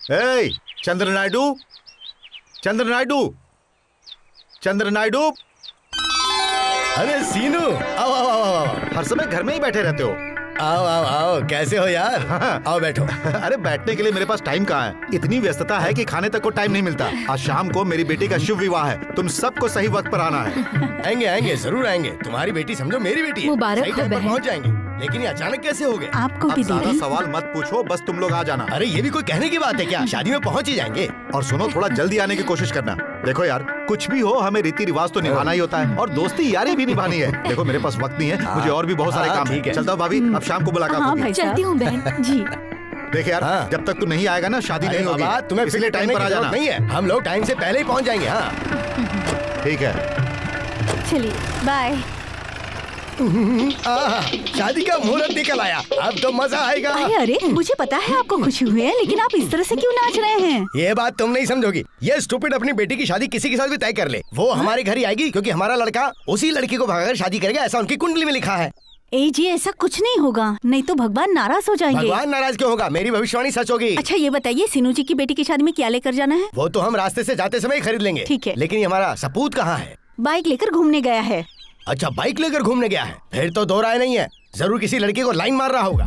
ए, चंद्र नायडू, चंद्र नायडू, चंद्र नायडू। अरे सीनू, आओ आओ आओ आओ। हर समय घर में ही बैठे रहते हो। आओ आओ आओ, कैसे हो यार? आओ बैठो। अरे बैठने के लिए मेरे पास टाइम कहाँ है? इतनी व्यस्तता है कि खाने तक को टाइम नहीं मिलता। आज शाम को मेरी बेटी का शुभ विवाह है, तुम सबको सही वक्त पर आना है। आएंगे आएंगे, जरूर आएंगे। तुम्हारी बेटी समझो मेरी बेटी है। मुबारक सही हो टाइम पर बहन। पहुंच जाएंगे। लेकिन ये अचानक कैसे हो गए? आपको अब भी ज्यादा दीदी। सवाल मत पूछो, बस तुम लोग आ जाना। अरे ये भी कोई कहने की बात है क्या? शादी में पहुंच ही जाएंगे। और सुनो, थोड़ा जल्दी आने की कोशिश करना। देखो यार, कुछ भी हो हमें रीति रिवाज तो निभाना ही होता है और दोस्ती यारी भी निभानी है। देखो मेरे पास वक्त नहीं है, मुझे और भी बहुत सारे काम ठीक है। चलता हूँ भाभी, अब शाम को मुलाकात हाँ होगी। भाई, चलती हूँ बहन जी। देख यार, हाँ। जब तक तू नहीं आएगा ना शादी नहीं होगी। बाबा, तुम्हें इसलिए फिक्र टाइम करने पर की आ जरूरत जाना। नहीं है। हम लोग टाइम से पहले ही पहुंच जाएंगे। हाँ ठीक है। चलिए बाय। शादी का मुहूर्त निकल आया, अब तो मजा आएगा। अरे अरे, मुझे पता है आपको खुशी हुई है, लेकिन आप इस तरह से क्यों नाच रहे हैं? ये बात तुम नहीं समझोगी। ये स्टूपिड अपनी बेटी की शादी किसी के साथ भी तय कर ले, वो हमारे घर ही आएगी, क्योंकि हमारा लड़का उसी लड़की को भगाकर शादी करेगा, ऐसा उनकी कुंडली में लिखा है। ए जी, ऐसा कुछ नहीं होगा, नहीं तो भगवान नाराज हो जाएंगे। भगवान नाराज क्यों होगा? मेरी भविष्यवाणी सच होगी। अच्छा ये बताइए, सीनू जी की बेटी की शादी में क्या लेकर जाना है? वो तो हम रास्ते से जाते समय ही खरीद लेंगे। ठीक है। लेकिन ये हमारा सपूत कहाँ है? बाइक लेकर घूमने गया है। अच्छा, बाइक लेकर घूमने गया है, फिर तो दो राय नहीं है, जरूर किसी लड़की को लाइन मार रहा होगा।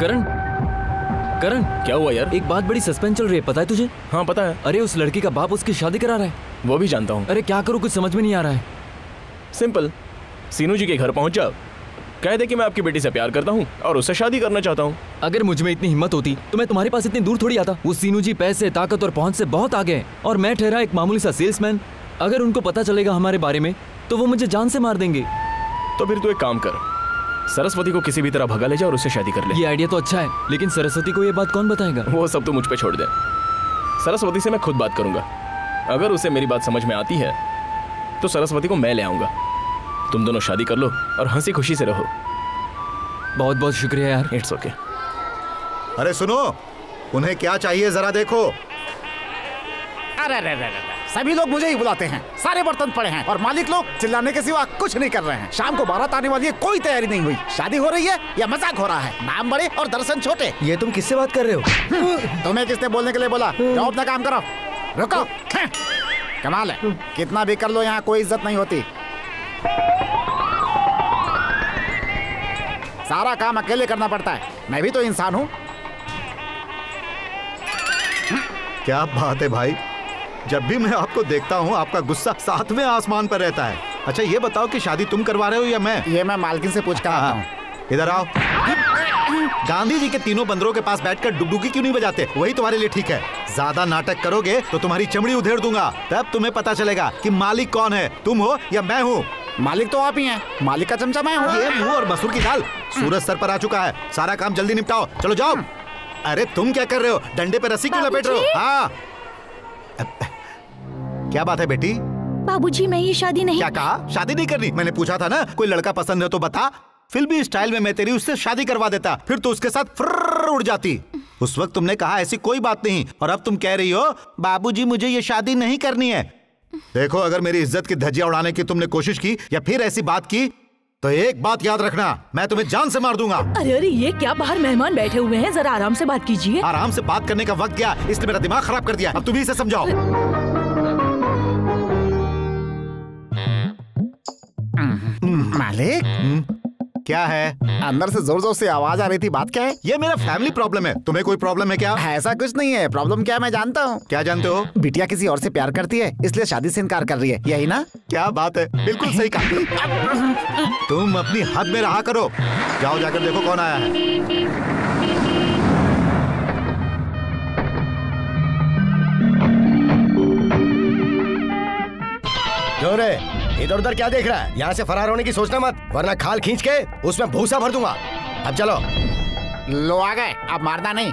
करण, करण, क्या हुआ यार? एक बात बड़ी सस्पेंस चल रही है, पता है तुझे? हाँ पता है। अरे उस लड़की का बाप उसकी शादी करा रहा है। वो भी जानता हूँ। अरे क्या करूँ, कुछ समझ में नहीं आ रहा है। सिंपल, सीनू जी के घर पहुंच जाओ, कह दे कि मैं आपकी बेटी से प्यार करता हूँ और उससे शादी करना चाहता हूँ। अगर मुझ में इतनी हिम्मत होती तो मैं तुम्हारे पास इतनी दूर थोड़ी आता। वो सीनू जी पैसे, ताकत और पहुंच से बहुत आगे हैं और मैं ठहरा एक मामूली सा सेल्समैन। अगर उनको पता चलेगा हमारे बारे में तो वो मुझे जान से मार देंगे। तो फिर तू एक काम कर, सरस्वती को किसी भी तरह भगा ले जा और उससे शादी कर ले। ये आइडिया तो अच्छा है, लेकिन सरस्वती को ये बात कौन बताएगा? वो सब तो मुझ पे छोड़ दे, सरस्वती से मैं खुद बात करूंगा। अगर उसे मेरी बात समझ में आती है तो सरस्वती को मैं ले आऊंगा। तुम दोनों शादी कर लो और हंसी खुशी से रहो। बहुत बहुत शुक्रिया यार। It's okay. अरे सुनो, उन्हें क्या चाहिए जरा देखो। अरे अरे अरे अरे, सभी लोग मुझे ही बुलाते हैं, सारे बर्तन पड़े हैं और मालिक लोग चिल्लाने के सिवा कुछ नहीं कर रहे हैं। शाम को बारात आने वाली है, कोई तैयारी नहीं हुई। शादी हो रही है या मजाक हो रहा है? नाम बड़े और दर्शन छोटे। ये तुम किससे बात कर रहे हो? तुम्हें किसने बोलने के लिए बोला? जाओ अपना काम करो। रुको। कमाल है, कितना भी कर लो यहाँ कोई इज्जत नहीं होती। सारा काम अकेले करना पड़ता है, मैं भी तो इंसान हूँ। क्या बात है भाई, जब भी मैं आपको देखता हूँ आपका गुस्सा सातवें आसमान पर रहता है। अच्छा ये बताओ कि शादी तुम करवा रहे हो या मैं? ये मैं मालकिन से पूछ कर आता हूँ। इधर आओ। गांधी जी के तीनों बंदरों के पास बैठकर डुगडुगी क्यों नहीं बजाते? वही तुम्हारे लिए ठीक है। ज्यादा नाटक करोगे तो तुम्हारी चमड़ी उधेड़ दूंगा, तब तुम्हें पता चलेगा कि मालिक कौन है, तुम हो या मैं हूँ। मालिक तो आप ही हैं, मालिक का चमचा मैं हूँ। ये मुंह और मसूर की दाल। सूरज सर पर आ चुका है, सारा काम जल्दी निपटाओ, चलो जाओ। अरे तुम क्या कर रहे हो? डंडे पे रस्सी क्यों लपेट रहे हो? हाँ क्या बात है बेटी? बाबूजी मैं ये शादी नहीं। क्या कहा? शादी नहीं करनी? मैंने पूछा था ना, कोई लड़का पसंद है तो बता, फिल्मी स्टाइल में मैं तेरी उससे शादी करवा देता, फिर तो उसके साथ फर्र उड़ जाती। उस वक्त तुमने कहा ऐसी कोई बात नहीं, और अब तुम कह रही हो बाबूजी मुझे ये शादी नहीं करनी है। देखो अगर मेरी इज्जत की धज्जियां उड़ाने की तुमने कोशिश की या फिर ऐसी बात की तो एक बात याद रखना, मैं तुम्हें जान से मार दूंगा। अरे अरे ये क्या, बाहर मेहमान बैठे हुए हैं, जरा आराम से बात कीजिए। आराम से बात करने का वक्त गया, इसने मेरा दिमाग खराब कर दिया। अब तुम ही इसे समझाओ। मालिक क्या है? अंदर से जोर जोर से आवाज आ रही थी, बात क्या है? ये मेरा फैमिली प्रॉब्लम है, तुम्हें कोई प्रॉब्लम है क्या? ऐसा कुछ नहीं है, प्रॉब्लम क्या है मैं जानता हूँ। क्या जानते हो? बिटिया किसी और से प्यार करती है, इसलिए शादी से इनकार कर रही है, यही ना? क्या बात है, बिल्कुल सही कहा। तुम अपनी हद में रहा करो। जाओ जाकर देखो कौन आया है। जो रे, इधर उधर क्या देख रहा है? यहाँ से फरार होने की सोचना मत, वरना खाल खींच के उसमें भूसा भर दूंगा। अब चलो। लो आ गए, अब मारना नहीं।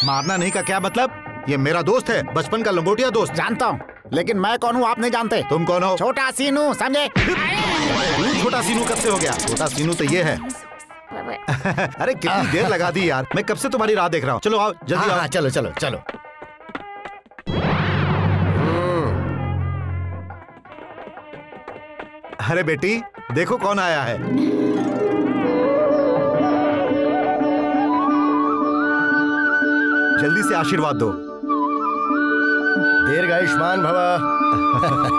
मारना नहीं का क्या मतलब? ये मेरा दोस्त है, बचपन का लंगोटिया दोस्त। जानता हूँ, लेकिन मैं कौन हूँ आप नहीं जानते। तुम कौन हो? छोटा सीनू, समझे? छोटा सीनू कब से हो गया? छोटा सीनू तो ये है। अरे कितनी देर लगा दी यार, मैं कब से तुम्हारी राह देख रहा हूँ। चलो आओ जल्दी आओ। चलो चलो चलो। अरे बेटी देखो कौन आया है। जल्दी से आशीर्वाद दो। दीर्घायुष्मान भव।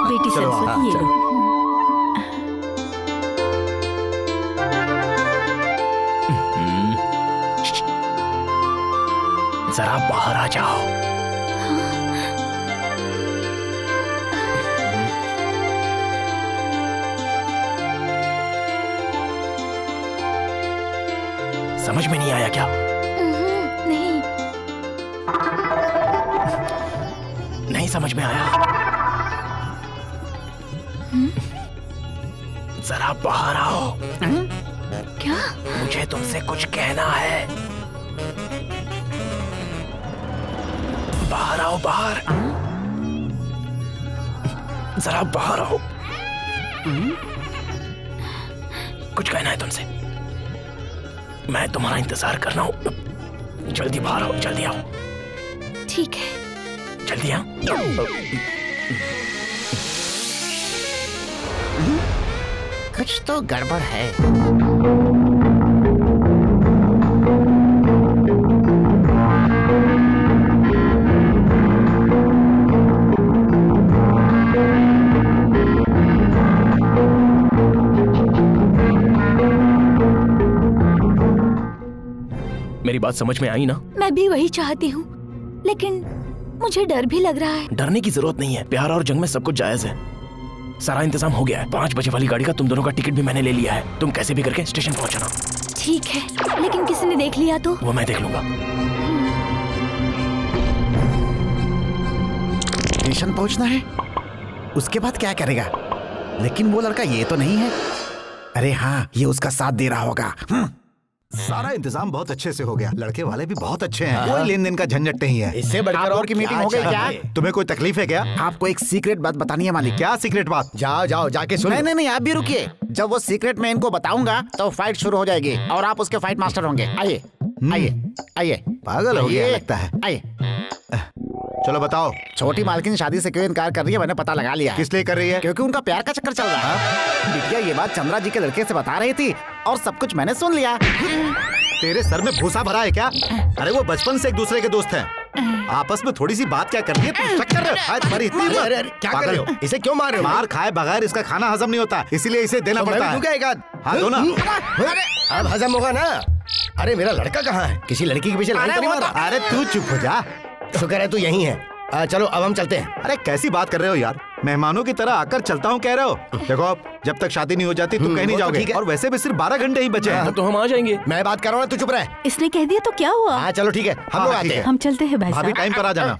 बेटी चलो, सरस्वती ये लो। जरा बाहर आ जाओ। समझ में नहीं आया क्या? नहीं। नहीं समझ में आया? जरा बाहर आओ। क्या? मुझे तुमसे कुछ कहना है। बाहर आओ, बाहर। जरा बाहर आओ। कुछ कहना है तुमसे। मैं तुम्हारा इंतजार कर रहा हूं। जल्दी बाहर आओ, जल्दी आओ। ठीक है। जल्दी आओ। कुछ तो गड़बड़ है। मेरी बात समझ में आई ना? मैं भी वही चाहती हूँ, लेकिन मुझे डर भी लग रहा है। डरने की जरूरत नहीं है। प्यार और जंग में सब कुछ जायज है। सारा इंतजाम हो गया है। 5 बजे वाली गाड़ी का तुम दोनों का टिकट भी मैंने ले लिया है। तुम कैसे भी करके स्टेशन पहुंचना। ठीक है, लेकिन किसी ने देख लिया तो? वो मैं देख लूंगा। स्टेशन पहुंचना है, उसके बाद क्या करेगा? लेकिन वो लड़का ये तो नहीं है। अरे हाँ, ये उसका साथ दे रहा होगा। सारा इंतजाम बहुत अच्छे से हो गया। लड़के वाले भी बहुत अच्छे हैं। कोई लेन देन का झंझट नहीं है। इससे बढ़कर आप और लोग की मीटिंग हो गई क्या? तुम्हें कोई तकलीफ है क्या? आपको एक सीक्रेट बात बतानी है मालिक। क्या सीक्रेट बात? जाओ जाओ जाके सुन। नहीं नहीं नहीं, आप भी रुकिए। जब वो सीक्रेट मैं इनको बताऊंगा तो फाइट शुरू हो जाएगी और आप उसके फाइट मास्टर होंगे। आइए आइए आइए। पागल हो गया आइए, लगता है। आइए। चलो बताओ, छोटी मालकिन शादी से क्यों इनकार कर रही है, मैंने पता लगा लिया है। किस लिए कर रही है? क्योंकि उनका प्यार का चक्कर चल रहा है। बिटिया ये बात चंद्रा जी के लड़के से बता रही थी और सब कुछ मैंने सुन लिया। तेरे सर में भूसा भरा है क्या? अरे वो बचपन से एक दूसरे के दोस्त हैं। आपस में थोड़ी सी बात क्या कर रही है? तुम चक्कर रहे हो? तुम्हारी इतनी हिम्मत? अरे, अरे, क्या कर रहे हो? इसे क्यों मार रहे हो? मार खाए बगैर इसका खाना हजम नहीं होता, इसीलिए इसे देना तो मैं पड़ता भी है। दूंगा एक आध। हाँ, दो ना। अब हजम होगा ना? अरे मेरा लड़का कहाँ है? किसी लड़की के पीछे लाइन तो नहीं मारा? अरे तू चुप हो जा। शुक्र है तू यहीं है। चलो अब हम चलते हैं। अरे कैसी बात कर रहे हो यार? मेहमानों की तरह आकर चलता हूँ कह रहे हो? देखो जब तक शादी नहीं हो जाती तुम कहीं नहीं वो तो जाओगे। ठीक है। और वैसे भी सिर्फ 12 घंटे ही बचे हैं। तो हम आ जाएंगे। मैं बात कर रहा हूँ, तू चुप रह। इसने कह दिया तो क्या हुआ? हाँ चलो ठीक है, हम हाँ, लोग ठीक आते है। हैं। हम चलते हैं भाई भाभी साहब। टाइम पर आ जाना।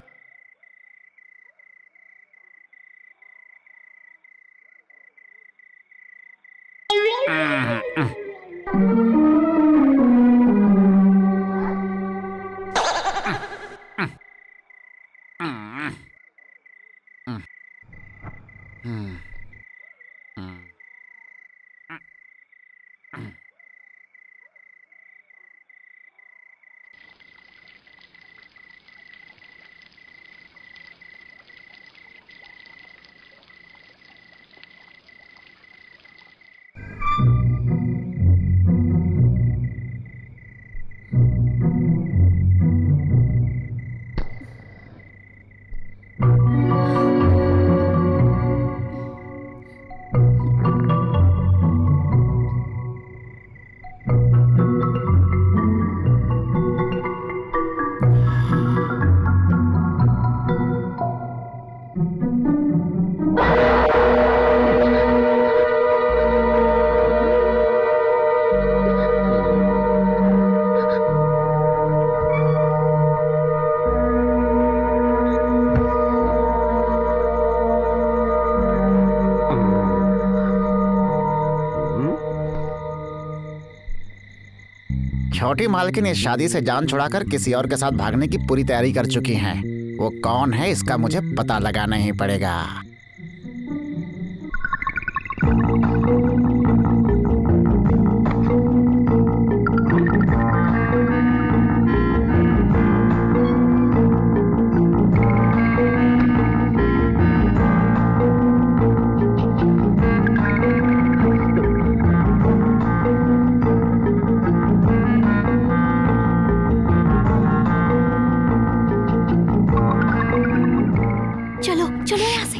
छोटी मालकिन इस शादी से जान छुड़ाकर किसी और के साथ भागने की पूरी तैयारी कर चुकी हैं। वो कौन है इसका मुझे पता लगाना ही पड़ेगा। चलो यहाँ से।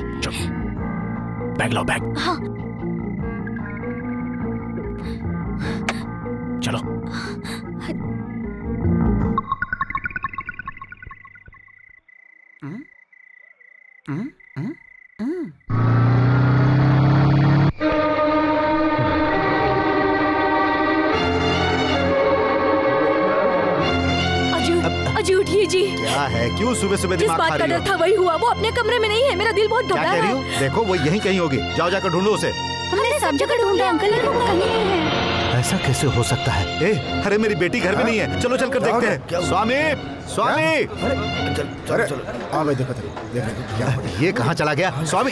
बैग लाओ, बैग। हाँ। चलो। अजी उठिए जी। क्या है, क्यों सुबह सुबह जिस दिमाग खा बात का रही डर हो? था वही हुआ। वो अपने कमरे में नहीं है। मेरा दिल बहुत क्या घबरा कह रहा रही है। हो? देखो वो यहीं कहीं होगी, जाओ जाकर ढूंढो उसे। हमने सब जगह ढूंढा अंकल, लेकिन वो कहीं नहीं है। ऐसा कैसे हो सकता है? ए, अरे मेरी बेटी घर में नहीं है, चलो चलकर देखते हैं। स्वामी, स्वामी, अरे हाँ भाई, देखो ये कहाँ चला गया? स्वामी,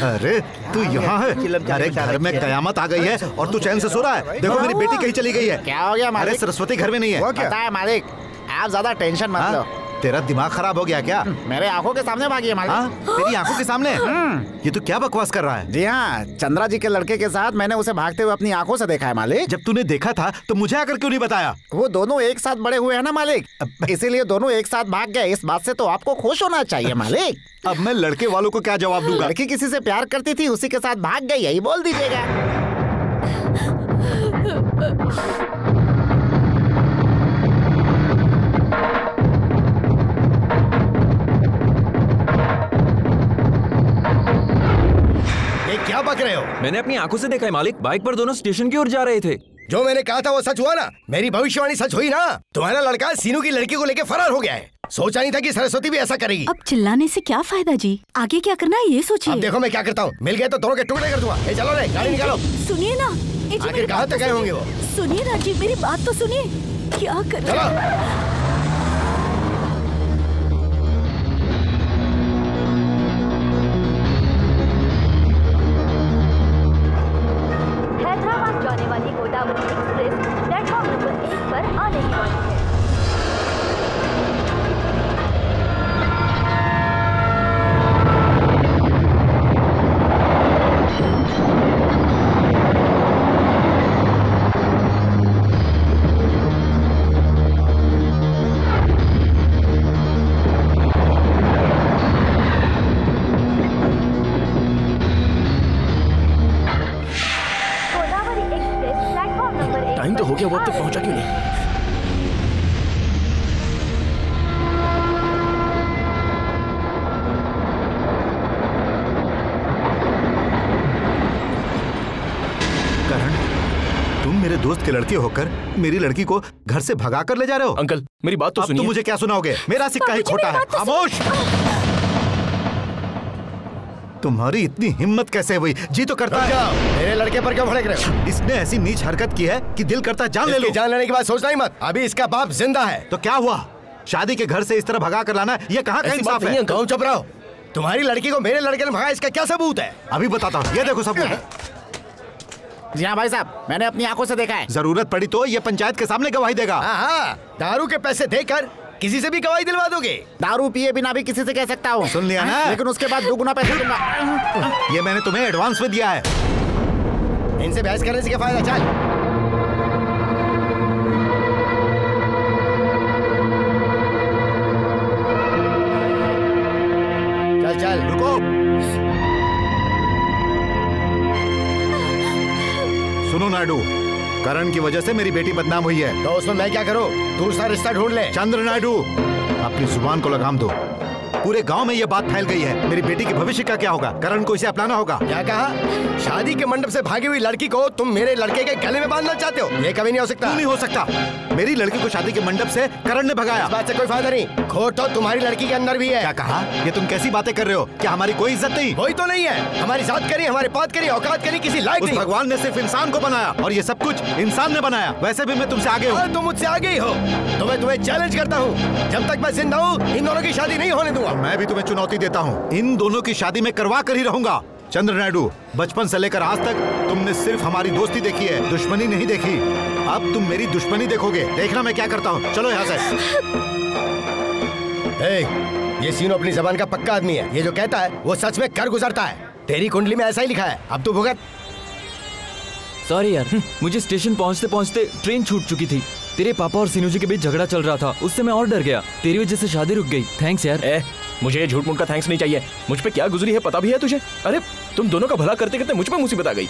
अरे तू यहाँ है? अरे घर में कयामत आ गई है और तू चैन से सो रहा है। देखो मेरी बेटी कहीं चली गई है। क्या हो गया मालिक? अरे सरस्वती घर में नहीं है। पता है मालिक, आप ज्यादा टेंशन मत लो। तेरा दिमाग खराब हो गया क्या? मेरे आंखों के सामने भागी है मालिक। हाँ, तेरी आंखों के सामने? ये तो क्या बकवास कर रहा है? जी हाँ, चंद्रा जी के लड़के के साथ मैंने उसे भागते हुए अपनी आंखों से देखा है मालिक। जब तूने देखा था तो मुझे आकर क्यों नहीं बताया? वो दोनों एक साथ बड़े हुए हैं ना मालिक, इसीलिए दोनों एक साथ भाग गए। इस बात से तो आपको खुश होना चाहिए मालिक। अब मैं लड़के वालों को क्या जवाब दूंगा? लड़की किसी से प्यार करती थी, उसी के साथ भाग गई, यही बोल दीजिएगा। क्या बक रहे हो? मैंने अपनी आंखों से देखा है मालिक, बाइक पर दोनों स्टेशन की ओर जा रहे थे। जो मैंने कहा था वो सच हुआ ना? मेरी भविष्यवाणी सच हुई ना? तुम्हारा लड़का सीनू की लड़की को लेके फरार हो गया है। सोचा नहीं था कि सरस्वती भी ऐसा करेगी। अब चिल्लाने से क्या फायदा जी, आगे क्या करना है ये सोचिए। अब देखो मैं क्या करता हूँ, मिल गए तो दोनों के टुकड़े कर दूंगा। चलो रे, गाड़ी निकालो। सुनिए ना, आखिर कहाँ तक गए होंगे वो? सुनिए ना जी, मेरी बात तो सुनिए। क्या कर चलो। हैदराबाद जाने वाली गोदावरी एक्सप्रेस प्लेटफॉर्म नंबर 1 पर आने ही वाली है। टाइम तो हो गया, वो अब तक पहुंचा क्यों नहीं? करण, तुम मेरे दोस्त के लड़के होकर मेरी लड़की को घर से भगा कर ले जा रहे हो? अंकल मेरी बात तो अब सुनिए। तुम मुझे क्या सुनाओगे? मेरा सिक्का ही खोटा है। खामोश! तुम्हारी इतनी हिम्मत कैसे हुई? जी तो करता है। मेरे लड़के पर क्यों भड़क रहे हो? इसने ऐसी नीच हरकत की है कि दिल करता जान ले लो। जान लेने के बाद सोचना ही मत। अभी इसका बाप जिंदा है। तो क्या हुआ? शादी के घर से इस तरह भगा कर लाना, ये कहाँ का इंसाफ है? कौन चुप रहो? तुम्हारी लड़की को मेरे लड़के ने भगाया, इसका क्या सबूत है? अभी बताता हूँ, ये देखो सबूत। जी हाँ भाई साहब, मैंने अपनी आंखों से देखा है। जरूरत पड़ी तो ये पंचायत के सामने गवाही देगा। हाँ, दारू के पैसे देकर किसी से भी गवाही दिलवा दोगे? दारू पिए बिना भी किसी से कह सकता हूँ। सुन लिया ना? लेकिन उसके बाद 2 गुना पैसे दूंगा। ये मैंने तुम्हें एडवांस में दिया है। इनसे बहस करने से क्या फायदा? चल चल रुको। सुनो नायडू, करण की वजह से मेरी बेटी बदनाम हुई है। तो उसमें मैं क्या करूं? दूसरा रिश्ता ढूंढ ले। चंद्र नायडू, अपनी जुबान को लगाम दो। पूरे गांव में ये बात फैल गई है। मेरी बेटी के भविष्य का क्या होगा? करण को इसे अपनाना होगा। क्या कहा? शादी के मंडप से भागी हुई लड़की को तुम मेरे लड़के के गले में बांधना चाहते हो? ये कभी नहीं हो सकता। क्यों नहीं हो सकता? मेरी लड़की को शादी के मंडप से करण ने भगाया। इस बात से कोई फायदा नहीं। खोट तो तुम्हारी लड़की के अंदर भी है। क्या कहा? ये तुम कैसी बातें कर रहे हो? क्या हमारी कोई इज्जत नहीं? वही तो नहीं है। हमारी जात करी, हमारे पात करी, औकात करी, किसी लायक उस नहीं। भगवान ने सिर्फ इंसान को बनाया और ये सब कुछ इंसान ने बनाया। वैसे भी मैं तुमसे आगे हूँ। तुम मुझसे आगे ही हो तो मैं तुम्हें चैलेंज करता हूँ। जब तक मैं जिंदा हूँ इन दोनों की शादी नहीं होने दूंगा। मैं भी तुम्हें चुनौती देता हूँ। इन दोनों की शादी में करवा कर ही रहूंगा। चंद्र नायडू, बचपन से लेकर आज तक तुमने सिर्फ हमारी दोस्ती देखी है, दुश्मनी नहीं देखी। अब तुम मेरी दुश्मनी देखोगे। देखना मैं क्या करता हूँ। चलो यहाँ से। ये सीनू अपनी जबान का पक्का आदमी है। ये जो कहता है वो सच में कर गुजरता है। तेरी कुंडली में ऐसा ही लिखा है। अब तू भुगत। सॉरी यार, मुझे स्टेशन पहुंचते पहुंचते ट्रेन छूट चुकी थी। तेरे पापा और सीनू जी के बीच झगड़ा चल रहा था, उससे मैं और डर गया। तेरी वजह से शादी रुक गई। थैंक्स यार। मुझे ये झूठ मूठ का थैंक्स नहीं चाहिए। मुझ पे क्या गुजरी है पता भी है तुझे? अरे तुम दोनों का भला करते करते मुझ पे मुसीबत आ गई।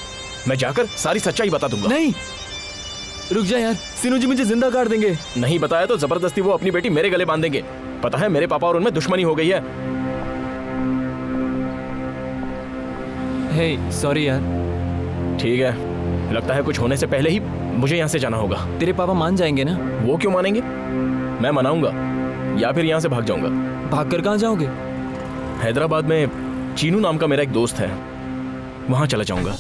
मैं जाकर सारी सच्चाई बता दूंगा। नहीं, रुक जा यार, सीनू जी मुझे जिंदा काट देंगे। नहीं बताया तो जबरदस्ती वो अपनी बेटी मेरे गले बांध देंगे। पता है मेरे पापा और उनमें दुश्मनी हो गई है। हे सॉरी यार। ठीक है, लगता है कुछ होने से पहले ही मुझे यहाँ से जाना होगा। तेरे पापा मान जाएंगे ना? वो क्यों मानेंगे? मैं मनाऊंगा या फिर यहाँ से भाग जाऊंगा। भाग कर कहाँ जाओगे? हैदराबाद में चीनू नाम का मेरा एक दोस्त है, वहां चला जाऊंगा।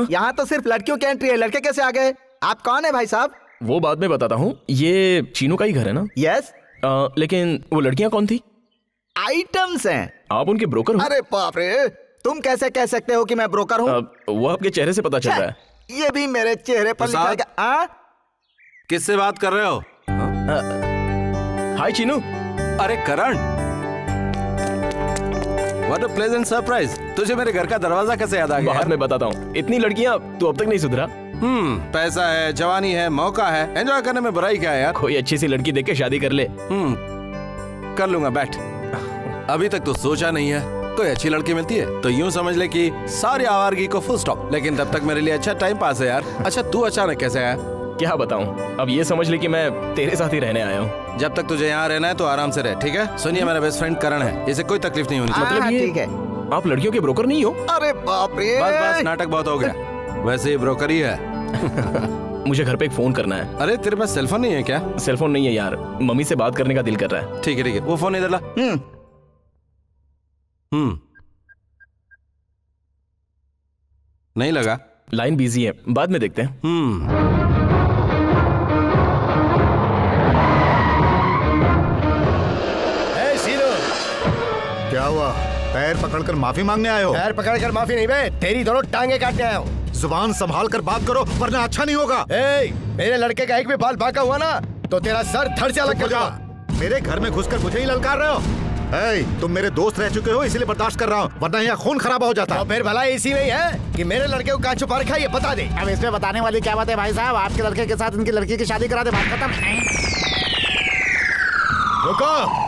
यहाँ तो सिर्फ लड़कियों की एंट्री है, लड़के कैसे आ गए? आप कौन है भाई साहब? वो बाद में बताता हूँ। ये चीनू का ही घर है ना? यस। लेकिन वो लड़कियां कौन थी? आइटम्स हैं। आप उनके ब्रोकर हो? अरे बाप रे, तुम कैसे कह सकते हो कि मैं ब्रोकर हूँ? वो आपके चेहरे से पता चल रहा है। ये भी मेरे चेहरे पर लिखा है। किससे बात कर रहे हो? हाय चीनू। अरे करण, व्हाट अ प्लेजेंट सरप्राइज। तुझे मेरे घर का दरवाजा कैसे याद आ गया? बाद में बताता हूँ। इतनी लड़कियां तू अब तक नहीं सुधरा। पैसा है, जवानी है, मौका है, एंजॉय करने में बुराई क्या है यार? कोई अच्छी सी लड़की देख के शादी कर ले। कर लूंगा, बैठ। अभी तक तो सोचा नहीं है। कोई अच्छी लड़की मिलती है तो यूं समझ ले कि सारी आवारगी को फुल स्टॉप। लेकिन तब तक मेरे लिए अच्छा टाइम पास है यार। अच्छा तू अचानक कैसे आया? क्या बताऊं, अब ये समझ ले कि मैं तेरे साथ ही रहने आया हूँ। जब तक तुझे यहाँ रहना है तो आराम से रह, ठीक है? सुनिए, मेरा बेस्ट फ्रेंड करण है, इसे कोई तकलीफ नहीं होनी चाहिए। मतलब ये ठीक है। आप लड़कियों के ब्रोकर नहीं हो? अरे बाप रे, बस बस, नाटक बहुत हो गया। वैसे ही ब्रोकर ही है। मुझे घर पे एक फोन करना है। अरे तेरे पास सेलफोन नहीं है क्या? सेलफोन नहीं है यार, मम्मी से बात करने का दिल कर रहा है। ठीक है ठीक है, वो फोन इधर ला। नहीं लगा? लाइन बिजी है, बाद में देखते हैं। क्या हुआ? पैर पकड़कर माफी मांगने आए हो? पैर पकड़कर माफी नहीं बे, तेरी दोनों टांगे काटने आया हूँ। जुबान संभाल कर बात करो वरना अच्छा नहीं होगा। मेरे लड़के का एक भी बाल बांका हुआ ना तो तेरा सर धड़ से अलग कर दूंगा। मेरे घर में घुसकर मुझे ही ललकार रहे हो? तुम मेरे दोस्त रह चुके हो इसलिए बर्दाश्त कर रहा हूँ, वरना यहाँ खून खराब हो जाता। तो फिर भला इसी में ही है कि मेरे लड़के को कहाँ छुपा रखा है, ये बता दे। अब इसमें बताने वाली क्या बात है भाई साहब? आपके लड़के के साथ इनकी लड़की की शादी करा दे, बात खत्म। रुको,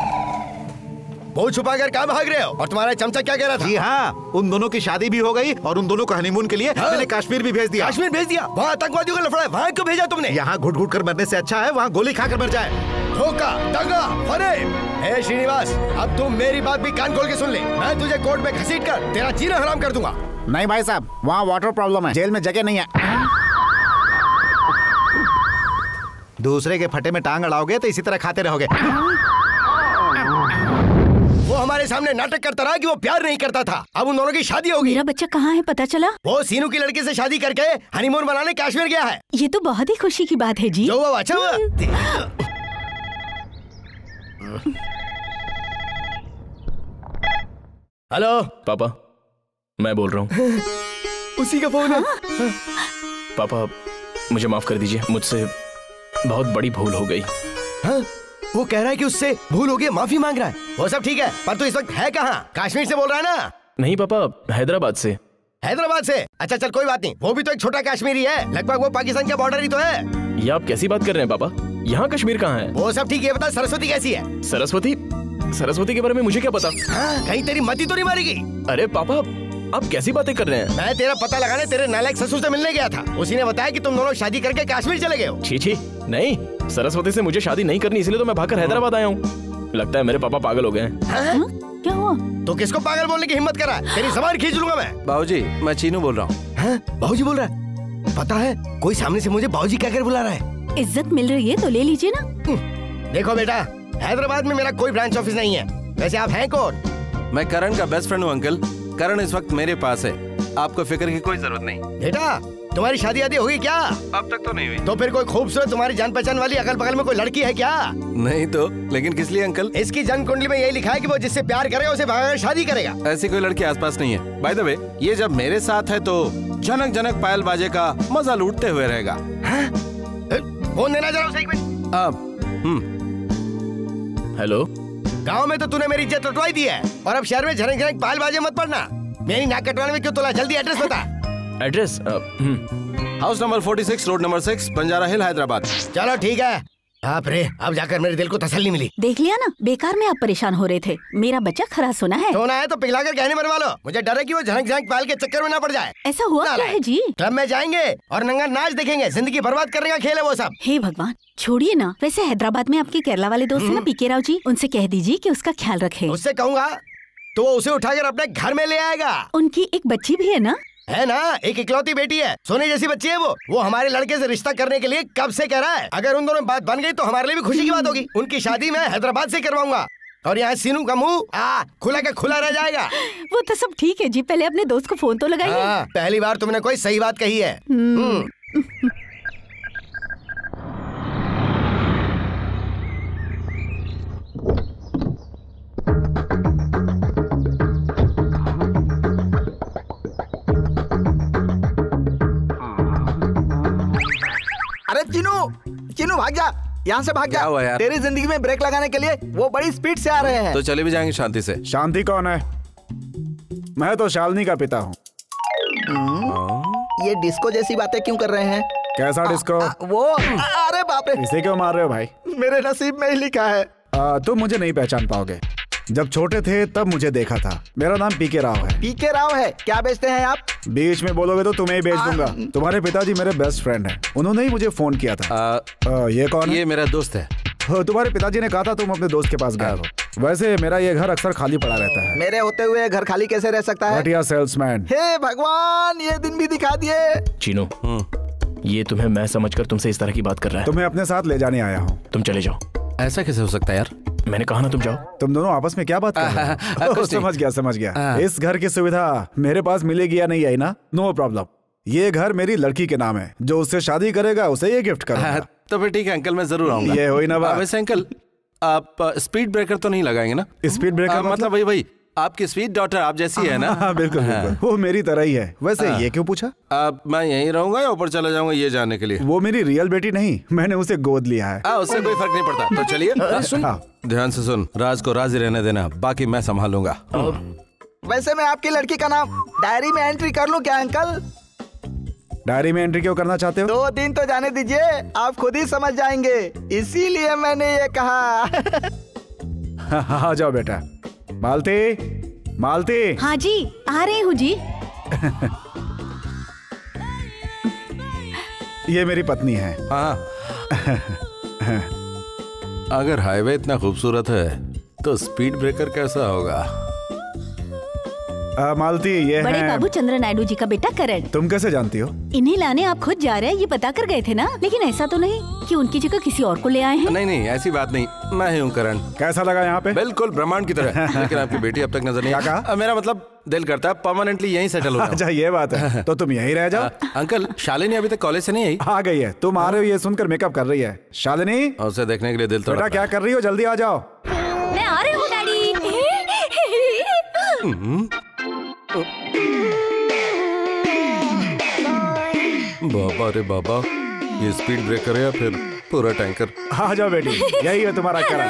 वो छुपा कर कहाँ भाग रहे हो? और तुम्हारा चमचा क्या कह रहा था? जी हाँ, उन दोनों की शादी भी हो गई और उन दोनों को हनीमून के लिए मैंने कश्मीर भी भेज दिया। कश्मीर भेज दिया? वहाँ आतंकवादियों का लफड़ा है, वहाँ क्यों भेजा तुमने? यहाँ घुट घुट कर मरने से अच्छा है वहाँ गोली खाकर मर जाए। धोखा, दगा, फरेब। हे श्रीनिवास, अब तुम मेरी बात भी कान खोल के सुन ले। मैं तुझे कोर्ट में घसीट कर तेरा जीना हराम कर दूंगा। नहीं भाई साहब, वहाँ वाटर प्रॉब्लम है, जेल में जगह नहीं है। दूसरे के फटे में टांग अड़ाओगे तो इसी तरह खाते रहोगे। वो हमारे सामने नाटक करता रहा कि वो प्यार नहीं करता था, अब उन दोनों की शादी होगी। मेरा बच्चा कहाँ है पता चला? वो सीनू की लड़की से शादी करके हनीमून मनाने कश्मीर गया है। ये तो बहुत ही खुशी की बात है जी। जो हुआ अच्छा हुआ। हेलो पापा, मैं बोल रहा हूँ। उसी का फोन है। पापा मुझे माफ कर दीजिए, मुझसे बहुत बड़ी भूल हो गई। हाँ? वो कह रहा है कि उससे भूल हो गई, माफी मांग रहा है। वो सब ठीक है, पर तू इस वक्त है कहाँ? कश्मीर से बोल रहा है ना? नहीं पापा, हैदराबाद से। हैदराबाद से? अच्छा चल कोई बात नहीं, वो भी तो एक छोटा कश्मीरी है, लगभग वो पाकिस्तान का बॉर्डर ही तो है। ये आप कैसी बात कर रहे हैं पापा? यहाँ कश्मीर कहाँ है? वो सब ठीक है, बता सरस्वती कैसी है? सरस्वती के बारे में मुझे क्या पता? हाँ, कहीं तेरी मती तो नहीं मारेगी? अरे पापा, आप कैसी बातें कर रहे हैं? मैं तेरा पता लगाने तेरे नालायक ससुर से मिलने गया था, उसी ने बताया कि तुम दोनों शादी करके कश्मीर चले गए हो। छी छी, नहीं, सरस्वती से मुझे शादी नहीं करनी, इसलिए तो मैं भागकर हैदराबाद आया हूँ। लगता है मेरे पापा पागल हो गए हैं। क्या हुआ? तो किसको पागल बोलने की हिम्मत करा? तेरी जबान खींच लूंगा मैं। बाबूजी, मैं चीनू बोल रहा हूँ। बाबूजी बोल रहा है? पता है कोई सामने से मुझे बाबूजी कहकर बुला रहा है। इज्जत मिल रही है तो ले लीजिए ना। देखो बेटा, हैदराबाद में मेरा कोई ब्रांच ऑफिस नहीं है। वैसे आप हैं कौन? मैं करण का बेस्ट फ्रेंड हूँ अंकल। करण इस वक्त मेरे पास है। आपको फिक्र की कोई जरूरत नहीं। बेटा तुम्हारी शादी आदि होगी क्या? अब तक तो नहीं हुई। तो फिर कोई खूबसूरत तुम्हारी जान पहचान वाली अगल बगल में कोई लड़की है क्या? नहीं तो, लेकिन किस लिए अंकल? इसकी जन्म कुंडली में यही लिखा है कि वो जिससे प्यार करेगा उसे भगाकर शादी करेगा। ऐसी कोई लड़की आसपास नहीं है। बाय द वे, ये जब मेरे साथ है तो जनक जनक पायल बाजे का मजा लूटते हुए रहेगा। फोन देना जरा उसे 1 मिनट। हेलो। गांव में तो तूने मेरी इज्जत लुटवाई दी है और अब शहर में झनक झनक पायल बाजे मत पड़ना। मेरी नाक कटवाने में क्यों तुला? जल्दी एड्रेस बता। Address house number 46, road number 6, Banjara hill, Hyderabad. चलो ठीक है। आप रे, अब जाकर मेरे दिल को तसल्ली मिली। देख लिया ना, बेकार में आप परेशान हो रहे थे। मेरा बच्चा खरा सोना है। सोना है तो पिघलाकर गहने बनवा लो। मुझे डर है कि वो झनक झनक पायल के चक्कर में ना पड़ जाए। ऐसा हुआ क्या है जी? क्लब में जाएंगे और नंगा नाच देखेंगे। जिंदगी बर्बाद करने का खेल है वो सब। हे भगवान, छोड़िए ना। वैसे हैदराबाद में आपके केरला वाले दोस्त है ना पीके राव जी, उनसे कह दीजिए कि उसका ख्याल रखे। उससे कहूँगा तो वो उसे उठाकर अपने घर में ले आएगा। उनकी एक बच्ची भी है ना? है ना, एक इकलौती बेटी है। सोने जैसी बच्ची है वो हमारे लड़के से रिश्ता करने के लिए कब से कह रहा है। अगर उन दोनों बात बन गई तो हमारे लिए भी खुशी की बात होगी। उनकी शादी मैं हैदराबाद से करवाऊंगा और यहाँ सीनू का मुंह खुला का खुला रह जाएगा। वो तो सब ठीक है जी, पहले अपने दोस्त को फोन तो लगाइए। पहली बार तुमने कोई सही बात कही है। अरे चिनू भाग जा, यहाँ से भाग जा। हुआ यार? तेरी जिंदगी में ब्रेक लगाने के लिए वो बड़ी स्पीड से आ रहे हैं। तो चले भी जाएंगे शांति से। शांति कौन है? मैं तो शालिनी का पिता हूँ। ये डिस्को जैसी बातें क्यों कर रहे हैं? कैसा डिस्को? वो अरे बाप रे, इसे क्यों मार रहे हो भाई? मेरे नसीब में ही लिखा है। तुम मुझे नहीं पहचान पाओगे। जब छोटे थे तब मुझे देखा था। मेरा नाम पीके राव है। पीके राव है? क्या बेचते हैं आप? बीच में बोलोगे तो तुम्हें ही बेच दूंगा। तुम्हारे पिताजी मेरे बेस्ट फ्रेंड हैं। उन्होंने ही मुझे फोन किया था। ये कौन है? ये मेरा दोस्त है। तुम्हारे पिताजी ने कहा था तुम अपने दोस्त के पास गए हो। वैसे मेरा ये घर अक्सर खाली पड़ा रहता है। मेरे होते हुए घर खाली कैसे रह सकता है? घटिया सेल्समैन। हे भगवान, ये दिन भी दिखा दिए। चीनू, ये तुम्हें मैं समझकर तुमसे इस तरह की बात कर रहा है। तुम्हें अपने साथ ले जाने आया हूँ। तुम चले जाओ। ऐसा कैसे हो सकता है यार? मैंने कहा ना तुम जाओ। तुम दोनों आपस में क्या बात कर रहे हो? समझ गया। इस घर की सुविधा मेरे पास मिलेगी या नहीं आई ना? No problem. ये घर मेरी लड़की के नाम है। जो उससे शादी करेगा उसे ये गिफ्ट करूंगा। तो फिर ठीक है अंकल, मैं जरूर आऊंगा। ये हुई ना बात? वैसे अंकल, आप स्पीड ब्रेकर तो नहीं लगाएंगे ना? स्पीड ब्रेकर मतलब वही आपकी स्वीट डॉटर आप जैसी है ना? बिल्कुल। वो मेरी तरह ही है। वैसे ये क्यों पूछा? मैं यहीं रहूंगा या ऊपर चला जाऊंगा ये जानने के लिए? वो मेरी रियल बेटी नहीं, मैंने उसे गोद लिया है। उससे कोई फर्क नहीं पड़ता। तो चलिए सुन, ध्यान से सुन। राज को राजी रहने देना, बाकी मैं संभालूंगा। वैसे मैं आपकी लड़की का नाम डायरी में एंट्री कर लूं क्या अंकल? डायरी में एंट्री क्यों करना चाहते हो? 2 दिन तो जाने दीजिए, आप खुद ही समझ जाएंगे। इसीलिए मैंने ये कहा। हाँ जाओ बेटा। मालती। हाँ जी, आ रही हूँ जी। ये मेरी पत्नी है। हाँ। अगर हाईवे इतना खूबसूरत है तो स्पीड ब्रेकर कैसा होगा? मालती, ये बड़े है बाबू चंद्र नायडू जी का बेटा करण। तुम कैसे जानती हो? इन्हें लाने आप खुद जा रहे हैं, ये पता कर गए थे ना? लेकिन ऐसा तो नहीं कि उनकी जगह किसी और को ले आए हैं? नहीं, ऐसी बात नहीं। मैं ही हूँ करण। कैसा लगा यहाँ पे? बिल्कुल ब्रह्मांड की तरह। लेकिन आपकी बेटी अब तक नजर नहीं। क्या कहा? मेरा मतलब दिल करता है परमानेंटली यहीं सेटल हो जाऊं। अच्छा ये बात है, तो तुम यहीं रह जाओ। अंकल, शालिनी अभी तक कॉलेज से नहीं आई? आ गई है। तुम आ रहे हो ये सुनकर मेकअप कर रही है। शालिनी, उसे देखने के लिए दिल बेटा क्या कर रही हो? जल्दी आ जाओ। मैं आ रही हूँ डैडी। बाबा रे बाबा, ये स्पीड ब्रेकर है या फिर पूरा टैंकर? आ जाओ बेटी, यही है तुम्हारा करण।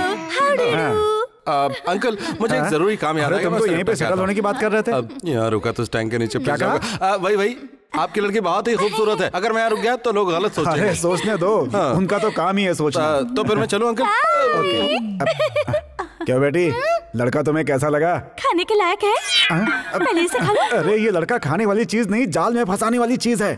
अंकल, मुझे एक जरूरी काम याद है। तुम तो यहीं पे सेटल होने की बात कर रहे थे। अब यहाँ रुका तो टैंक के नीचे क्या कहा? वही आपकी लड़की बहुत ही खूबसूरत है। अगर मैं यहाँ रुक गया तो लोग गलत सोचेंगे। अरे सोचने दो। उनका तो काम ही है सोचना। तो फिर मैं चलूं अंकल? क्यों बेटी, लड़का तुम्हें कैसा लगा? खाने के लायक है? पहले से खा लो। अरे ये लड़का खाने वाली चीज नहीं, जाल में फंसाने वाली चीज है।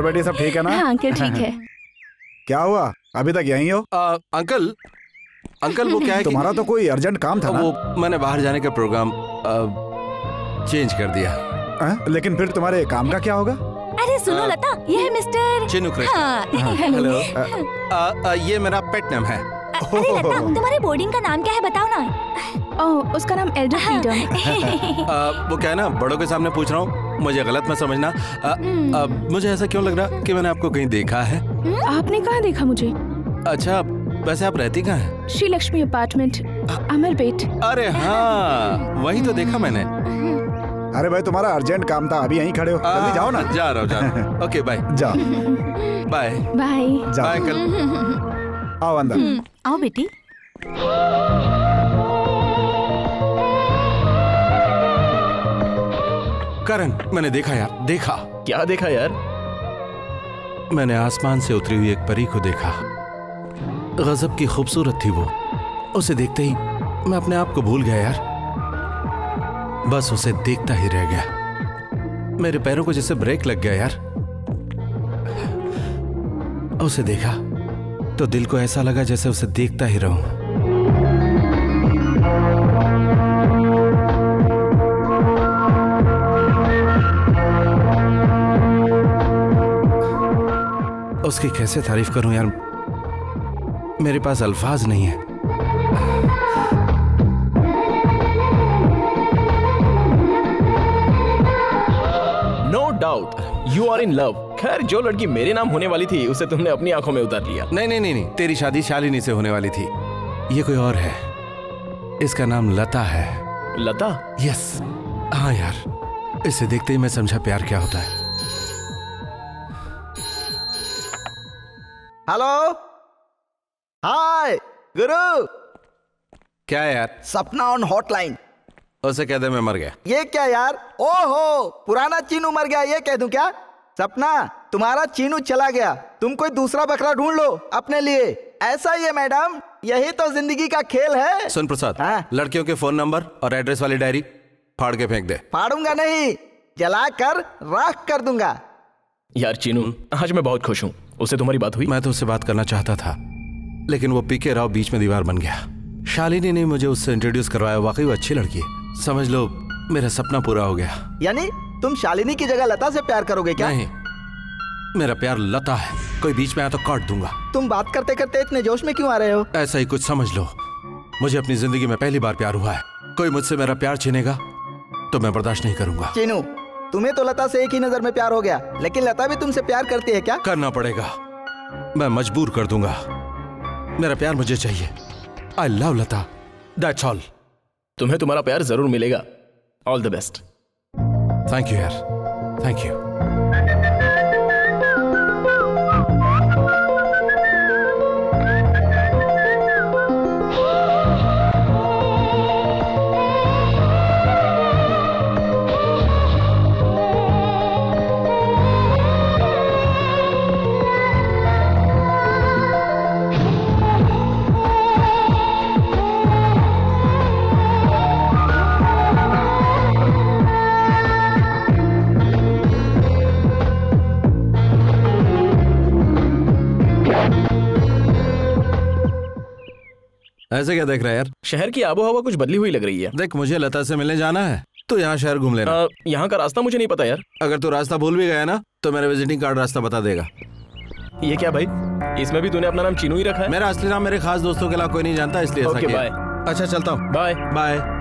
बेटी सब ठीक है ना? हाँ अंकल ठीक है। क्या हुआ, अभी तक यहीं हो? अंकल वो क्या है तुम्हारा तो कोई अर्जेंट काम था ना? वो मैंने बाहर जाने का प्रोग्राम चेंज कर दिया। लेकिन फिर तुम्हारे काम का क्या होगा? अरे सुनो लता, ये है मिस्टर चिनू कृष्ण। हाँ, हेलो। ये मेरा पेट नेम है। अरे लता, तुम्हारे बोर्डिंग का नाम क्या है बताओ ना? ओह, उसका नाम एल्डर फ्रीडम। वो क्या है ना, बड़ों के सामने पूछ रहा हूँ, मुझे गलत मत समझना। मुझे ऐसा क्यों लग रहा कि मैंने आपको कहीं देखा है? आपने कहाँ देखा मुझे? अच्छा, वैसे आप रहती कहाँ हैं? श्री लक्ष्मी अपार्टमेंट, अमरपेट। अरे हाँ, वही तो देखा मैंने। अरे भाई तुम्हारा अर्जेंट काम था, अभी यहीं खड़े हो, जल्दी जाओ ना। जा रहा हूँ। Okay bye. जाओ। Bye bye. Bye uncle. आओ अंदर। आओ बेटी। करण, मैंने देखा यार, देखा। क्या देखा यार? मैंने आसमान से उतरी हुई एक परी को देखा। गजब की खूबसूरत थी वो। उसे देखते ही मैं अपने आप को भूल गया यार। बस उसे देखता ही रह गया। मेरे पैरों को जैसे ब्रेक लग गया यार। उसे देखा तो दिल को ऐसा लगा जैसे उसे देखता ही रहूं। उसकी कैसे तारीफ करूं यार, मेरे पास अल्फाज नहीं है। No doubt you are in love. खैर, जो लड़की मेरे नाम होने वाली थी उसे तुमने अपनी आंखों में उतार लिया। नहीं, तेरी शादी शालिनी से होने वाली थी। ये कोई और है। इसका नाम लता है। लता? यस। हाँ यार, इसे देखते ही मैं समझा प्यार क्या होता है। हेलो, हाय गुरु। क्या है यार? सपना ऑन हॉटलाइन। उसे कह दे मैं मर गया। ये क्या यार? ओहो, पुराना चीनू मर गया, ये कह दूं क्या? सपना, तुम्हारा चीनू चला गया, तुम कोई दूसरा बकरा ढूंढ लो अपने लिए। ऐसा ही है मैडम, यही तो जिंदगी का खेल है। सुन प्रसाद, लड़कियों के फोन नंबर और एड्रेस वाली डायरी फाड़ के फेंक दे। फाड़ूंगा नहीं, जलाकर राख कर दूंगा। यार चीनू, आज मैं बहुत खुश हूँ। उससे तुम्हारी बात हुई? मैं तो उससे बात करना चाहता था, लेकिन वो पीके राव बीच में दीवार बन गया। शालिनी ने मुझे उससे इंट्रोड्यूस करवाया। वाकई वो अच्छी लड़की है। समझ लो मेरा सपना पूरा हो गया। यानी तुम शालिनी की जगह लता से प्यार करोगे क्या? नहीं, मेरा प्यार लता है। कोई बीच में आया तो काट दूंगा। तुम बात करते करते इतने जोश में क्यों आ रहे हो? ऐसा ही कुछ समझ लो। मुझे अपनी जिंदगी में पहली बार प्यार हुआ है। कोई मुझसे मेरा प्यार छीनेगा तो मैं बर्दाश्त नहीं करूंगा। चीनू, तुम्हें तो लता से एक ही नजर में प्यार हो गया, लेकिन लता भी तुमसे प्यार करती है क्या? करना पड़ेगा, मैं मजबूर कर दूंगा। मेरा प्यार मुझे चाहिए। I love Lata, that's all. तुम्हें तुम्हारा प्यार जरूर मिलेगा। All the best. Thank you यार, थैंक यू। ऐसे क्या देख रहा है यार? शहर की आबो हवा कुछ बदली हुई लग रही है। देख, मुझे लता से मिलने जाना है तो यहाँ शहर घूम लेना। यहाँ का रास्ता मुझे नहीं पता यार। अगर तू रास्ता भूल भी गया ना तो मेरा विजिटिंग कार्ड रास्ता बता देगा। ये क्या भाई, इसमें भी तूने अपना नाम चीनू ही रखा है? मेरा असली नाम मेरे खास दोस्तों के अलावा कोई नहीं जानता, इसलिए ऐसा किया। बाय। अच्छा चलता हूँ। Bye bye.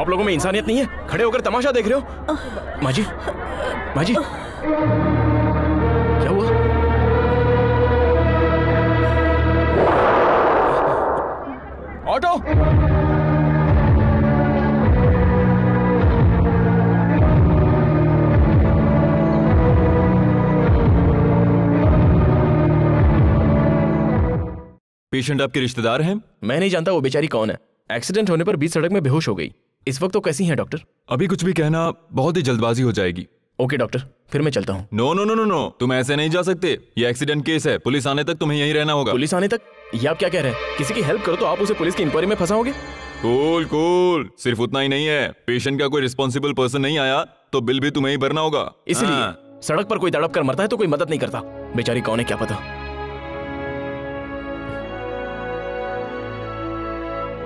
आप लोगों में इंसानियत नहीं है? खड़े होकर तमाशा देख रहे हो? माँ जी, माँ जी, क्या हुआ? ऑटो! पेशेंट आपके रिश्तेदार हैं? मैं नहीं जानता वो बेचारी कौन है। एक्सीडेंट होने पर बीच सड़क में बेहोश हो गई। इस वक्त तो कैसी हैं डॉक्टर? अभी कुछ भी कहना बहुत ही जल्दबाजी हो जाएगी। ओके डॉक्टर, फिर मैं चलता हूँ। No no no no no, तुम ऐसे नहीं जा सकते। ये एक्सीडेंट केस है, पुलिस आने तक तुम्हें यहीं रहना होगा। पुलिस आने तक? ये आप क्या कह रहे हैं? किसी की हेल्प करो तो आप उसे पुलिस की इंक्वायरी में फंसाओगे? कूल कूल, सिर्फ उतना ही नहीं है, पेशेंट का कोई रिस्पॉन्सिबल पर्सन नहीं आया तो बिल भी तुम्हें ही भरना होगा। इसलिए सड़क पर कोई तड़प कर मरता है तो कोई मदद नहीं करता। बेचारी कौन है क्या पता।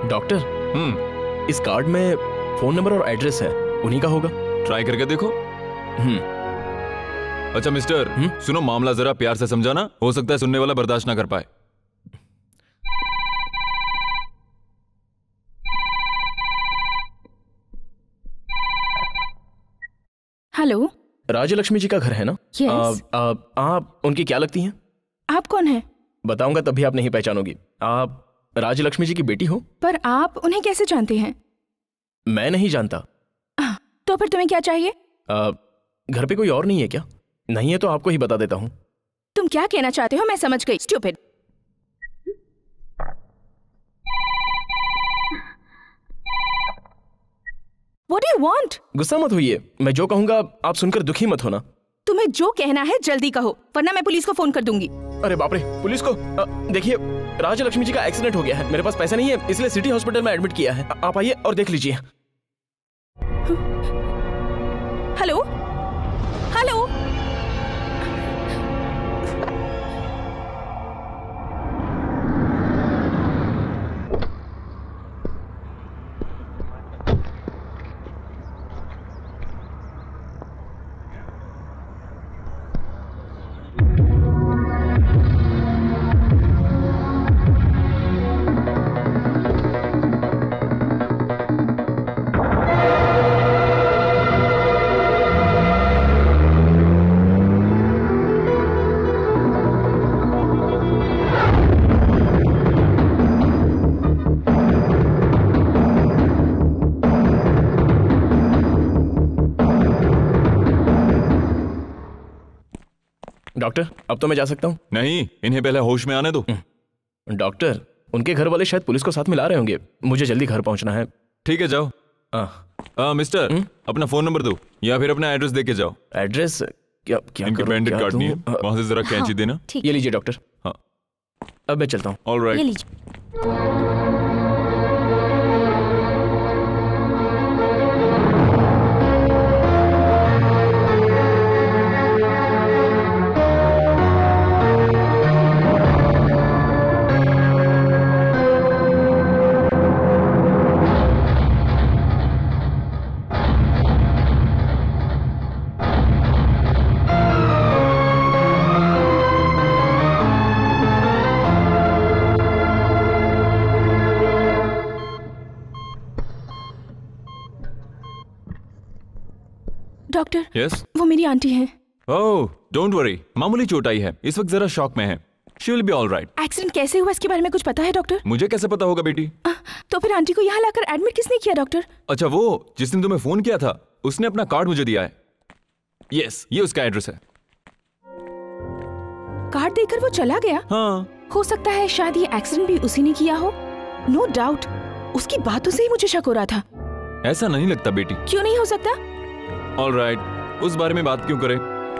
डॉक्टर, इस कार्ड में फोन नंबर और एड्रेस है, उन्हीं का होगा। ट्राई करके देखो। अच्छा मिस्टर, सुनो, मामला जरा प्यार से समझाना, हो सकता है सुनने वाला बर्दाश्त ना कर पाए। हेलो, राजलक्ष्मी जी का घर है ना? Yes. आप उनकी क्या लगती हैं? आप कौन हैं? बताऊंगा तब भी आप नहीं पहचानोगी। आप राजलक्ष्मी जी की बेटी हो? पर आप उन्हें कैसे जानते हैं? मैं नहीं जानता। तो फिर तुम्हें क्या चाहिए? घर पे कोई और नहीं है क्या? नहीं है तो आपको ही बता देता हूँ। तुम क्या कहना चाहते हो मैं समझ गई। Stupid. What do you want? गुस्सा मत होइए, मैं जो कहूंगा आप सुनकर दुखी मत होना। तुम्हें जो कहना है जल्दी कहो, वरना मैं पुलिस को फोन कर दूंगी। अरे बाप रे, पुलिस को? देखिए, राजलक्ष्मी जी का एक्सीडेंट हो गया है, मेरे पास पैसे नहीं है, इसलिए सिटी हॉस्पिटल में एडमिट किया है। आप आइए और देख लीजिए। हेलो हेलो, डॉक्टर, अब तो मैं जा सकता हूँ? नहीं, इन्हें पहले होश में आने दो। डॉक्टर, उनके घर वाले शायद पुलिस को साथ में ला रहे होंगे, मुझे जल्दी घर पहुंचना है। ठीक है, जाओ। मिस्टर, अपना फोन नंबर दो या फिर अपना एड्रेस देके जाओ। एड्रेस? क्या क्या इनकी पेंडेंट कार्ड नहीं है, वहां से जरा कैंची देना। ये लीजिए डॉक्टर। हाँ, अब मैं चलता हूँ। All right. ये लीजिए। डॉक्टर, यस, वो मेरी आंटी हैं। ओह, डोंट वरी, मामूली चोट आई है, इस वक्त जरा शॉक में है। She will be all right. Accident कैसे हुआ इसके बारे में कुछ पता है डॉक्टर? मुझे कैसे पता होगा बेटी? तो फिर आंटी को यहाँ लाकर एडमिट किसने किया डॉक्टर? अच्छा, वो जिसने तुम्हें फोन किया था उसने अपना कार्ड मुझे दिया है। यस, ये उसका एड्रेस है। कार्ड देकर वो चला गया? हाँ। हो सकता है शायद ये एक्सीडेंट भी उसी ने किया हो। नो डाउट, उसकी बातों से ही मुझे शक हो रहा था। ऐसा नहीं लगता बेटी। क्यों नहीं हो सकता? ऑल राइट, उस बारे में बात क्यों करें,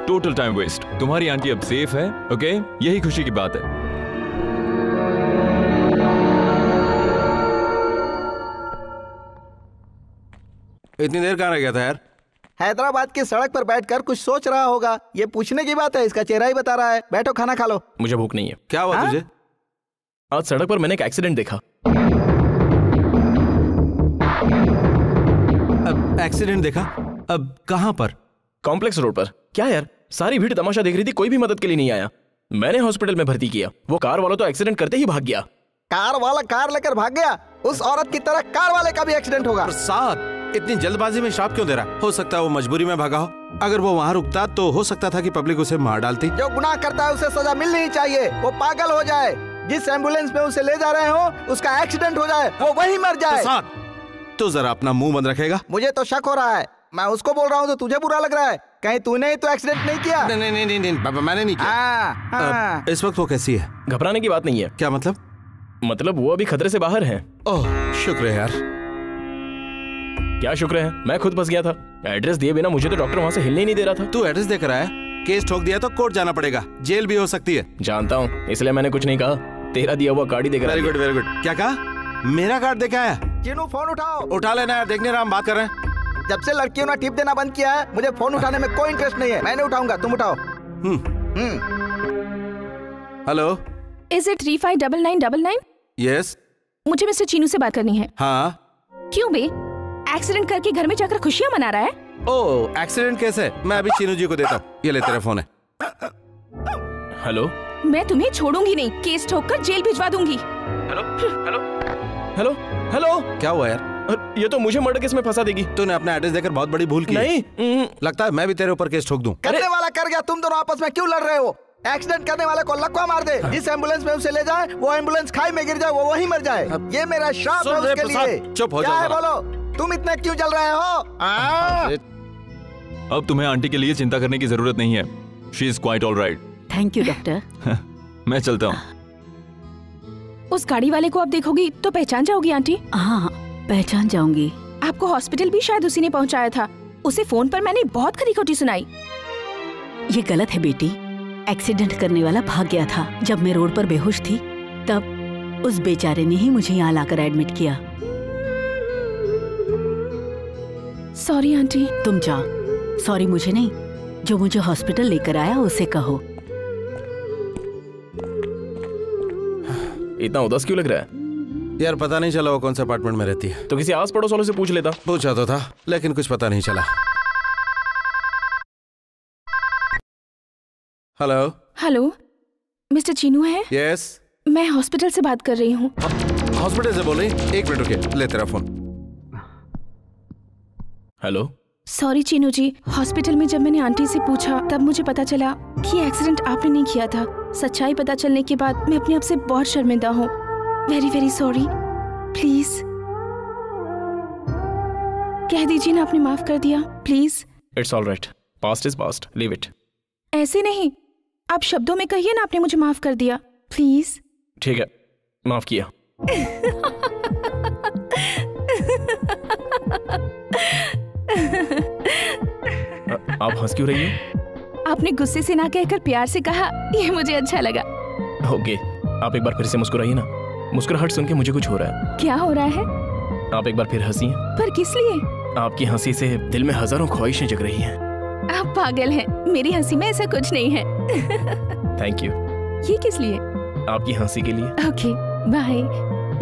टोटल टाइम वेस्ट। तुम्हारी आंटी अब सेफ है, ओके? यही खुशी की बात है। इतनी देर कहाँ रह गया था यार? हैदराबाद की सड़क पर बैठकर कुछ सोच रहा होगा। ये पूछने की बात है, इसका चेहरा ही बता रहा है। बैठो, खाना खा लो। मुझे भूख नहीं है। क्या हुआ तुझे? आज सड़क पर मैंने एक एक्सीडेंट देखा। अब एक्सीडेंट देखा? अब कहाँ पर? कॉम्प्लेक्स रोड पर। क्या यार, सारी भीड़ तमाशा देख रही थी, कोई भी मदद के लिए नहीं आया। मैंने हॉस्पिटल में भर्ती किया, वो कार वाला तो एक्सीडेंट करते ही भाग गया। कार वाला कार लेकर भाग गया? उस औरत की तरह कार वाले का भी एक्सीडेंट होगा। प्रसाद, इतनी जल्दबाजी में श्राप क्यों दे रहा? हो सकता है वो मजबूरी में भागा हो। अगर वो वहाँ रुकता तो हो सकता था कि पब्लिक उसे मार डालती। जो गुनाह करता है उसे सजा मिलनी ही चाहिए। वो पागल हो जाए, जिस एम्बुलेंस में उसे ले जा रहे हो उसका एक्सीडेंट हो जाए, वो वहीं मर जाए। तो जरा अपना मुंह बंद रखेगा। मुझे तो शक हो रहा है। मैं उसको बोल रहा हूँ तो तुझे बुरा लग रहा है। कहीं तूने ही तो एक्सीडेंट नहीं किया? नहीं बाबा, मैंने नहीं किया। इस वक्त वो कैसी है? घबराने की बात नहीं है। क्या मतलब? मतलब वो अभी खतरे से बाहर है। ओह शुक्र है यार। क्या शुक्र है? मैं खुद फंस गया था। एड्रेस दिए बिना मुझे तो डॉक्टर वहाँ से हिलने ही नहीं दे रहा था। तू एड्रेस देकर आया, केस ठोक दिया तो कोर्ट जाना पड़ेगा, जेल भी हो सकती है। जानता हूँ, इसलिए मैंने कुछ नहीं कहा। तेरा दिया हुआ कार्ड ही देकर। Very good very good. क्या कहा? मेरा कार्ड देकर आया? चीनू फोन उठाओ। उठा लेना यार, देखने रहा हम बात कर रहे हैं। जब से लड़कियों ने टिप देना बंद किया है मुझे फोन उठाने में कोई इंटरेस्ट नहीं है। मैं नहीं उठाऊंगा, तुम उठाओ। Hello, is it 359999? यस। मुझे मिस्टर चीनू से बात करनी है। हाँ। क्यों बे? एक्सीडेंट करके घर में जाकर खुशियां मना रहा है? ओह एक्सीडेंट कैसे? मैं अभी चीनू जी को देता हूँ। ये ले तेरा फोन है। हेलो। मैं तुम्हें छोड़ूंगी नहीं, केस ठोककर जेल भिजवा दूंगी। Hello hello hello hello. क्या हुआ यार? ये तो मुझे मर्डर केस में फंसा देगी। तूने अपना एड्रेस देकर बहुत बड़ी भूल की। नहीं। लगता है मैं भी तेरे ऊपर केस ठोक दूं। करने वाला कर गया, तुम दोनों आपस में क्यों लड़ रहे हो? एक्सीडेंट करने वाले को लकवा मार दे। जिस एम्बुलेंस में उसे ले जाए वो एम्बुलेंस खाई में गिर जाए, वो वहीं मर जाए। ये मेरा श्राप है उसके लिए। चुप हो क्या जाओ। है बोलो, तुम इतने क्यों जल रहे हो? अब तुम्हें आंटी के लिए चिंता करने की जरूरत नहीं है। She is quite all right. Thank you doctor. मैं चलता हूँ। उस गाड़ी वाले को आप देखोगी तो पहचान जाओगी आंटी? हाँ पहचान जाऊंगी। आपको हॉस्पिटल भी शायद उसी ने पहुंचाया था। उसे फोन पर मैंने बहुत खरी-खोटी सुनाई। ये गलत है बेटी। एक्सीडेंट करने वाला भाग गया था। जब मैं रोड पर बेहोश थी तब उस बेचारे ने ही मुझे यहाँ लाकर एडमिट किया। Sorry aunty. तुम जाओ। सॉरी मुझे नहीं, जो मुझे हॉस्पिटल लेकर आया उसे कहो। इतना उदास क्यों लग रहा है? यार पता नहीं चला वो कौन से अपार्टमेंट में रहती है। तो किसी आस पड़ोस वालों से पूछ लेता। पूछा तो था लेकिन कुछ पता नहीं चला। हेलो। हेलो, मिस्टर चीनू है? यस। मैं हॉस्पिटल से बात कर रही हूँ। हॉस्पिटल से बोल रही? एक मिनट रुकिए, ले तेरा फोन। हेलो। सॉरी चीनू जी, हॉस्पिटल में जब मैंने आंटी से पूछा तब मुझे पता चला कि एक्सीडेंट आपने नहीं किया था। सच्चाई पता चलने के बाद मैं अपने आप से बहुत शर्मिंदा हूँ। Very very sorry. प्लीज कह दीजिए ना आपने माफ कर दिया, please. It's all right, past is past, leave it. ऐसे नहीं, आप शब्दों में कहिए ना आपने मुझे माफ कर दिया, प्लीज। ठीक है, माफ किया। आप हंस क्यों रही हो? आपने गुस्से से ना कहकर प्यार से कहा, ये मुझे अच्छा लगा। ओके, आप एक बार फिर से मुस्कुराइए ना। मुस्कुराहट सुन के मुझे कुछ हो रहा है। क्या हो रहा है? आप एक बार फिर हंसिए। पर किस लिए? आपकी हंसी से दिल में हजारों ख्वाहिशें जग रही हैं। आप पागल हैं, मेरी हंसी में ऐसा कुछ नहीं है। Thank you. ये किस लिए? आपकी हंसी के लिए। ओके बाय,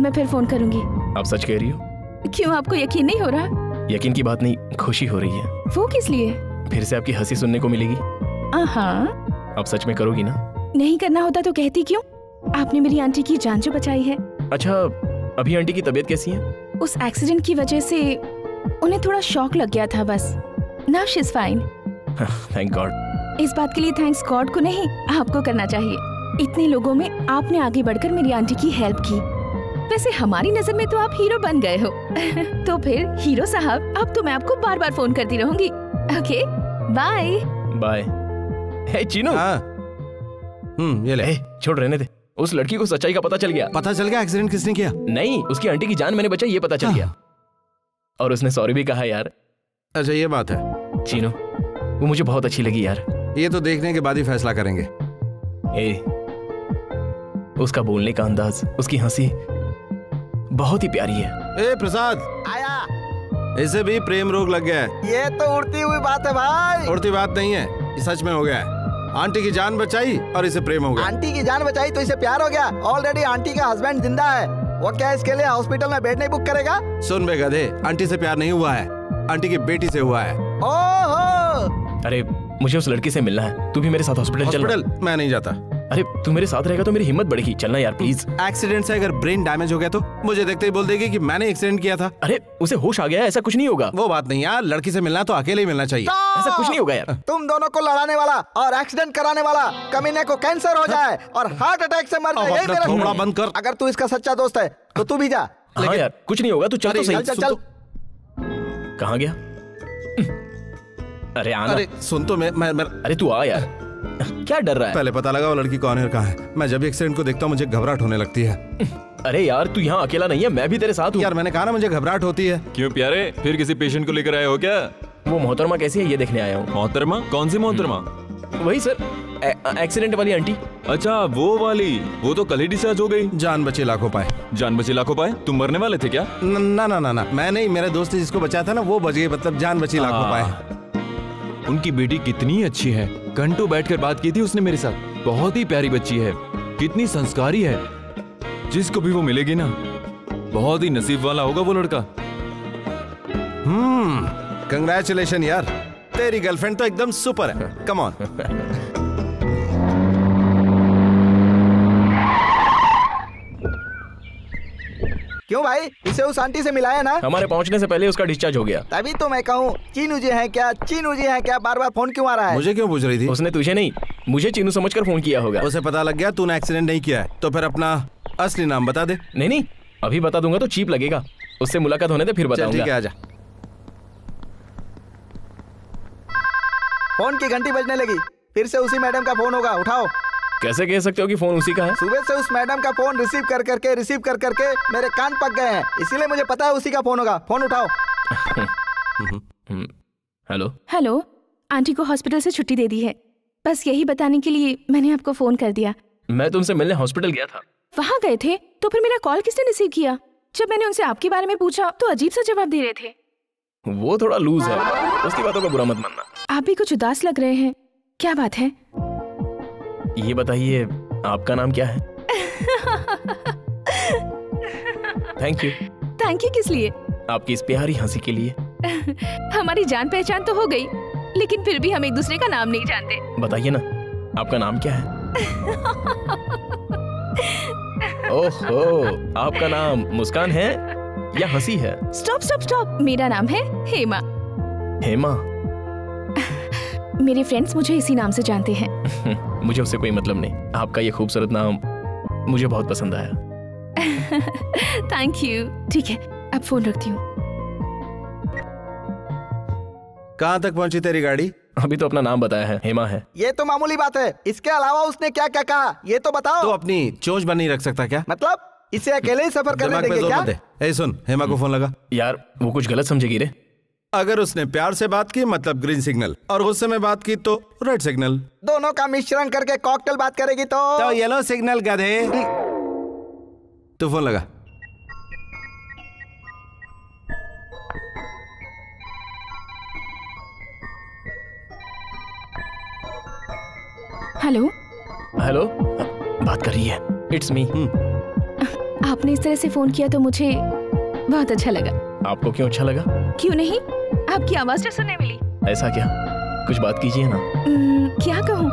मैं फिर फोन करूंगी। आप सच कह रही हो? क्यों, आपको यकीन नहीं हो रहा? यकीन की बात नहीं, खुशी हो रही है। वो किस लिए? फिर से आपकी हंसी सुनने को मिलेगी। हाँ। आप सच में करोगी ना? नहीं करना होता तो कहती क्यों? आपने मेरी आंटी की जान जो बचाई है। अच्छा, अभी आंटी की तबीयत कैसी है? उस एक्सीडेंट की वजह से उन्हें थोड़ा शॉक लग गया था बस। Now she is fine. Thank God. इस बात के लिए थैंक्स गॉड को नहीं, आपको करना चाहिए। इतने लोगों में आपने आगे बढ़कर मेरी आंटी की हेल्प की। वैसे हमारी नजर में तो आप हीरो बन गए हो। तो फिर हीरो साहब, अब तो मैं आपको बार बार फोन करती रहूंगी। Okay bye. Bye. Hey Chinu. ये ले। छोड़, रहने दे। उस लड़की को सच्चाई का पता चल गया। पता चल गया एक्सीडेंट किसने किया? नहीं, उसकी आंटी की जान मैंने बचाई, ये पता चल गया। और उसने सॉरी भी कहा यार। अच्छा ये बात है। चीनू, वो मुझे बहुत अच्छी लगी यार। ये तो देखने के बाद ही फैसला करेंगे। उसका बोलने का अंदाज, उसकी हंसी बहुत ही प्यारी है। प्रसाद आया। इसे भी प्रेम रोग लग गया है। ये तो उड़ती हुई बात है भाई। उड़ती बात नहीं है, ये सच में हो गया है। आंटी की जान बचाई और इसे प्रेम हो गया। आंटी की जान बचाई तो इसे प्यार हो गया। ऑलरेडी आंटी का हस्बैंड जिंदा है। वो क्या इसके लिए हॉस्पिटल में बेड नहीं बुक करेगा? सुन बे गधे, आंटी से प्यार नहीं हुआ है, आंटी की बेटी से हुआ है। ओहो। अरे मुझे उस लड़की से मिलना है, तू भी मेरे साथ हॉस्पिटल चल। हॉस्पिटल मैं नहीं जाता। अरे तू मेरे साथ रहेगा तो मेरी हिम्मत बढ़ेगी। चलना यार प्लीज। एक्सीडेंट से अगर ब्रेन डैमेज हो गया तो मुझे देखते ही बोल देगी कि मैंने एक्सीडेंट किया था। अरे उसे होश आ गया है, ऐसा कुछ नहीं होगा। वो बात नहीं यार, लड़की से मिलना तो अकेले ही मिलना चाहिए। ऐसा कुछ नहीं होगा यार। तुम दोनों को लड़ाने वाला और एक्सीडेंट कराने वाला कमीने को कैंसर हो जाए और हार्ट अटैक से मर जाए, यही मेरा थोड़ा बंद कर। अगर तू इसका सच्चा दोस्त है तो तू भी जा। हाँ यार कुछ नहीं होगा, तू चल तो सही। चल चल। कहाँ गया? अरे आना। अरे सुन तो मैं अरे तू आ यार, क्या डर रहा है? पहले पता लगा वो लड़की कौन है और कहाँ है। मैं जब भी एक्सीडेंट को देखता हूँ मुझे घबराहट होने लगती है। अरे यार तू यहाँ अकेला नहीं है, मैं भी तेरे साथ हूँ। यार मैंने कहा ना मुझे घबराहट होती है। क्यों प्यारे, फिर किसी पेशेंट को लेकर आए हो क्या? वो मोहतरमा कैसी है ये देखने आया हूँ। मोहतरमा? कौन सी मोहतरमा? वही सर, एक्सीडेंट वाली आंटी। अच्छा वो वाली, वो तो कल ही डिस्चार्ज हो गई। जान बचे लाखों पाए। जान बचे लाखों पाए? तुम मरने वाले थे क्या? ना ना ना ना, मैं नहीं, मेरे दोस्त ने जिसको बचाया था ना वो बच गई, मतलब जान बची लाखों पाए। उनकी बेटी कितनी अच्छी है, घंटों बैठकर बात की थी उसने मेरे साथ। बहुत ही प्यारी बच्ची है, कितनी संस्कारी है। जिसको भी वो मिलेगी ना, बहुत ही नसीब वाला होगा वो लड़का। कंग्रेचुलेशन यार, तेरी गर्लफ्रेंड तो एकदम सुपर है। Come on. क्यों भाई, इसे उस आंटी से मिलाया ना? हमारे पहुंचने से पहले उसका डिस्चार्ज हो गया। तभी तो मैं कहूँ चीनू जी हैं क्या, चीनू जी हैं क्या, बार बार फोन क्यों आ रहा है? मुझे क्यों पूछ रही थी? उसने तुझे नहीं, मुझे चीनू समझकर फोन किया होगा। उसे पता लग गया तूने एक्सीडेंट नहीं किया है, तो फिर अपना असली नाम बता दे। नहीं अभी बता दूंगा तो चीप लगेगा। उससे मुलाकात होने दे फिर बताऊंगा। ठीक है, आजा। फोन की घंटी बजने लगी, फिर से उसी मैडम का फोन होगा, उठाओ। कैसे कह सकते हो कि फोन उसी का है? सुबह से उस मैडम का फोन रिसीव कर करके मेरे कान पक गए हैं, इसीलिए मुझे पता है उसी का फोन होगा। फोन उठाओ। हेलो। हेलो, आंटी को हॉस्पिटल से छुट्टी दे दी है, बस यही बताने के लिए मैंने आपको फोन कर दिया। मैं तुमसे मिलने हॉस्पिटल गया था। वहाँ गए थे तो फिर मेरा कॉल किसने रिसीव किया? जब मैंने उनसे आपके बारे में पूछा तो अजीब सा जवाब दे रहे थे। वो थोड़ा लूज है, उसकी बातों का बुरा मत मानना। आप भी कुछ उदास लग रहे हैं, क्या बात है? ये बताइए आपका नाम क्या है? Thank you. थैंक यू किस लिए? आपकी इस प्यारी हंसी के लिए। हमारी जान पहचान तो हो गई, लेकिन फिर भी हम एक दूसरे का नाम नहीं जानते। बताइए ना, आपका नाम क्या है? ओहो, आपका नाम मुस्कान है या हंसी है? स्टॉप स्टॉप स्टॉप, मेरा नाम है हेमा। हेमा? मेरे फ्रेंड्स मुझे इसी नाम से जानते हैं। मुझे उससे कोई मतलब नहीं, आपका ये खूबसूरत नाम मुझे बहुत पसंद आया। Thank you. ठीक है, अब फोन रखती हूँ। कहाँ तक पहुंची तेरी गाड़ी? अभी तो अपना नाम बताया है, हेमा है। ये तो मामूली बात है, इसके अलावा उसने क्या क्या कहा ये तो बताओ। तो अपनी चोंच बन नहीं रख सकता क्या? मतलब इसे अकेले ही सफर करने देंगे क्या? ए सुन, हेमा को फोन लगा। यार वो कुछ गलत समझेगी रे। अगर उसने प्यार से बात की मतलब ग्रीन सिग्नल, और गुस्से में बात की तो रेड सिग्नल। दोनों का मिश्रण करके कॉकटेल बात करेगी तो येलो सिग्नल गधे। तू फोन लगा। हेलो। हेलो, बात कर रही है। It's me. आपने इस तरह से फोन किया तो मुझे बहुत अच्छा लगा। आपको क्यों अच्छा लगा? क्यों नहीं, आपकी आवाज तो सुनने मिली। ऐसा क्या? कुछ बात कीजिए ना। क्या कहूँ?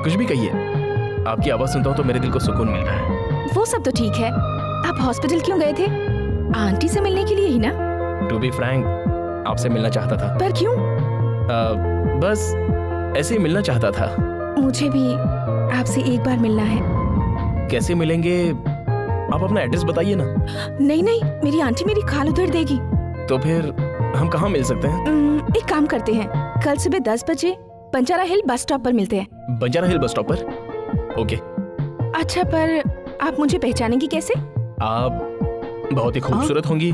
कुछ भी कहिए। आपकी आवाज सुनता हूँ तो मेरे दिल को सुकून मिलता है। वो सब तो ठीक है, आप हॉस्पिटल क्यों गए थे? आंटी से मिलने के लिए ही ना? टू बी फ्रैंक, आपसे मिलना चाहता था। पर क्यों? बस ऐसे ही मिलना चाहता था। मुझे भी आपसे एक बार मिलना है। कैसे मिलेंगे? आप अपना एड्रेस बताइए ना। नहीं नहीं, मेरी आंटी मेरी खाल उधर देगी। तो फिर हम कहाँ मिल सकते हैं? एक काम करते हैं, कल सुबह 10 बजे बंजारा हिल बस स्टॉप पर मिलते हैं। बंजारा हिल बस स्टॉप पर? ओके। अच्छा, पर आप मुझे पहचानेंगी कैसे? आप बहुत ही खूबसूरत होंगी,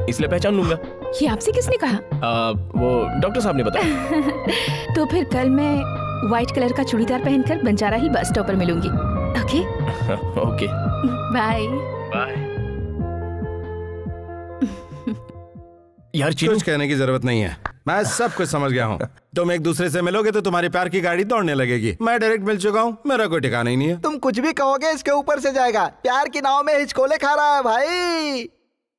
इसलिए पहचान लूंगा। ये आपसे किसने कहा? वो डॉक्टर साहब ने बताया। तो फिर कल मैं व्हाइट कलर का चूड़ीदार पहनकर बंजारा हिल बस स्टॉप पर मिलूंगी। ओके? ओके। Bye bye. यार चीनू, कुछ कहने की जरूरत नहीं है, मैं सब कुछ समझ गया हूँ। तुम एक दूसरे से मिलोगे तो तुम्हारी प्यार की गाड़ी दौड़ने लगेगी। मैं डायरेक्ट मिल चुका हूँ, मेरा कोई ठिकाना ही नहीं है। तुम कुछ भी कहोगे इसके ऊपर से जाएगा। प्यार की नाव में हिचकोले खा रहा है भाई।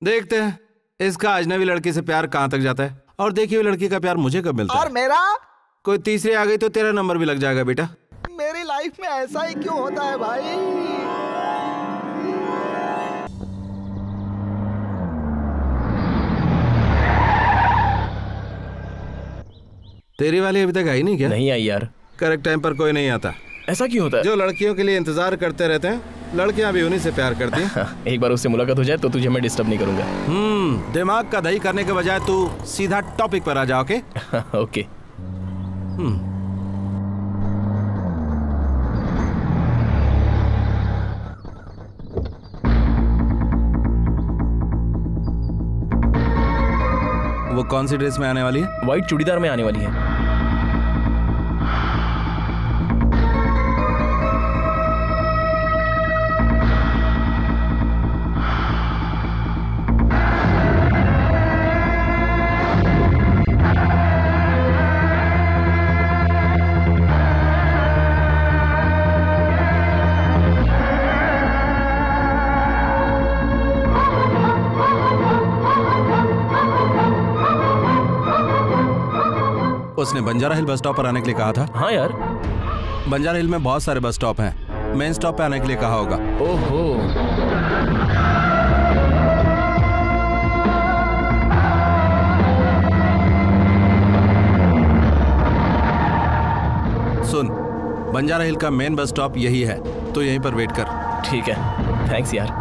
देखते हैं इसका अजनबी लड़की से प्यार कहाँ तक जाता है, और देखिए लड़की का प्यार मुझे कब मिलता है। और मेरा? कोई तीसरी आ गई तो तेरा नंबर भी लग जाएगा बेटा। मेरी लाइफ लाइफ में ऐसा ही क्यों होता है भाई? तेरी वाली अभी तक आई नहीं क्या? नहीं आई यार। करेक्ट टाइम पर कोई नहीं आता। ऐसा क्यों होता है? जो लड़कियों के लिए इंतजार करते रहते हैं, लड़कियां भी उन्हीं से प्यार करती हैं। एक बार उससे मुलाकात हो जाए तो तुझे मैं डिस्टर्ब नहीं करूंगा। दिमाग का दही करने के बजाय तू सीधा टॉपिक पर आ जा। Okay okay. वो कौन सी ड्रेस में आने वाली है? व्हाइट चूड़ीदार में आने वाली है। उसने बंजारा हिल बस स्टॉप पर आने के लिए कहा था। हाँ यार, बंजारा हिल में बहुत सारे बस स्टॉप हैं। मेन स्टॉप पे आने के लिए कहा होगा। ओहो। सुन, बंजारा हिल का मेन बस स्टॉप यही है, तो यहीं पर वेट कर। ठीक है, थैंक्स यार।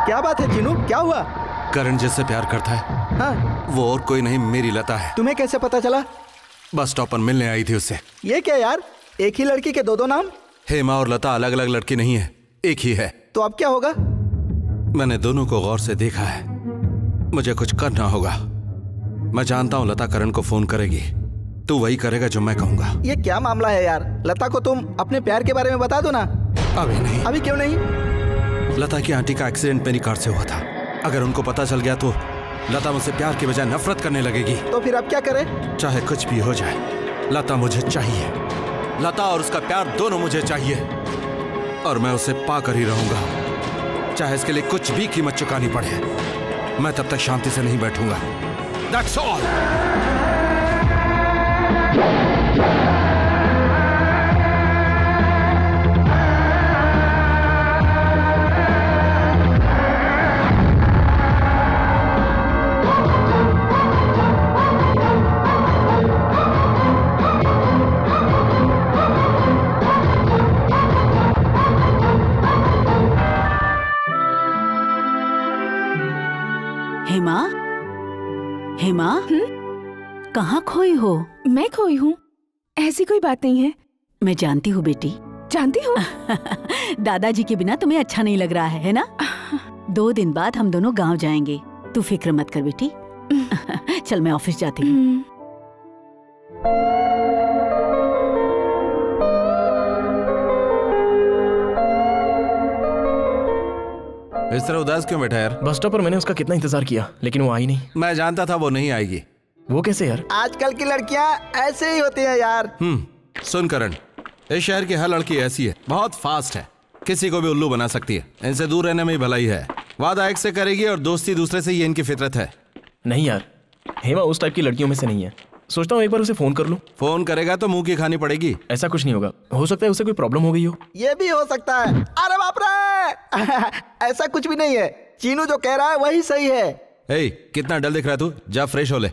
क्या बात है चिनू, क्या हुआ? करण जिससे प्यार करता है, हाँ? वो और कोई नहीं, मेरी लता है। तुम्हें कैसे पता चला? बस स्टॉप पर मिलने आई थी उससे। ये क्या यार, एक ही लड़की के दो नाम? हेमा और लता अलग अलग लड़की नहीं है, एक ही है। तो अब क्या होगा? मैंने दोनों को गौर से देखा है, मुझे कुछ करना होगा। मैं जानता हूँ लता करण को फोन करेगी, तू वही करेगा जो मैं कहूँगा। ये क्या मामला है यार? लता को तुम अपने प्यार के बारे में बता दो ना। अभी नहीं। अभी क्यों नहीं? लता की आंटी का एक्सीडेंट मेरी कार से हुआ था, अगर उनको पता चल गया तो लता मुझसे प्यार के बजाय नफरत करने लगेगी। तो फिर अब क्या करें? चाहे कुछ भी हो जाए, लता मुझे चाहिए। लता और उसका प्यार दोनों मुझे चाहिए, और मैं उसे पाकर ही रहूंगा, चाहे इसके लिए कुछ भी कीमत चुकानी पड़े। मैं तब तक शांति से नहीं बैठूंगा। That's all. हेमा, कहाँ खोई हो? मैं खोई हूँ? ऐसी कोई बात नहीं है। मैं जानती हूँ बेटी। जानती हूँ? दादाजी के बिना तुम्हें अच्छा नहीं लग रहा है ना? 2 दिन बाद हम दोनों गांव जाएंगे, तू फिक्र मत कर बेटी। चल मैं ऑफिस जाती हूँ। इस तरह उदास क्यों बैठा यार? बस स्टॉप पर मैंने उसका कितना इंतजार किया, लेकिन वो आई नहीं। मैं जानता था वो नहीं आएगी। वो कैसे यार? आजकल की लड़कियां ऐसे ही होती हैं यार। सुन करण, इस शहर की हर लड़की ऐसी है, बहुत फास्ट है, किसी को भी उल्लू बना सकती है। इनसे दूर रहने में ही भलाई है। वादा एक से करेगी और दोस्ती दूसरे से, ये इनकी फितरत है। नहीं यार, हेमा उस टाइप की लड़कियों में से नहीं है। सोचता हूँ एक बार उसे फोन कर लूं। फोन करेगा तो मुंह की खानी पड़ेगी। ऐसा कुछ नहीं होगा, हो सकता है उसे कोई प्रॉब्लम हो गई हो। ये भी हो सकता है। अरे बाप रे ऐसा कुछ भी नहीं है, चीनू जो कह रहा है वही सही है। ए, कितना डल दिख रहा है तू, जा फ्रेश हो ले।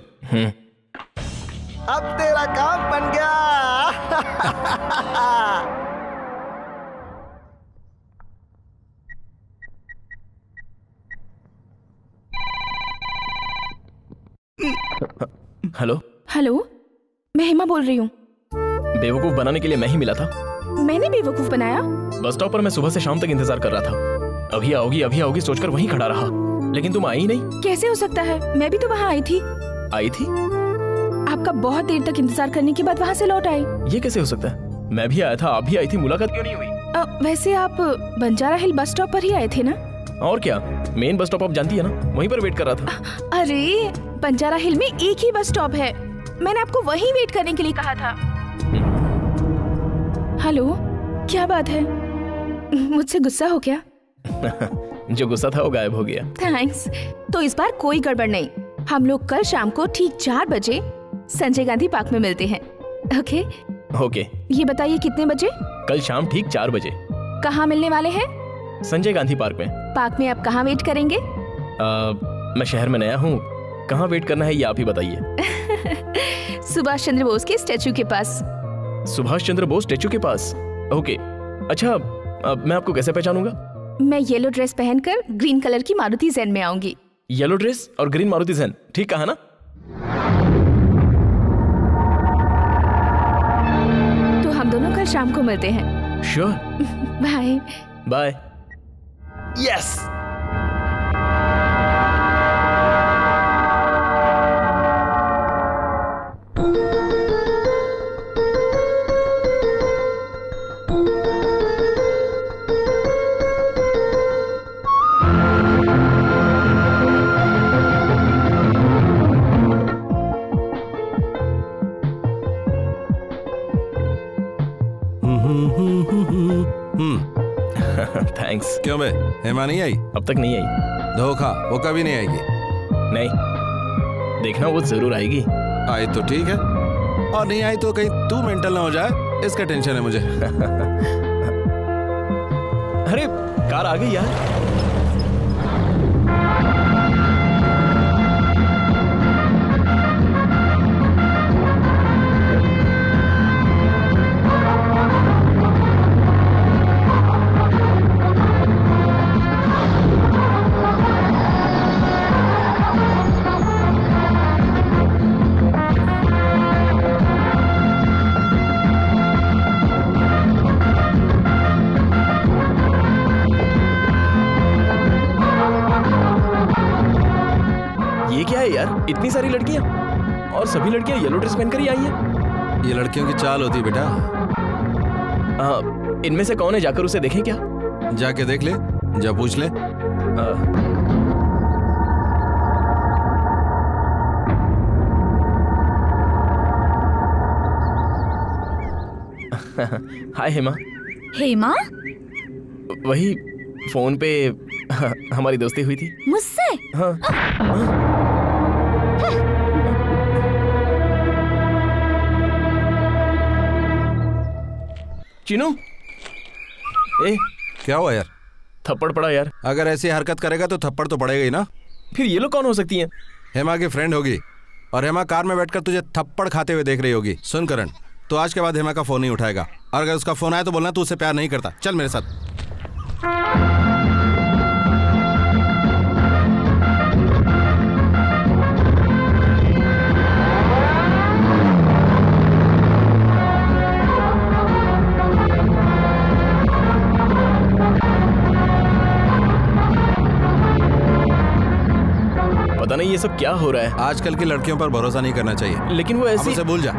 अब तेरा काम बन गया। हेलो हेलो, मैं हेमा बोल रही हूँ। बेवकूफ बनाने के लिए मैं ही मिला था। मैंने बेवकूफ बनाया? बस स्टॉप पर मैं सुबह से शाम तक इंतजार कर रहा था। अभी आओगी सोचकर वहीं खड़ा रहा, लेकिन तुम आई ही नहीं। कैसे हो सकता है? मैं भी तो वहाँ आई थी। आई थी? आपका बहुत देर तक इंतजार करने के बाद वहाँ से लौट आई। ये कैसे हो सकता है? मैं भी आया था, आप भी आई थी, मुलाकात क्यों नहीं हुई? वैसे आप बंजारा हिल बस स्टॉप पर ही आए थे ना? और क्या, मेन बस स्टॉप आप जानती है ना, वहीं पर वेट कर रहा था। अरे बंजारा हिल में एक ही बस स्टॉप है, मैंने आपको वहीं वेट करने के लिए कहा था। हेलो, क्या बात है? मुझसे गुस्सा हो क्या? जो गुस्सा था वो गायब हो गया। थैंक्स। तो इस बार कोई गड़बड़ नहीं, हम लोग कल शाम को ठीक 4 बजे संजय गांधी पार्क में मिलते हैं। ओके? ओके। ये बताइए कितने बजे? कल शाम ठीक 4 बजे। कहाँ मिलने वाले हैं? संजय गांधी पार्क में। पार्क में आप कहाँ वेट करेंगे? मैं शहर में नया हूँ, कहाँ वेट करना है ये आप ही बताइए। सुभाष चंद्र बोस के स्टैचू के पास। सुभाष चंद्र बोस स्टैचू के पास? ओके। अच्छा, मैं आपको कैसे पहचानूंगा? मैं येलो ड्रेस पहनकर ग्रीन कलर की मारुति ज़ेन में आऊंगी। येलो ड्रेस और ग्रीन मारुति ज़ेन, ठीक कहा ना? तो हम दोनों कल शाम को मिलते हैं। Sure. Bye bye. Yes. Thanks. क्यों बे, हेमा नहीं आई? अब तक नहीं आई। धोखा, वो कभी नहीं आएगी। नहीं, देखना वो जरूर आएगी। आई तो ठीक है, और नहीं आई तो कहीं तू मेंटल ना हो जाए, इसका टेंशन है मुझे। अरे कार आ गई यार। यार इतनी सारी लड़कियां, और सभी लड़कियां येलो ड्रेस पहनकर ही आई हैं। ये लड़कियों की चाल होती है बेटा। इनमें से कौन है, जाकर उसे देखें क्या? जाके देख ले, जा पूछ ले। हाय हेमा। हेमा? वही फोन पे हमारी दोस्ती हुई थी। मुझसे? हाँ। चीनू, ए क्या हुआ यार? थप्पड़ पड़ा यार। अगर ऐसी हरकत करेगा तो थप्पड़ तो पड़ेगा ही ना। फिर ये लोग कौन हो सकती हैं? हेमा की फ्रेंड होगी, और हेमा कार में बैठकर तुझे थप्पड़ खाते हुए देख रही होगी। सुन करण, तो आज के बाद हेमा का फोन नहीं उठाएगा, और अगर उसका फोन आया तो बोलना तू उससे प्यार नहीं करता। चल मेरे साथ। ये सब क्या हो रहा है? आजकल की लड़कियों पर भरोसा नहीं करना चाहिए। लेकिन वो अब ऐसी उसे भूल जा।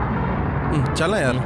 चल ना यार।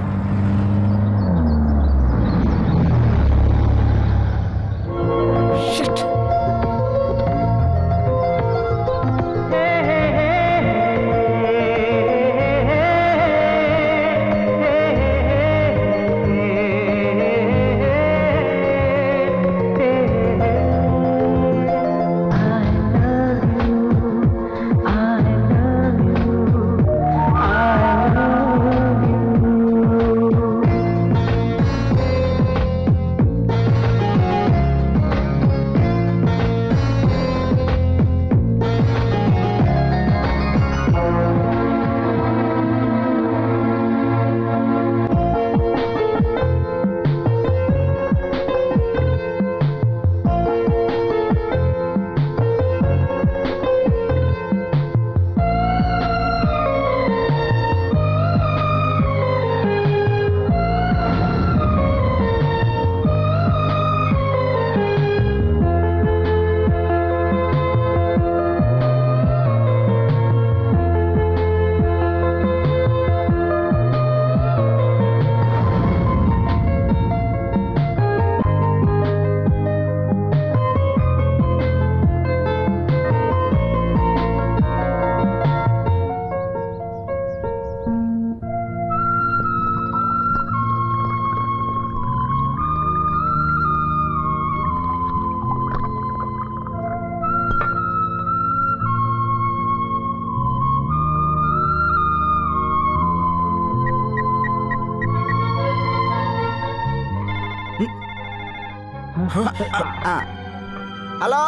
हेलो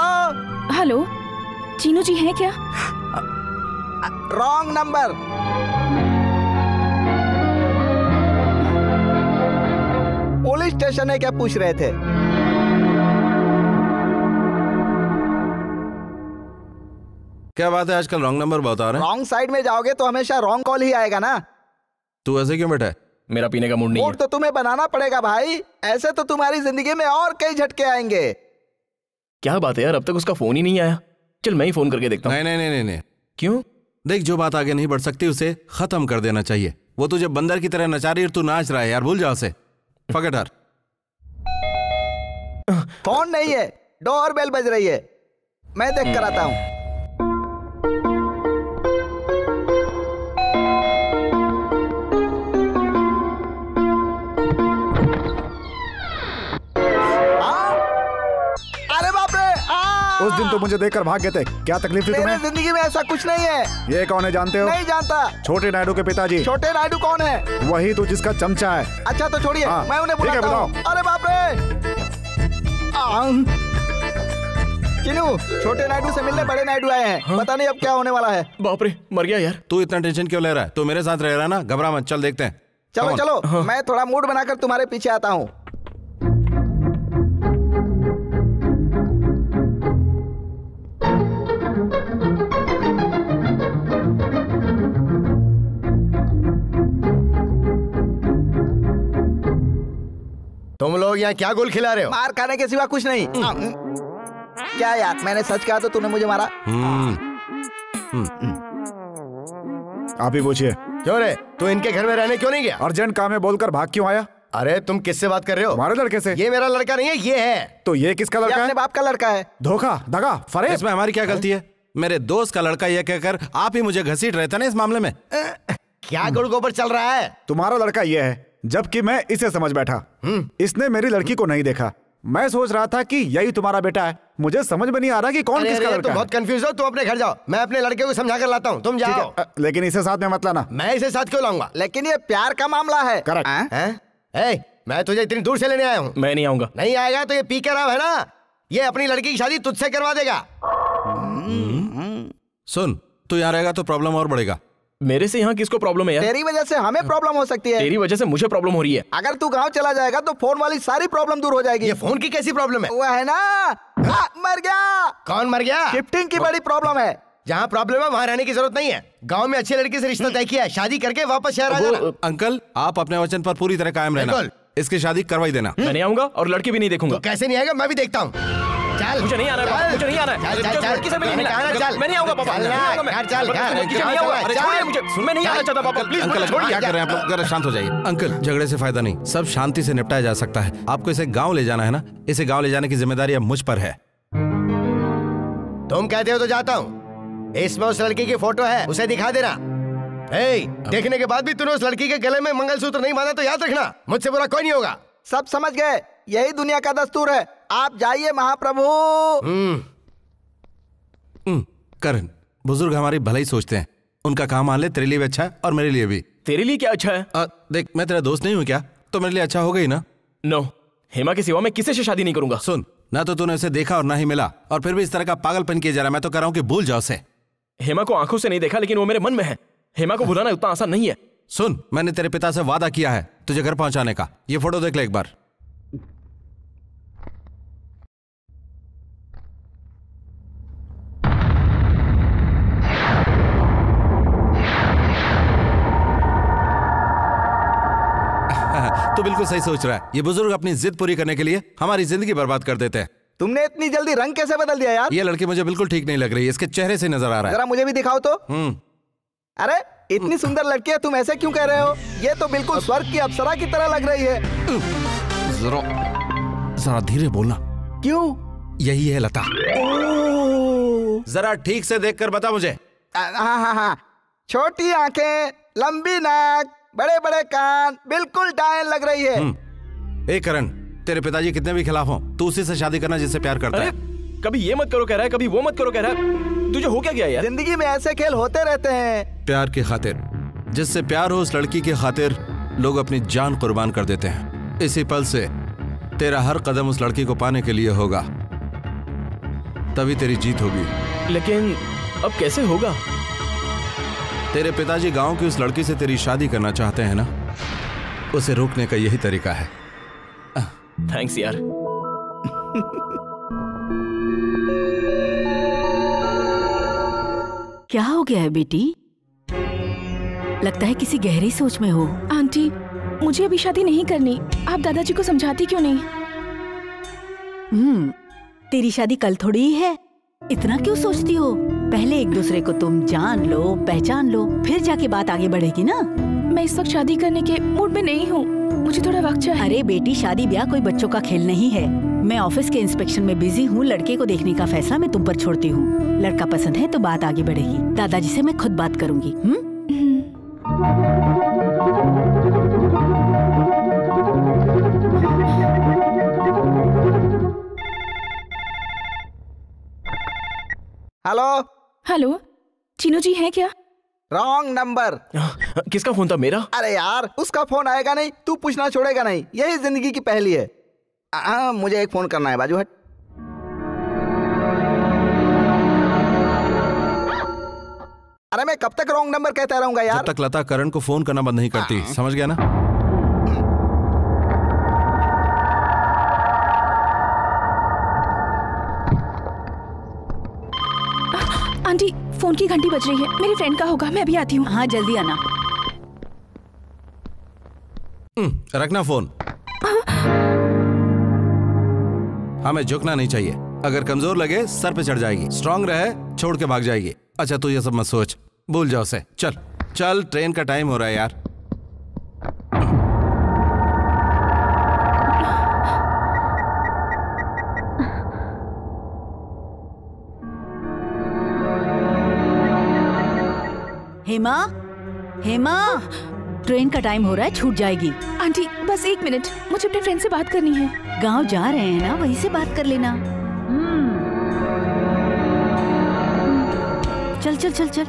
हेलो, चीनू जी हैं क्या? Wrong number. पुलिस स्टेशन है क्या पूछ रहे थे? क्या बात है, आजकल रॉन्ग नंबर बहुत आ रहे हैं। रॉन्ग साइड में जाओगे तो हमेशा रॉन्ग कॉल ही आएगा ना। तू ऐसे क्यों बैठा है? मेरा पीने का मूड नहीं है। मूड तो तुम्हें बनाना पड़ेगा भाई, ऐसे तो तुम्हारी जिंदगी में और कई झटके आएंगे। क्या बात है यार, अब तक उसका फोन ही नहीं आया। चल मैं ही फोन करके देखता हूँ। नहीं। क्यों? देख, जो बात आगे नहीं बढ़ सकती उसे खत्म कर देना चाहिए। वो तुझे बंदर की तरह नचा रही है और तू नाच रहा है यार, भूल जा उसे। फकट हर। फोन नहीं है, डोर बेल बज रही है, मैं देख कर आता हूँ। उस दिन तो मुझे देखकर भाग गए थे, क्या तकलीफ थी तुम्हें? जिंदगी में ऐसा कुछ नहीं है। ये कौन है जानते हो? नहीं जानता। छोटे नायडू के पिताजी। छोटे नायडू कौन है? वही तो जिसका चमचा है। अच्छा तो छोड़िए, मैं उन्हें बुलाता हूँ। अरे बाप रे, चिनू, छोटे नायडू से मिलने बड़े नायडू आए हैं। पता नहीं अब क्या होने वाला है। बाप रे, मर गया यार। तू इतना टेंशन क्यों ले रहा है? तू मेरे साथ रह रहा ना, घबरा मत, चल देखते हैं। चलो चलो, मैं थोड़ा मूड बनाकर तुम्हारे पीछे आता हूँ। तुम लोग यहाँ क्या गोल खिला रहे हो? मार खाने के सिवा कुछ नहीं। क्या यार, मैंने सच कहा तो तूने मुझे मारा। आप ही पूछिए। क्यों रे, तू इनके घर में रहने क्यों नहीं गया? अर्जेंट काम है बोलकर भाग क्यों आया? अरे तुम किससे बात कर रहे हो? हमारे लड़के से। ये मेरा लड़का नहीं है, ये है। तो ये किसका लड़का है? अपने बाप का लड़का है। धोखा, दगा, फरेब। इसमें हमारी क्या गलती है? मेरे दोस्त का लड़का ये कहकर आप ही मुझे घसीट रहे थे ना इस मामले में। क्या गुड़ गोबर चल रहा है? तुम्हारा लड़का ये है, जबकि मैं इसे समझ बैठा। इसने मेरी लड़की को नहीं देखा। मैं सोच रहा था कि यही तुम्हारा बेटा है। मुझे समझ में नहीं आ रहा कि कौन किसका लड़का है। तुम बहुत कंफ्यूज हो, तुम अपने घर जाओ, मैं अपने लड़के को समझा कर लाता हूँ, तुम जाओ। लेकिन इसे साथ में मत लाना। मैं इसे साथ क्यों लाऊंगा? लेकिन ये प्यार का मामला है। करेक्ट। मैं तुझे इतनी दूर से लेने आया हूँ। मैं नहीं आऊंगा। नहीं आएगा तो ये पी कर है ना, ये अपनी लड़की की शादी तुझसे करवा देगा। सुन, तू यहाँ रहेगा तो प्रॉब्लम और बढ़ेगा। मेरे से यहाँ किसको प्रॉब्लम है यार? तेरी वजह से हमें प्रॉब्लम हो सकती है। तेरी वजह से मुझे प्रॉब्लम हो रही है। अगर तू गांव चला जाएगा तो फोन वाली सारी प्रॉब्लम दूर हो जाएगी। ये फोन की कैसी प्रॉब्लम है? वो है ना, मर गया। कौन मर गया? शिफ्टिंग की बड़ी प्रॉब्लम है। जहाँ प्रॉब्लम है वहाँ रहने की जरूरत नहीं है। गांव में अच्छी लड़की से रिश्ता तय किया है, शादी करके वापस शहर आ जाना। अंकल, आप अपने वचन पर पूरी तरह कायम रहना। इसकी शादी करवाई देना। मैं नहीं आऊंगा और लड़की भी नहीं देखूंगा। तो कैसे नहीं आएगा? मैं भी देखता हूँ। चल मुझे नहीं आना है पापा, मुझे नहीं आना है। चल लड़की से मैं नहीं मिला। मैं नहीं आऊंगा पापा, नहीं आऊंगा मैं। चल नहीं आऊंगा। अरे छोड़िए मुझे, मैं नहीं आना चाहता पापा, प्लीज अंकल छोड़िए। क्या कर रहे हैं आप लोग? जरा शांत हो जाइए। अंकल झगड़े से फायदा नहीं, सब शांति से निपटाया जा सकता है। आपको इसे गांव ले जाना है ना, इसे गांव ले जाने की जिम्मेदारी अब मुझ पर है। तुम कहते हो तो जाता हूँ। इसमें उस लड़की की फोटो है, उसे दिखा देना। देखने के बाद भी तूने उस लड़की के गले में मंगलसूत्र नहीं बांधा तो याद रखना, मुझसे बुरा कोई नहीं होगा। सब समझ गए, यही दुनिया का दस्तूर है। आप जाइए महाप्रभु। करण, बुजुर्ग हमारी भलाई सोचते हैं, उनका काम मान ले, तेरे लिए भी अच्छा है और मेरे लिए भी। तेरे लिए क्या अच्छा है? देख, मैं तेरा दोस्त नहीं हूँ क्या, तो मेरे लिए अच्छा होगा ही ना। नो, हेमा के सिवा मैं किसी से शादी नहीं करूंगा। सुन, ना तो तूने उसे देखा और ना ही मिला, और फिर भी इस तरह का पागलपन किया जा रहा है। मैं तो कह रहा हूँ कि भूल जाओ उसे। हेमा को आंखों से नहीं देखा, लेकिन वो मेरे मन में है। हेमा को भुलाना उतना आसान नहीं है। सुन, मैंने तेरे पिता से वादा किया है तुझे घर पहुंचाने का। ये फोटो देख ले एक बार। तो बिल्कुल सही सोच रहा है। ये बुजुर्ग अपनी जिद पूरी करने के लिए हमारी जिंदगी बर्बाद कर देते हैं। तुमने इतनी जल्दी रंग कैसे बदल दिया यार? ये लड़की मुझे बिल्कुल ठीक नहीं लग रही, इसके चेहरे से नजर आ रहा है। जरा मुझे भी दिखाओ तो। अरे इतनी सुंदर लड़की है, तुम ऐसे क्यों कह रहे हो? ये तो बिल्कुल स्वर्ग की अप्सरा की तरह लग रही है। जरा धीरे बोलना। क्यों? यही है लता। जरा ठीक से देखकर बता मुझे। हाँ, छोटी आंखें, लंबी नाक, बड़े बड़े कान, बिल्कुल डायन लग रही है। ए करण, तेरे पिताजी कितने भी खिलाफ हो, तू उसी से शादी करना जिससे प्यार करता है। कभी ये मत करो कह रहा है, कभी वो मत करो कह रहा है। तुझे हो क्या गया यार? जिंदगी में ऐसे खेल होते रहते हैं। प्यार की खातिर, जिससे प्यार हो उस लड़की की खातिर लोग अपनी जान कुर्बान कर देते हैं। इसी पल से तेरा हर कदम उस लड़की को पाने के लिए होगा, तभी तेरी जीत होगी। लेकिन अब कैसे होगा? तेरे पिताजी गांव की उस लड़की से तेरी शादी करना चाहते हैं ना, उसे रोकने का यही तरीका है। थैंक्स यार। क्या हो गया है बेटी? लगता है किसी गहरी सोच में हो। आंटी, मुझे अभी शादी नहीं करनी। आप दादाजी को समझाती क्यों नहीं? तेरी शादी कल थोड़ी ही है, इतना क्यों सोचती हो? पहले एक दूसरे को तुम जान लो, पहचान लो, फिर जाके बात आगे बढ़ेगी ना। मैं इस वक्त शादी करने के मूड में नहीं हूँ, मुझे थोड़ा वक्त चाहिए। अरे बेटी, शादी ब्याह कोई बच्चों का खेल नहीं है। मैं ऑफिस के इंस्पेक्शन में बिजी हूँ, लड़के को देखने का फैसला मैं तुम पर छोड़ती हूँ। लड़का पसंद है तो बात आगे बढ़ेगी। दादाजी से मैं खुद बात करूंगी। हेलो हेलो, चीनू जी हैं क्या? Wrong number. किसका फोन था? मेरा? अरे यार, उसका फोन आएगा नहीं, तू पूछना छोड़ेगा नहीं, यही जिंदगी की पहेली है। मुझे एक फोन करना है, बाजू हट। अरे मैं कब तक रॉन्ग नंबर कहता रहूंगा यार? जब तक लता करण को फोन करना बंद नहीं करती, समझ गया ना? आंटी, फोन की घंटी बज रही है, मेरी फ्रेंड का होगा, मैं अभी आती हूँ। हाँ जल्दी आना। रखना फोन। हमें झुकना नहीं चाहिए, अगर कमजोर लगे सर पे चढ़ जाएगी, स्ट्रांग रहे छोड़ के भाग जाएगी। अच्छा तू ये सब मत सोच, भूल जाओ उसे। चल चल, ट्रेन का टाइम हो रहा है यार। हेमा, हेमा, ट्रेन का टाइम हो रहा है, छूट जाएगी। आंटी बस एक मिनट, मुझे अपने फ्रेंड से बात करनी है। गांव जा रहे हैं ना, वहीं से बात कर लेना। चल चल चल चल।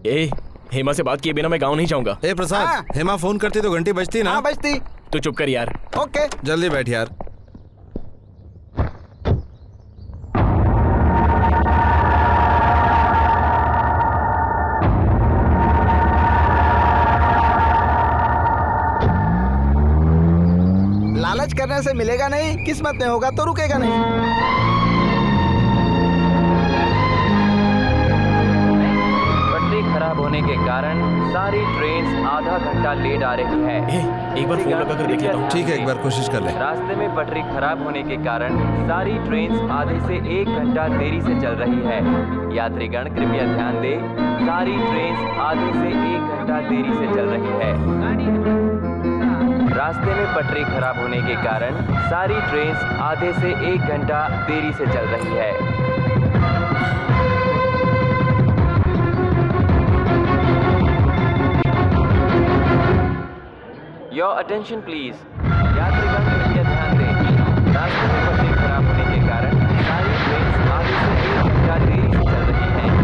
ए, हेमा से बात किए बिना मैं गांव नहीं जाऊंगा। ए प्रसाद, हेमा फोन करती तो घंटी बजती ना? हाँ बजती। तू चुप कर यार। ओके, जल्दी बैठ यार। लालच करने से मिलेगा नहीं, किस्मत में होगा तो रुकेगा नहीं। पटरी खराब होने होने के कारण सारी ट्रेन आधा घंटा लेट आ रही है। एक बार फोन लगा कर देख लेता हूं। ठीक है, एक बार कोशिश कर ले। रास्ते में पटरी खराब होने के कारण सारी ट्रेन आधे से 1 घंटा देरी से चल रही है। यात्रीगण कृपया ध्यान दें, सारी ट्रेन आधे से 1 घंटा देरी से चल रही है। रास्ते में पटरी खराब होने के कारण सारी ट्रेन आधे से 1 घंटा देरी से चल रही है। Your attention please. यात्रीगण कृपया ध्यान दें, रास्ते में पटरी खराब होने के कारण सारी ट्रेन आगे से 1 घंटा देरी से चल रही है।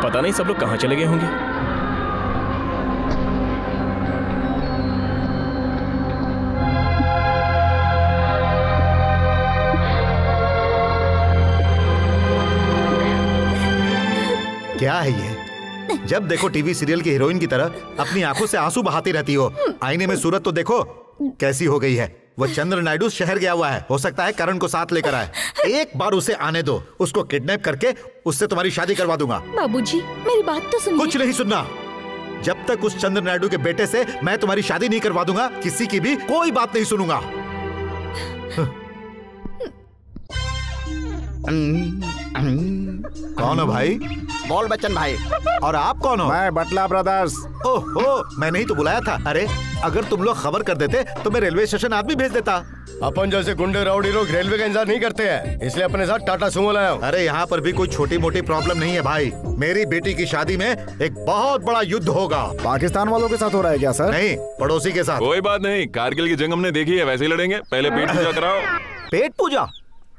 पता नहीं सब लोग कहाँ चले गए होंगे। क्या है ये? जब देखो टीवी सीरियल की हीरोइन की तरह अपनी आंखों से आंसू बहाती रहती हो। आईने में सूरत तो देखो कैसी हो गई है। वो चंद्र नायडू शहर गया हुआ है, हो सकता है करण को साथ लेकर आए। एक बार उसे आने दो, उसको किडनैप करके उससे तुम्हारी शादी करवा दूंगा। बाबूजी मेरी बात तो सुनिए। कुछ नहीं सुनना। जब तक उस चंद्र नायडू के बेटे से मैं तुम्हारी शादी नहीं करवा दूंगा, किसी की भी कोई बात नहीं सुनूंगा। कौन हो भाई? बोल बच्चन भाई। और आप कौन हो? मैं बटला ब्रदर्स। ओहो, मैंने ही तो बुलाया था। अरे अगर तुम लोग खबर कर देते तो मैं रेलवे स्टेशन आदमी भेज देता। अपन जैसे गुंडे राउडी लोग रेलवे का इंतजार नहीं करते हैं, इसलिए अपने साथ टाटा सुमो लाया हूं। अरे यहाँ पर भी कोई छोटी मोटी प्रॉब्लम नहीं है भाई। मेरी बेटी की शादी में एक बहुत बड़ा युद्ध होगा। पाकिस्तान वालों के साथ हो रहा है क्या सर? नहीं, पड़ोसी के साथ। कोई बात नहीं, कारगिल की जंग हमने देखी है, वैसे ही लड़ेंगे। पहले पेट पूजा कराओ। पेट पूजा?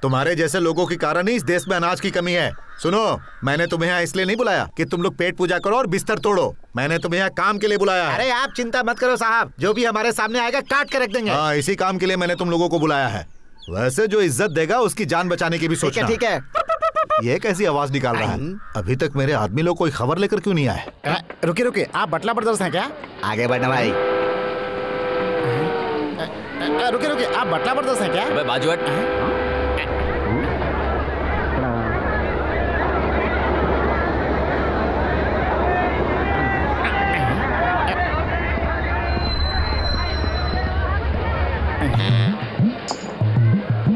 तुम्हारे जैसे लोगों के कारण ही इस देश में अनाज की कमी है। सुनो, मैंने तुम्हें यहाँ इसलिए नहीं बुलाया कि तुम लोग पेट पूजा करो और बिस्तर तोड़ो। मैंने तुम्हें यहाँ काम के लिए बुलाया है। अरे आप चिंता मत करो साहब, जो भी हमारे सामने आएगा काट कर रख देंगे। हाँ, इसी काम के लिए मैंने तुम लोगों को बुलाया है। वैसे जो इज्जत देगा उसकी जान बचाने की भी सोचना। ठीक है। ये कैसी आवाज निकाल रहा है? अभी तक मेरे आदमी लोग कोई खबर लेकर क्यों नहीं आए? रुकिए, आप बटला ब्रदर्स हैं क्या? आगे बढ़ना भाई। रुकिए, आप बटला ब्रदर्स हैं क्या? अबे बाजू हट।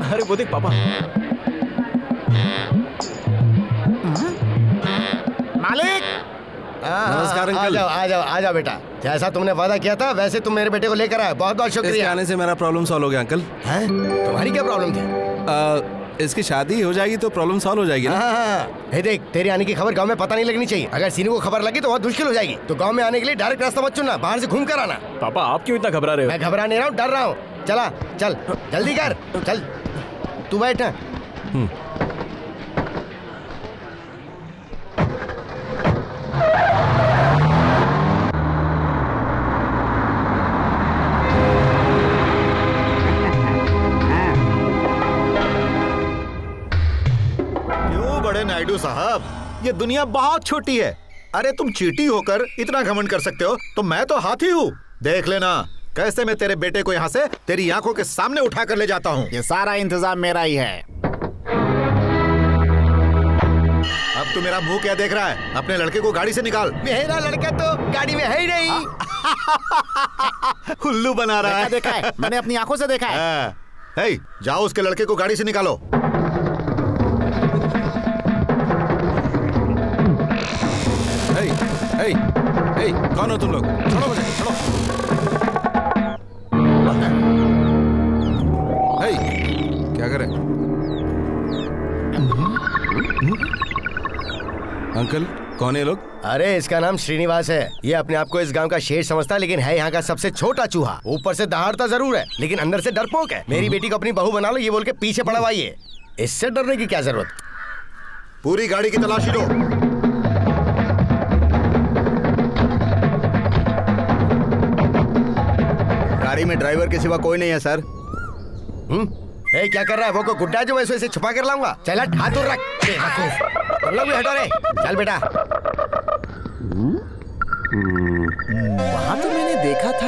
अरे वो देख पापा। मालिक। नमस्कार अंकल। आ जाओ बेटा। जैसा तुमने वादा किया था वैसे तुम मेरे बेटे को लेकर आए, बहुत बहुत शुक्रिया। इसके आने से मेरा प्रॉब्लम सॉल्व हो गया अंकल। हैं? तुम्हारी क्या प्रॉब्लम थी? इसकी शादी हो जाएगी तो प्रॉब्लम सॉल्व हो जाएगी ना? हाँ। देख, तेरे आने की खबर गांव में पता नहीं लगनी चाहिए। अगर सीनू को खबर लगी तो बहुत मुश्किल हो जाएगी। तो गांव में आने के लिए डायरेक्ट रास्ता मत चुनना, बाहर से घूम कर आना। पापा आप क्यों इतना घबरा रहे हो? मैं घबरा नहीं रहा हूँ, डर रहा हूँ। चला चल, जल्दी कर, चल तू बैठ ना। क्यों बड़े नायडू साहब, ये दुनिया बहुत छोटी है। अरे तुम चींटी होकर इतना घमंड कर सकते हो तो मैं तो हाथी हूँ। देख लेना कैसे मैं तेरे बेटे को यहाँ से तेरी आंखों के सामने उठा कर ले जाता हूँ। ये सारा इंतजाम मेरा ही है। अब तू मेरा मुंह क्या देख रहा है? अपने लड़के को गाड़ी से निकाल। मेरा लड़का तो गाड़ी में है ही नहीं। उल्लू बना रहा है। देखा है, मैंने अपनी आंखों से देखा है। हे, जाओ उसके लड़के को गाड़ी से निकालो। कौन हो तुम लोग? छोड़ो मुझे, छोड़ो। क्या करे? अंकल कौन है लोग? अरे इसका नाम श्रीनिवास है। ये अपने आप को इस गांव का शेर समझता है, लेकिन है यहाँ का सबसे छोटा चूहा। ऊपर से दहाड़ता जरूर है, लेकिन अंदर से डरपोक है। मेरी बेटी को अपनी बहू बना लो ये बोल के पीछे पड़ा हुआ है। इससे डरने की क्या जरूरत? पूरी गाड़ी की तलाशी लो। गाड़ी में ड्राइवर के सिवा कोई नहीं है सर। ए, क्या कर रहा है? वो को गुड्डा जो मैं इसे छुपा कर लाऊंगा। चल हट, हाथ दूर रख। तुम लोग भी हटो रे। चल बेटा। वहाँ तो मैंने देखा था।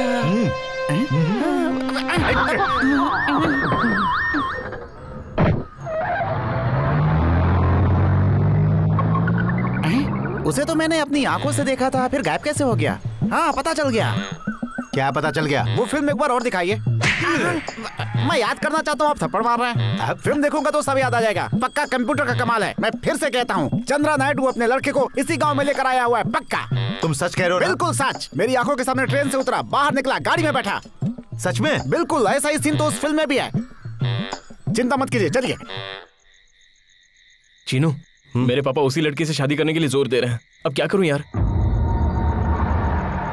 उसे तो मैंने अपनी आंखों से देखा था, फिर गायब कैसे हो गया? हाँ पता चल गया। क्या पता चल गया? वो फिल्म एक बार और दिखाइए। मैं याद करना चाहता हूँ, आप थप्पड़ मार रहे हैं। फिल्म देखूंगा तो सब याद आ जाएगा। पक्का कंप्यूटर का कमाल है। मैं फिर से कहता हूँ, चंद्रा नायडू अपने लड़के को इसी गांव में लेकर आया हुआ है। पक्का। तुम सच कह रहे हो? बिल्कुल सच। मेरी आंखों के सामने ट्रेन से उतरा, बाहर निकला, गाड़ी में बैठा। सच में? बिल्कुल ऐसा ही सीन तो उस फिल्म में भी है। चिंता मत कीजिए, चलिए। चीनू, मेरे पापा उसी लड़की से शादी करने के लिए जोर दे रहे हैं। अब क्या करूं यार?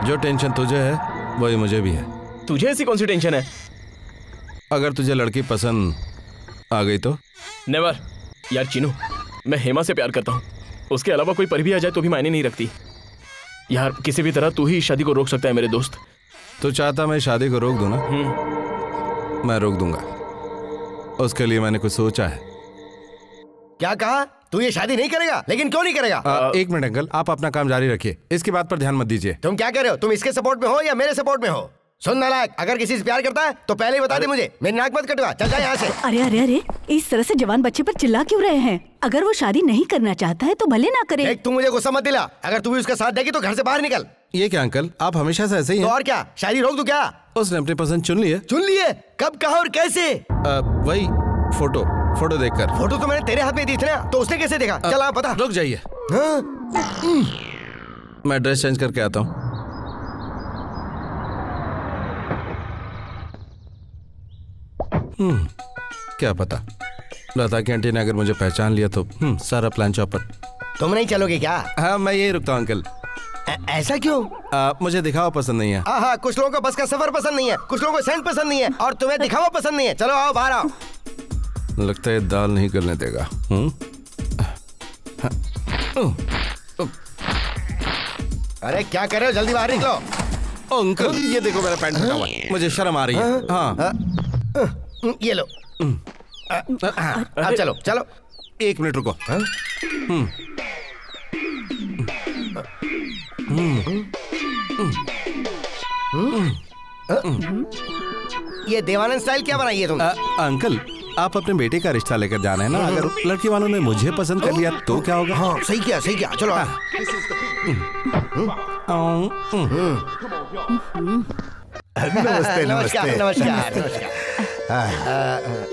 जो टेंशन तुझे है वही मुझे भी है। तुझे ऐसी कौन सी टेंशन है? अगर तुझे लड़की पसंद आ गई तो? नेवर यार चीनू, मैं हेमा से प्यार करता हूँ। उसके अलावा कोई पर भी आ जाए तो भी मायने नहीं रखती यार। किसी भी तरह तू ही शादी को रोक सकता है मेरे दोस्त। तू चाहता मैं शादी को रोक दूं ना? मैं रोक दूंगा। उसके लिए मैंने कुछ सोचा है। क्या कहा? तू ये शादी नहीं करेगा? लेकिन क्यों नहीं करेगा? एक मिनट अंकल, आप अपना काम जारी रखिए, इसकी बात पर ध्यान मत दीजिए। तुम क्या कर रहे हो? तुम इसके सपोर्ट में हो या मेरे सपोर्ट में हो? सुन नालायक, अगर किसी से प्यार करता है तो पहले ही बता दे मुझे। मेरी नाक मत कटवा। चल जा यहाँ से। अरे अरे अरे, इस तरह से जवान बच्चे पर चिल्ला क्यों रहे हैं? अगर वो शादी नहीं करना चाहता है तो भले ना करे। तू मुझे गुस्सा मत दिला। अगर तू भी उसका साथ देगी तो घर से बाहर निकल। ये क्या अंकल, आप हमेशा से ऐसे ही हैं? तो और क्या, शादी रोक दूं क्या? उसने अपनी पसंद चुन ली है। चुन ली है? कब, कहा और कैसे? वही फोटो देखकर। फोटो तो मैंने तेरे हाथ में दी थी ना, तो उसने कैसे देखा? चल आप बता। रुक जाइए, मैं ड्रेस चेंज करके आता हूँ। क्या पता, लता की आंटी ने अगर मुझे पहचान लिया तो सारा प्लान चौपट। तुम नहीं चलोगे क्या? हाँ मैं यही रुकता हूँ अंकल। ऐसा क्यों? मुझे दिखावा पसंद नहीं है। हाँ, कुछ लोगों को बस का सफर पसंद नहीं है, कुछ लोगों को सेंट पसंद नहीं है, और तुम्हें दिखावा पसंद नहीं है। चलो आओ बाहर आओ। लगता है दाल नहीं करने देगा। अरे क्या कर रहे हो? जल्दी बाहर निकलो। अंकल ये देखो मेरा पैंट फटा हुआ है, मुझे शर्म आ रही है। हाँ ये लो। अब चलो चलो। एक मिनट रुको। ये देवानंद स्टाइल क्या बनाई है तुम? अंकल आप अपने बेटे का रिश्ता लेकर जाना है ना। अगर लड़की वालों ने मुझे पसंद कर लिया तो क्या होगा? हाँ सही किया, सही किया। चलो नमस्ते नमस्कार नमस्कार।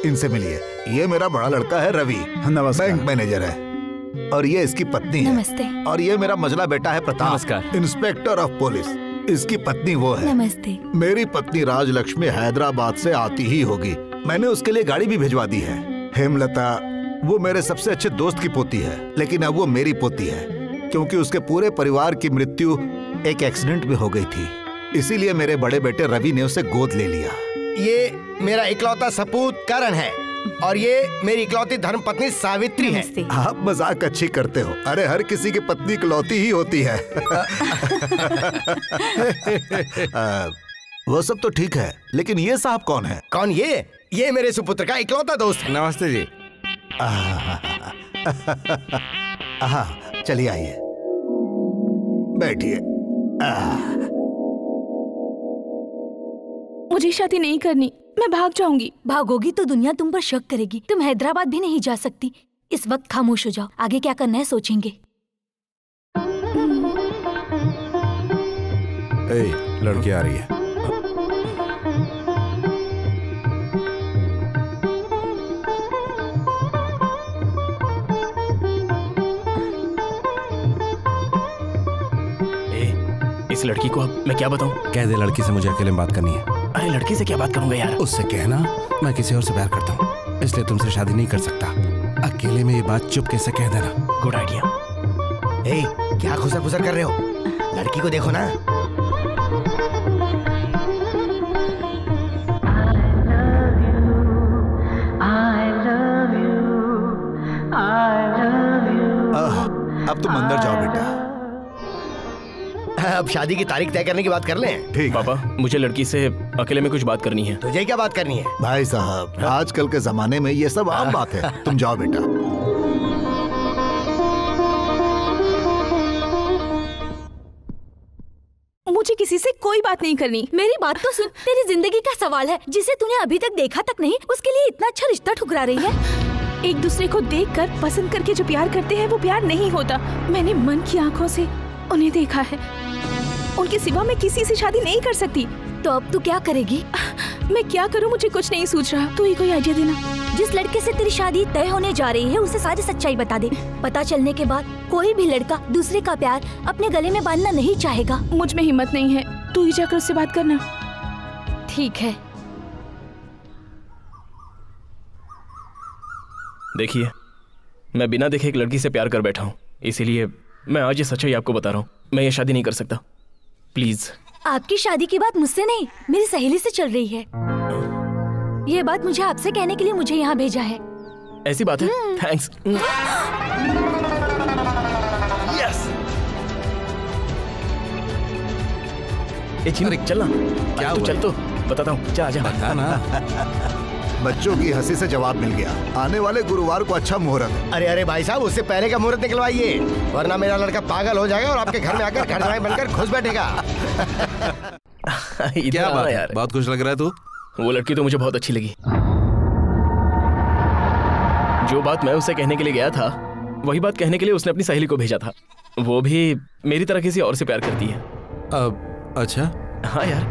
इनसे मिलिए। ये मेरा बड़ा लड़का है रवि, बैंक मैनेजर है, और ये इसकी पत्नी है। नमस्ते। और ये मेरा मझला बेटा है प्रताप, नमस्कार। Inspector of police. इसकी पत्नी वो है। नमस्ते। मेरी पत्नी राजलक्ष्मी हैदराबाद से आती ही होगी। मैंने उसके लिए गाड़ी भी भिजवा दी है। हेमलता वो मेरे सबसे अच्छे दोस्त की पोती है, लेकिन अब वो मेरी पोती है, क्योंकि उसके पूरे परिवार की मृत्यु एक एक्सीडेंट में हो गई थी। इसीलिए मेरे बड़े बेटे रवि ने उसे गोद ले लिया। ये मेरा इकलौता सपूत करण है, और ये मेरी इकलौती धर्मपत्नी सावित्री है। आप मजाक अच्छी करते हो। अरे हर किसी की पत्नी इकलौती ही होती है। वो सब तो ठीक है, लेकिन ये साहब कौन है? कौन? ये मेरे सुपुत्र का इकलौता दोस्त है। नमस्ते जी। चलिए आइए, बैठिए। मुझे शादी नहीं करनी, मैं भाग जाऊंगी। भागोगी तो दुनिया तुम पर शक करेगी। तुम हैदराबाद भी नहीं जा सकती। इस वक्त खामोश हो जाओ, आगे क्या करना है सोचेंगे। लड़की आ रही है। इस लड़की को अब मैं क्या बताऊं? कह दे लड़की से मुझे अकेले में बात करनी है। अरे लड़की से क्या बात करूंगा यार? उससे कहना मैं किसी और से प्यार करता हूँ, इसलिए तुमसे शादी नहीं कर सकता। अकेले में ये बात चुपके से कह देना। Good idea. ए, क्या खुसर खुसर कर रहे हो? लड़की को देखो ना। अब तुम अंदर जाओ बेटा। अब शादी की तारीख तय करने की बात कर लें। ठीक। पापा, मुझे लड़की से अकेले में कुछ बात करनी है। तुझे क्या बात करनी है? भाई साहब, आजकल के जमाने में ये सब आम बात है। तुम जाओ बेटा। मुझे किसी से कोई बात नहीं करनी। मेरी बात तो सुन। तेरी जिंदगी का सवाल है, जिसे तूने अभी तक देखा तक नहीं, उसके लिए इतना अच्छा रिश्ता ठुकरा रही है। एक दूसरे को देखकर पसंद करके जो प्यार करते हैं वो प्यार नहीं होता। मैंने मन की आंखों से उन्हें देखा है। उनके सिवा मैं किसी से शादी नहीं कर सकती। तो अब तू क्या करेगी? मैं क्या करूं, मुझे कुछ नहीं सूझ रहा। तू ही कोई आइडिया देना। जिस लड़के से तेरी शादी तय होने जा रही है उसे सारी सच्चाई बता दे। पता चलने के बाद कोई भी लड़का दूसरे का प्यार अपने गले में बांधना नहीं चाहेगा। मुझ में हिम्मत नहीं है। तू ही जाकर उससे बात करना। ठीक है। देखिए, मैं बिना देखे एक लड़की से प्यार कर बैठा हूँ, इसीलिए मैं आज ये सच्चाई आपको बता रहा हूँ। मैं ये शादी नहीं कर सकता। प्लीज। आपकी शादी की बात मुझसे नहीं, मेरी सहेली से चल रही है। ये बात मुझे आपसे कहने के लिए मुझे यहाँ भेजा है। ऐसी बात है? थैंक्स। यस। ए चिन्ह, चलना। क्या तू चल तो बताता हूँ। जा जा। बता ना। बच्चों की हंसी से जवाब मिल गया। आने वाले गुरुवार को अच्छा मुहूर्त है। अरे अरे भाई साहब, उससे पहले का मुहूर्त निकलवाइए, वरना मेरा लड़का पागल हो जाएगा और आपके घर में आकर घरवाई बनकर खुश बैठेगा। क्या बात है यार, बहुत खुश लग रहा है तू। वो लड़की तो मुझे बहुत अच्छी लगी। जो बात मैं उसे कहने के लिए गया था, वही बात कहने के लिए उसने अपनी सहेली को भेजा था। वो भी मेरी तरह किसी और से प्यार करती है। अब अच्छा। हाँ यार।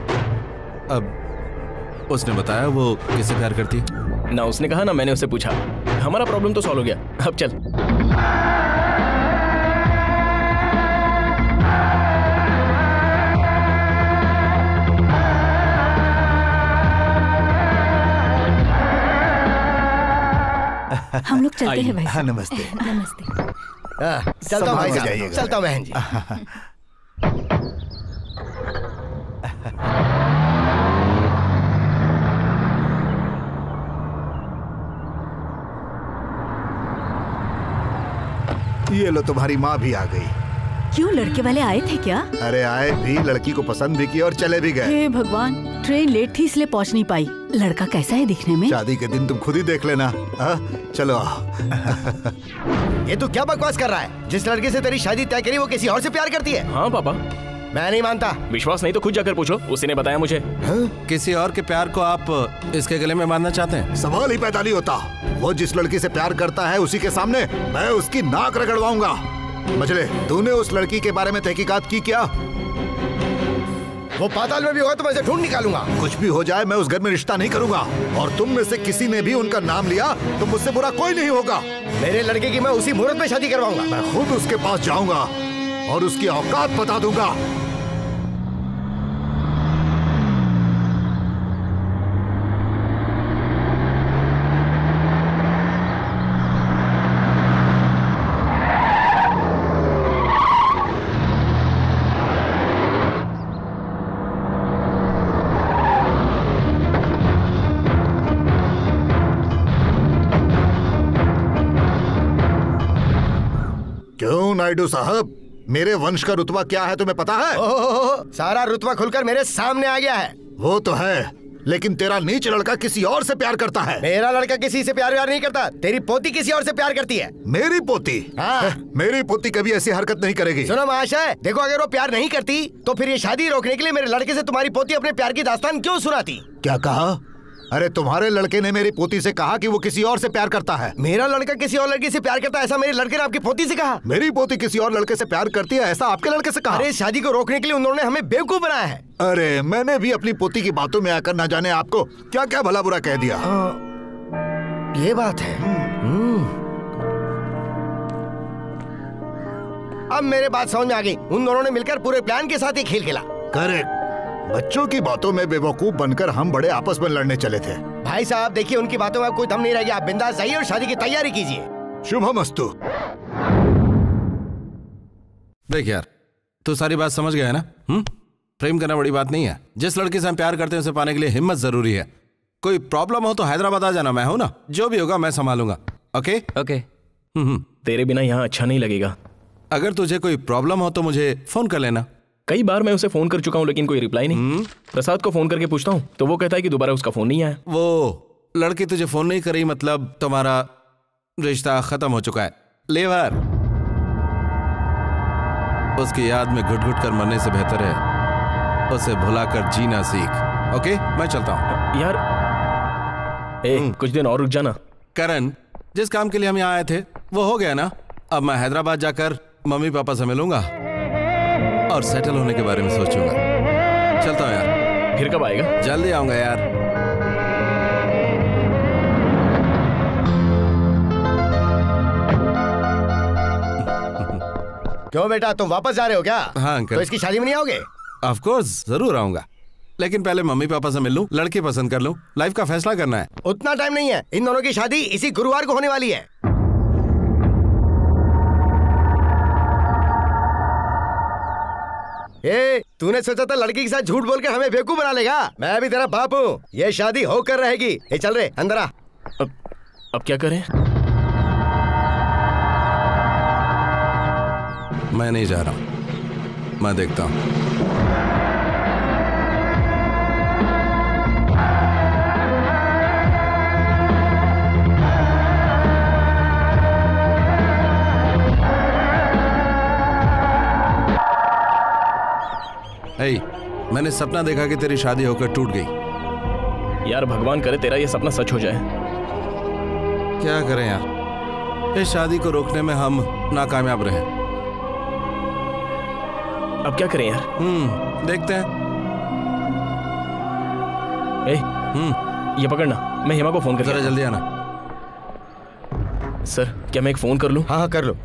अब उसने बताया वो किससे प्यार करती है? ना उसने कहा ना मैंने उससे पूछा। हमारा प्रॉब्लम तो सॉल्व हो गया। अब चल। हम लोग चलते हैं भाई। हाँ, नमस्ते। नमस्ते। चलता हूँ भाई साहब, चलता हूँ बहन जी। ये लो, तुम्हारी माँ भी आ गई। क्यों, लड़के वाले आए थे क्या? अरे आए भी, लड़की को पसंद भी किया और चले भी गए। हे भगवान, ट्रेन लेट थी इसलिए पहुंच नहीं पाई। लड़का कैसा है दिखने में? शादी के दिन तुम खुद ही देख लेना। चलो। ये तू क्या बकवास कर रहा है? जिस लड़के से तेरी शादी तय करी वो किसी और से प्यार करती है? हाँ पापा। मैं नहीं मानता। विश्वास नहीं तो खुद जाकर पूछो, उसी ने बताया मुझे। किसी और के प्यार को आप इसके गले में बांधना चाहते हैं? सवाल ही पैदा नहीं होता। वो जिस लड़की से प्यार करता है उसी के सामने मैं उसकी नाक रगड़वाऊंगा। मजले, तूने उस लड़की के बारे में तहकीकात की क्या? वो पाताल में भी होगा तो मैं उसे ढूंढ निकालूंगा। कुछ भी हो जाए, मैं उस घर में रिश्ता नहीं करूंगा। और तुम में से किसी ने भी उनका नाम लिया तो मुझसे बुरा कोई नहीं होगा। मेरे लड़के की मैं उसी मुहूर्त में शादी करवाऊंगा। मैं खुद उसके पास जाऊंगा और उसकी औकात बता दूंगा। क्यों नायडू साहब, मेरे वंश का रुतबा क्या है तुम्हें पता है? सारा रुतबा खुलकर मेरे सामने आ गया है। वो तो है, लेकिन तेरा नीच लड़का किसी और से प्यार करता है। मेरा लड़का किसी से प्यार नहीं करता। तेरी पोती किसी और से प्यार करती है। मेरी पोती? हाँ। मेरी पोती कभी ऐसी हरकत नहीं करेगी। सुनो महाशय, देखो अगर वो प्यार नहीं करती तो फिर ये शादी रोकने के लिए मेरे लड़के से तुम्हारी पोती अपने प्यार की दास्तान क्यों सुनाती? क्या कहा? अरे तुम्हारे लड़के ने मेरी पोती से कहा कि वो किसी और से प्यार करता है। मेरा लड़का किसी और लड़की से प्यार करता है ऐसा मेरे लड़के ने आपकी पोती से कहा? मेरी पोती किसी और लड़के से प्यार करती है ऐसा आपके लड़के से कहा? अरे शादी को रोकने के लिए उन्होंने हमें बेवकूफ बनाया है। अरे मैंने भी अपनी पोती की बातों में आकर न जाने आपको क्या क्या भला बुरा कह दिया। ये बात है। अब मेरे बात समझ में आ गई। उन दोनों ने मिलकर पूरे प्लान के साथ ही खेल खेला। करेक्ट। बच्चों की बातों में बेवकूफ बनकर हम बड़े आपस में लड़ने चले थे। भाई साहब देखिए, उनकी बातों में कोई दम नहीं रह गया। आप बिंदास जाइए और शादी की तैयारी कीजिए। शुभमस्तु। देख यार, तू सारी बात समझ गया है ना? प्रेम करना बड़ी बात नहीं है। जिस लड़के से हम प्यार करते हैं उसे पाने के लिए हिम्मत जरूरी है। कोई प्रॉब्लम हो तो हैदराबाद आ जाना, मैं हूं ना, जो भी होगा मैं संभालूंगा। Okay okay. तेरे बिना यहाँ अच्छा नहीं लगेगा। अगर तुझे कोई प्रॉब्लम हो तो मुझे फोन कर लेना। कई बार मैं उसे फोन कर चुका हूँ लेकिन कोई रिप्लाई नहीं। प्रसाद को फोन करके पूछता हूँ तो वो कहता है कि दोबारा उसका फोन नहीं आया। वो लड़की तुझे फोन नहीं करी मतलब तुम्हारा रिश्ता खत्म हो चुका है। लेवर, उसकी याद में घुट घुट कर मरने से बेहतर है उसे भुलाकर जीना सीख। ओके, मैं चलता हूँ। यार कुछ दिन और रुक जाना। करण, जिस काम के लिए हम यहाँ आए थे वो हो गया ना। अब मैं हैदराबाद जाकर मम्मी पापा से मिलूंगा और सेटल होने के बारे में सोचूंगा। चलता हूँ यार। फिर कब आएगा? जल्दी आऊंगा यार। क्यों बेटा, तुम वापस जा रहे हो क्या? हाँ अंकल। तो इसकी शादी में नहीं आओगे? ऑफ कोर्स जरूर आऊंगा, लेकिन पहले मम्मी पापा से मिल लूं, लड़की पसंद कर लूं, लाइफ का फैसला करना है। उतना टाइम नहीं है। इन दोनों की शादी इसी गुरुवार को होने वाली है। तूने सोचा था लड़की के साथ झूठ बोल कर हमें बेवकूफ बना लेगा? मैं भी तेरा बाप हूँ। ये शादी होकर रहेगी। चल रहे अंदर आ। अब क्या करें? मैं नहीं जा रहा हूं, मैं देखता हूं। मैंने सपना देखा कि तेरी शादी होकर टूट गई। यार भगवान करे तेरा ये सपना सच हो जाए। क्या करें यार, इस शादी को रोकने में हम नाकामयाब रहे। अब क्या करें यार? देखते हैं। ये पकड़ना, मैं हेमा को फोन कर। जरा जल्दी आना। सर क्या मैं एक फोन कर लूं? हाँ कर लो।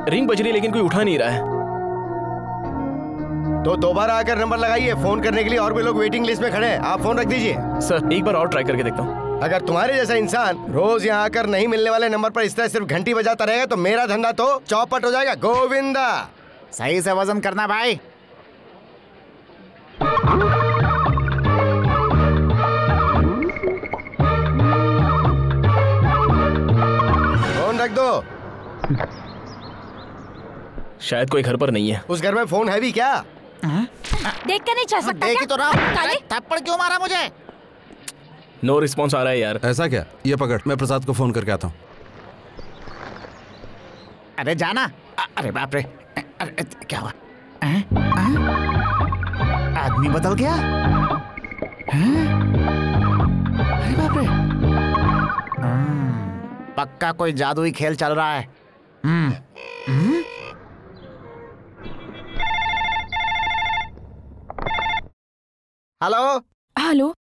रिंग बज रही लेकिन कोई उठा नहीं रहा है। तो दोबारा आकर नंबर लगाइए। फोन करने के लिए और भी लोग वेटिंग लिस्ट में खड़े हैं। आप फोन रख दीजिए। सर एक बार और ट्राई करके देखता हूँ। अगर तुम्हारे जैसा इंसान रोज यहाँ आकर नहीं मिलने वाले नंबर पर इस तरह सिर्फ घंटी बजाता रहेगा तो मेरा धंधा तो चौपट हो जाएगा। गोविंदा, सही से वजन करना भाई। फोन रख दो। शायद कोई घर पर नहीं है। उस घर में फोन है भी क्या? देख कर नहीं चल सकता। देखी तो रहा। थप्पड़ क्यों मारा मुझे? नो रिस्पॉन्स आ रहा है यार। ऐसा क्या? ये पकड़, मैं प्रसाद को फोन करके आता हूँ। अरे जाना। अरे बाप रे, अरे क्या हुआ? आदमी बदल गया? अरे बाप रे, पक्का कोई जादुई खेल चल रहा है। हेलो हेलो,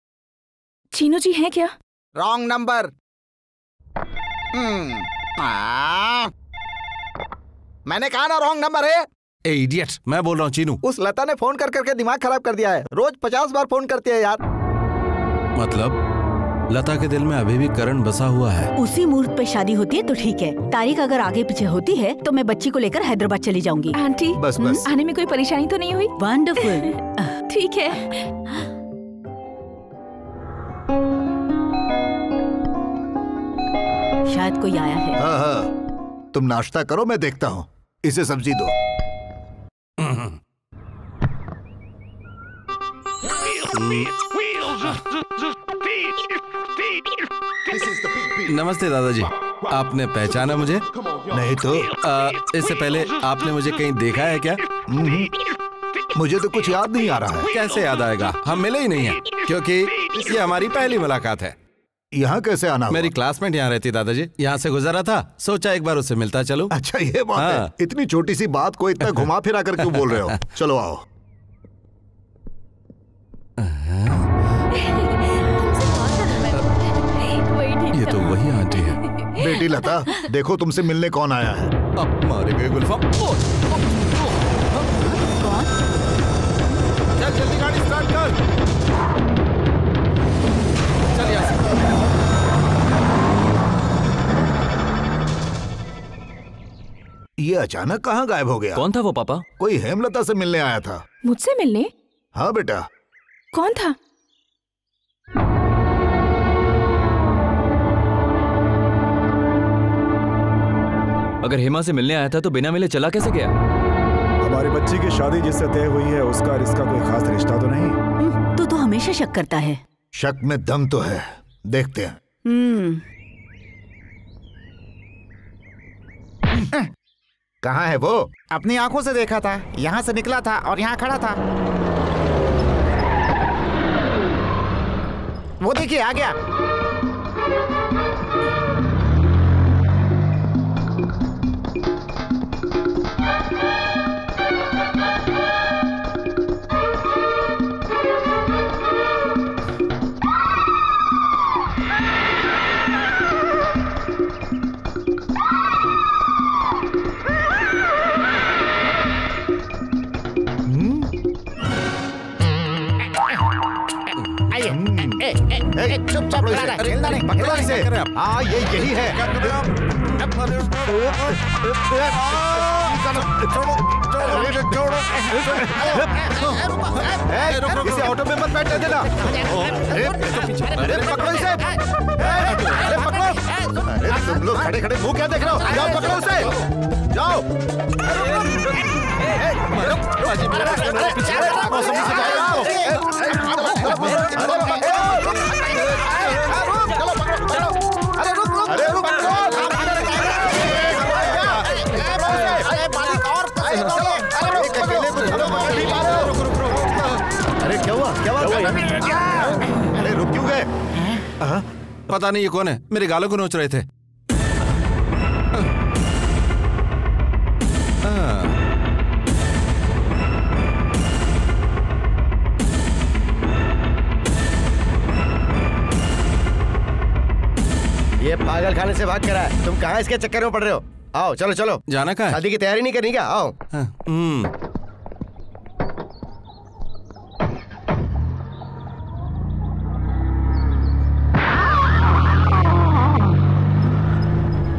चीनू जी हैं क्या? Wrong number. मैंने कहा ना रॉन्ग नंबर है। ए इडियट, मैं बोल रहा हूँ चीनू। उस लता ने फोन कर करके दिमाग खराब कर दिया है। रोज 50 बार फोन करती है यार। मतलब लता के दिल में अभी भी करण बसा हुआ है। उसी मुहूर्त पे शादी होती है तो ठीक है। तारीख अगर आगे पीछे होती है तो मैं बच्ची को लेकर हैदराबाद चली जाऊंगी। आंटी बस बस। आने में कोई परेशानी तो नहीं हुई? वंडरफुल। ठीक है। शायद कोई आया है। हाँ हाँ, तुम नाश्ता करो, मैं देखता हूँ। इसे सब्जी दो। नमस्ते दादाजी, आपने पहचाना मुझे? नहीं तो। इससे पहले आपने मुझे कहीं देखा है क्या? मुझे तो कुछ याद नहीं आ रहा है। कैसे याद आएगा, हम मिले ही नहीं हैं, क्योंकि ये हमारी पहली मुलाकात है। यहाँ कैसे आना हुआ? मेरी क्लासमेट यहाँ रहती दादाजी, यहाँ से गुजरा था, सोचा एक बार उससे मिलता चलूं। अच्छा ये बात है। इतनी छोटी सी बात को इतना घुमा फिरा कर क्यों बोल रहे हो? चलो आओ। ये तो वही आंटी है। बेटी लता, देखो तुमसे मिलने कौन आया है। अब मारे गए गुलफाम। चल जल्दी गाड़ी स्टार्ट कर। चल यहाँ से। ये अचानक कहाँ गायब हो गया? कौन था वो पापा? कोई हेमलता से मिलने आया था। मुझसे मिलने? हाँ बेटा। कौन था? अगर हेमा से मिलने आया था तो बिना मिले चला कैसे गया? हमारी बच्ची की शादी जिससे तय हुई है उसका और इसका कोई खास रिश्ता तो नहीं? तू तो हमेशा शक करता है। शक में दम तो है, देखते हैं। कहाँ है वो? अपनी आंखों से देखा था, यहाँ से निकला था और यहाँ खड़ा था। वो देखिए आ गया। चुपचाप खेलना नहीं, पकड़ो इसे। हाँ ये यही है। इसे ऑटो में मत बैठने देना। अरे पकड़ो इसे। अरे पकड़ो। अरे तुम लोग खड़े खड़े मुंह क्या देख रहे हो? जाओ पकड़ो उसे। जाओ। अरे रुक। अरे क्या हुआ? अरे रुक क्यों गए? पता नहीं ये कौन है, मेरे गालों को नोच रहे थे। ये पागल खाने से भाग कर है। तुम कहाँ इसके चक्कर में पड़ रहे हो? आओ चलो चलो। जाना कहाँ है? शादी की तैयारी नहीं करनी क्या? आओ।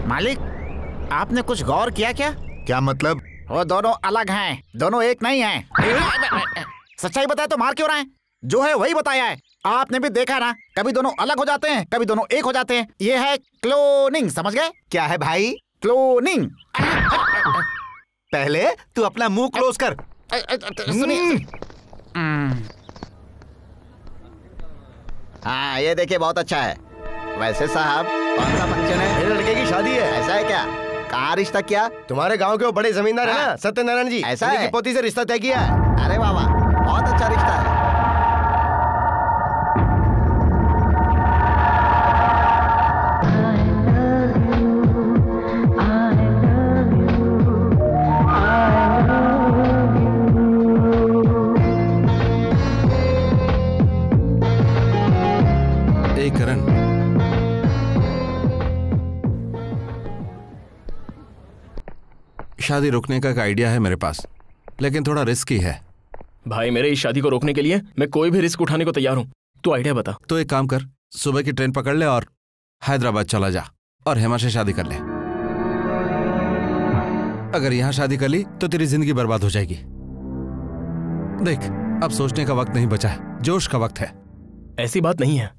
मालिक, आपने कुछ गौर किया क्या? क्या मतलब? वो दोनों अलग हैं, दोनों एक नहीं हैं। सच्चाई बताए तो मार क्यों रहे हैं? जो है वही बताया है। आपने भी देखा ना, कभी दोनों अलग हो जाते हैं, कभी दोनों एक हो जाते हैं। ये है क्लोनिंग, समझ गए? क्या है भाई? क्लोनिंग। पहले तू अपना मुंह क्लोज कर। सुनिए। हाँ ये देखिए बहुत अच्छा है। वैसे साहब कौन सा फंक्शन है? मेरे लड़के की शादी है। ऐसा है क्या? कहाँ रिश्ता किया? तुम्हारे गांव के वो बड़े जमींदार है ना, सत्यनारायण जी, ऐसा उन्हीं है? की पोती से रिश्ता तय किया है। अरे वाह वाह, बहुत अच्छा रिश्ता है। करण, शादी रोकने का एक आइडिया है मेरे पास, लेकिन थोड़ा रिस्की है। भाई मेरे इस शादी को रोकने के लिए मैं कोई भी रिस्क उठाने को तैयार हूं। तू आइडिया बता। तो एक काम कर, सुबह की ट्रेन पकड़ ले और हैदराबाद चला जा और हेमा से शादी कर ले। अगर यहां शादी कर ली तो तेरी जिंदगी बर्बाद हो जाएगी। देख, अब सोचने का वक्त नहीं बचा है, जोश का वक्त है। ऐसी बात नहीं है।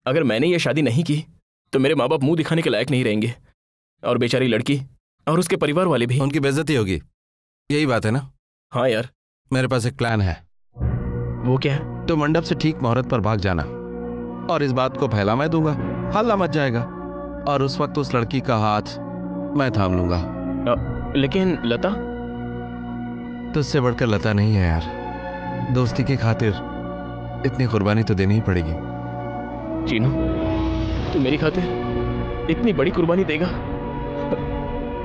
अगर मैंने ये शादी नहीं की तो मेरे माँ बाप मुंह दिखाने के लायक नहीं रहेंगे, और बेचारी लड़की और उसके परिवार वाले भी। उनकी बेइज्जती होगी, यही बात है ना? हाँ यार, मेरे पास एक प्लान है। वो क्या है? तो मंडप से ठीक मुहूर्त पर भाग जाना और इस बात को फैला मैं दूंगा, हल्ला मच जाएगा, और उस वक्त उस लड़की का हाथ मैं थाम लूंगा। लेकिन लता? तुझसे बढ़कर लता नहीं है यार। दोस्ती की खातिर इतनी कुर्बानी तो देनी ही पड़ेगी। चीनू, तू मेरी खातिर इतनी बड़ी कुर्बानी देगा,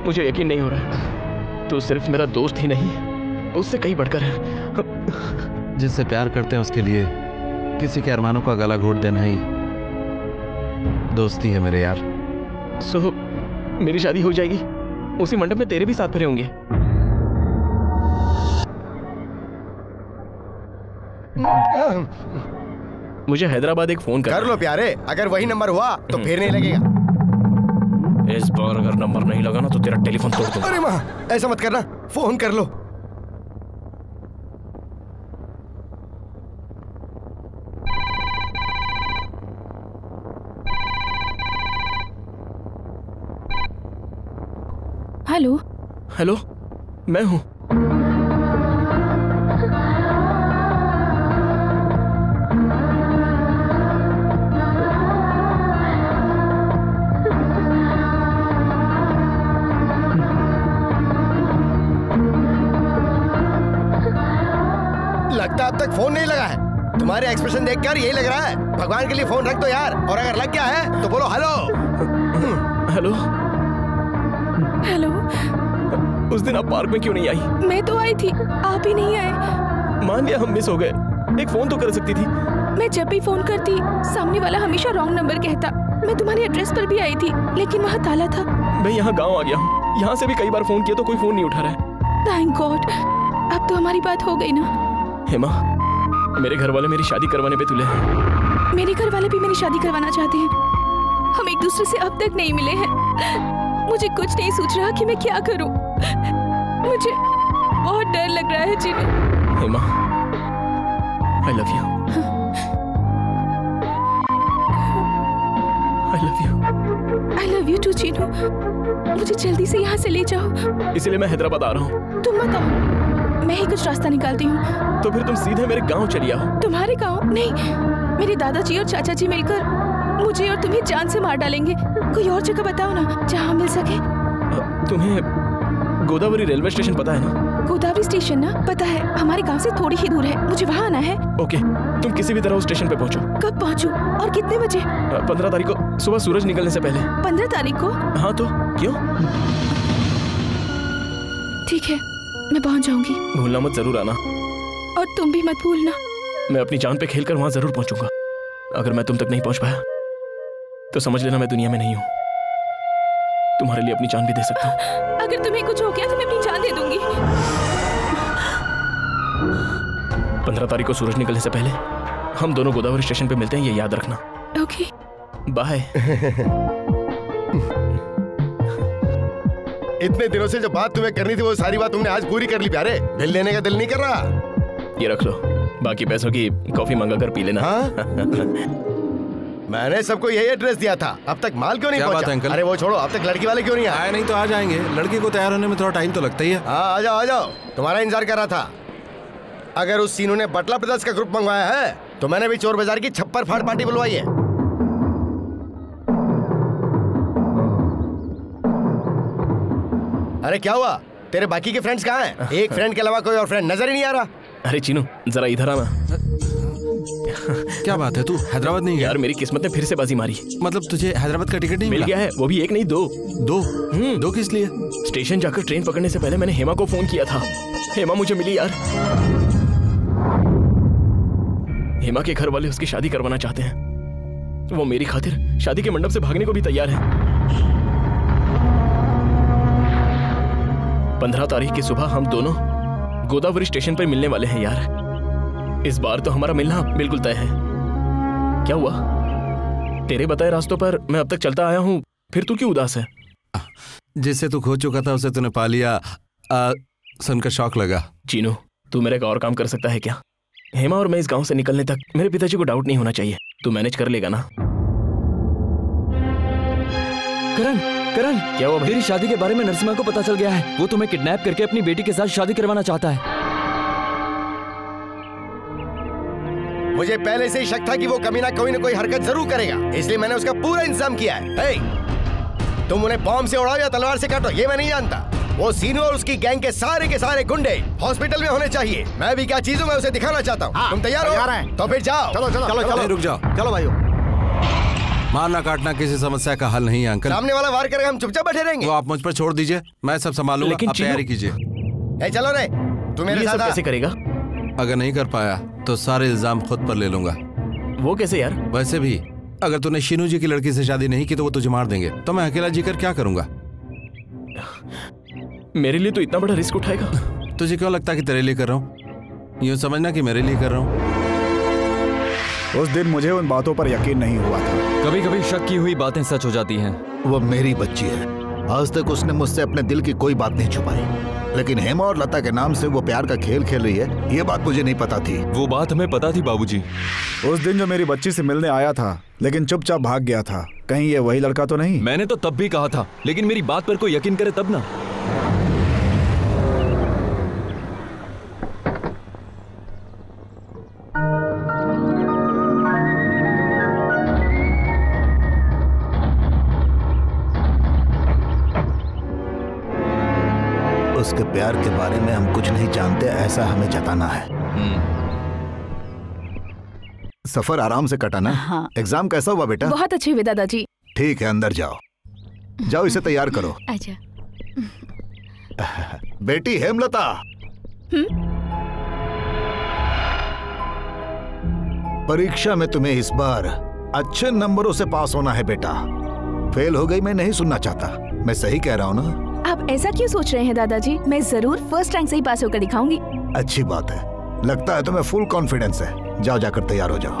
मुझे यकीन नहीं हो रहा है। तू सिर्फ मेरा दोस्त ही नहीं, उससे कहीं बढ़कर है। जिससे प्यार करते हैं उसके लिए किसी के अरमानों का गला घोट देना ही दोस्ती है मेरे यार। सो मेरी शादी हो जाएगी, उसी मंडप में तेरे भी साथ फेरे होंगे। मुझे हैदराबाद एक फोन कर लो प्यारे, अगर वही नंबर हुआ तो फिर नहीं लगेगा। इस बार अगर नंबर नहीं लगा ना तो तेरा टेलीफोन तोड़ दूंगा। अरे माँ, ऐसा मत करना, फोन कर लो। हेलो हेलो, मैं हूँ। लगता अब तक फोन नहीं लगा है। तुम्हारे एक्सप्रेशन देखकर यही लग रहा है। भगवान के लिए फोन रख दो यार, और अगर लग गया है तो बोलो हेलो। हेलो हेलो, उस दिन आप पार्क में क्यों नहीं आई? मैं तो आई थी, आप ही नहीं आए। मान लिया हम मिस हो गए, एक फोन तो कर सकती थी। मैं जब भी फोन करती सामने वाला हमेशा रॉन्ग नंबर कहता। मैं तुम्हारे एड्रेस पर भी आई थी लेकिन वहाँ ताला था। मैं यहाँ गांव आ गया हूँ, यहाँ से भी कई बार फोन किया तो कोई फोन नहीं उठा रहा है। थैंक गॉड, अब तो हमारी बात हो गई ना। हेमा, मेरे घर वाले मेरी शादी करवाने पे तुले हैं। मेरे घर वाले भी मेरी शादी करवाना चाहते हैं। हम एक दूसरे से अब तक नहीं मिले हैं। मुझे कुछ नहीं सूझ रहा कि मैं क्या करूं। मुझे बहुत डर लग रहा है Jinu. Hema, I love you. I love you. I love you too, Jinu. मुझे जल्दी से यहाँ से ले जाओ। इसीलिए मैं हैदराबाद आ रहा हूँ। तुम मत आओ, मैं ही कुछ रास्ता निकालती हूँ। तो फिर तुम सीधे मेरे गांव चली आओ। तुम्हारे गांव नहीं, मेरे दादाजी और चाचा जी मिलकर मुझे और तुम्हें जान से मार डालेंगे। कोई और जगह बताओ ना जहाँ मिल सके। तुम्हें गोदावरी रेलवे स्टेशन पता है ना? गोदावरी स्टेशन ना, पता है। हमारे गांव से थोड़ी ही दूर है, मुझे वहाँ आना है। ओके, तुम किसी भी तरह उस स्टेशन पे पहुँचो। कब पहुँचूं और कितने बजे? 15 तारीख को सुबह सूरज निकलने से पहले। 15 तारीख को? हाँ तो क्यों? ठीक है, मैं पहुँच जाऊंगी। भूलना मत, जरूर आना। और तुम भी मत भूलना। मैं अपनी जान पे खेलकर वहाँ जरूर पहुँचूंगा। अगर मैं तुम तक नहीं पहुँच पाया तो समझ लेना मैं दुनिया में नहीं हूँ। तुम्हारे लिए अपनी जान भी दे सकता हूँ। अगर तुम्हें कुछ हो गया तो मैं अपनी जान दे दूंगी। 15 तारीख को सूरज निकलने से पहले हम दोनों गोदावरी स्टेशन पे मिलते हैं, ये याद रखना। Okay, bye. इतने दिनों से जो बात तुम्हें करनी थी वो सारी बात तुमने आज पूरी कर ली प्यारे। बिल लेने का दिल नहीं कर रहा? ये रख लो, बाकी पैसों की कॉफी मंगा कर पी लेना। हाँ? मैंने सबको यही एड्रेस दिया था, अब तक माल क्यों नहीं पहुंचा? अंकल? अरे वो छोड़ो, अब तक लड़की वाले क्यों नहीं आए? नहीं तो आ जाएंगे, लड़की को तैयार होने में थोड़ा टाइम तो लगता ही है। हाँ आ जाओ आ जाओ, तुम्हारा इंतजार कर रहा था। अगर उस सीनू ने बटला ब्रदर्स का ग्रुप मंगवाया है तो मैंने भी चोर बाजार की छप्पर फाड़ पार्टी बुलवाई है। अरे क्या हुआ, तेरे बाकी के फ्रेंड्स कहाँ हैं? एक फ्रेंड के अलावा कोई और फ्रेंड नजर ही नहीं आ रहा। अरे चीनू, जरा इधर आना। क्या बात है, तू हैदराबाद नहीं गया? यार मेरी किस्मत ने फिर से बाजी मारी। मतलब तुझे हैदराबाद का टिकट नहीं मिल गया है? वो भी एक नहीं, दो। दो किस लिए? स्टेशन जाकर ट्रेन पकड़ने से पहले मैंने हेमा को फोन किया था। हेमा मुझे मिली यार। हेमा के घर वाले उसकी शादी करवाना चाहते हैं। वो मेरी खातिर शादी के मंडप से भागने को भी तैयार है। 15 तारीख की सुबह हम दोनों गोदावरी स्टेशन पर मिलने वाले हैं यार। इस बार तो हमारा मिलना बिल्कुल तय है। क्या हुआ? तेरे बताए रास्तों पर मैं अब तक चलता आया हूँ, फिर तू क्यों उदास है? जिसे तू खो चुका था उसे तूने पा लिया, सुनकर शौक लगा। चीनू, तू मेरा एक और काम कर सकता है क्या? हेमा और मैं इस गांव से निकलने तक मेरे पिताजी को डाउट नहीं होना चाहिए। तू मैनेज कर लेगा ना? करण, करण, क्या हुआ भाई? तेरी शादी के बारे में नरसिम्हा को पता चल गया है। वो तुम्हें किडनैप करके अपनी बेटी के साथ शादी करवाना चाहता है। मुझे पहले से ही शक था कि वो कमीना कोई न कोई हरकत जरूर करेगा, इसलिए मैंने उसका पूरा इंतजाम किया है। हे, तुम उन्हें बॉम्ब से उड़ाओ या तलवार से काटो ये मैं नहीं जानता। वो सीनू और उसकी गैंग के सारे गुंडे हॉस्पिटल में होने चाहिए। मैं भी क्या चीज हूँ मैं उसे दिखाना चाहता हूँ। तुम तैयार हो? तैयार हैं। तो फिर जाओ। चलो चलो चलो चलो, रुक जाओ। चलो भाइयों। मारना काटना किसी समस्या का हल नहीं है अंकल। सामने वाला वार करेगा, हम चुपचाप बैठे रहेंगे। वो आप मुझ पर छोड़ दीजिए, मैं सब संभालूंगा। आप तैयारी कीजिए। चलो रे, तू मेरे साथ कैसे करेगा? अगर नहीं कर पाया तो सारे इल्जाम खुद पर ले लूंगा। वो कैसे यार? वैसे भी अगर तूने शीनू जी की लड़की से शादी नहीं की तो वो तुझे मार देंगे, तो मैं अकेला जीकर क्या करूंगा? मेरे लिए तो इतना बड़ा रिस्क उठाएगा? तुझे क्यों लगता कि तेरे लिए कर रहा हूँ? यूँ समझना कि मेरे लिए कर रहा हूँ। उस दिन मुझे उन बातों पर यकीन नहीं हुआ था। कभी कभी शक की हुई बातें सच हो जाती हैं। वो मेरी बच्ची है, आज तक उसने मुझसे अपने दिल की कोई बात नहीं छुपाई, लेकिन हेमा और लता के नाम से वो प्यार का खेल खेल रही है, ये बात मुझे नहीं पता थी। वो बात हमें पता थी बाबूजी। उस दिन जो मेरी बच्ची से मिलने आया था लेकिन चुपचाप भाग गया था, कहीं ये वही लड़का तो नहीं? मैंने तो तब भी कहा था, लेकिन मेरी बात पर कोई यकीन करे तब ना। उसके प्यार के बारे में हम कुछ नहीं जानते, ऐसा हमें जताना है। सफर आराम से कटा ना? हाँ। एग्जाम कैसा हुआ बेटा? बहुत अच्छे हुए दादाजी। ठीक है, अंदर जाओ। जाओ, इसे तैयार करो। अच्छा। बेटी हेमलता, परीक्षा में तुम्हें इस बार अच्छे नंबरों से पास होना है बेटा। फेल हो गई मैं नहीं सुनना चाहता, मैं सही कह रहा हूँ ना? आप ऐसा क्यों सोच रहे हैं दादाजी? मैं जरूर फर्स्ट रैंक से ही पास होकर दिखाऊंगी। अच्छी बात है, लगता है तुम्हें फुल कॉन्फिडेंस है। जाओ, जाकर तैयार हो जाओ।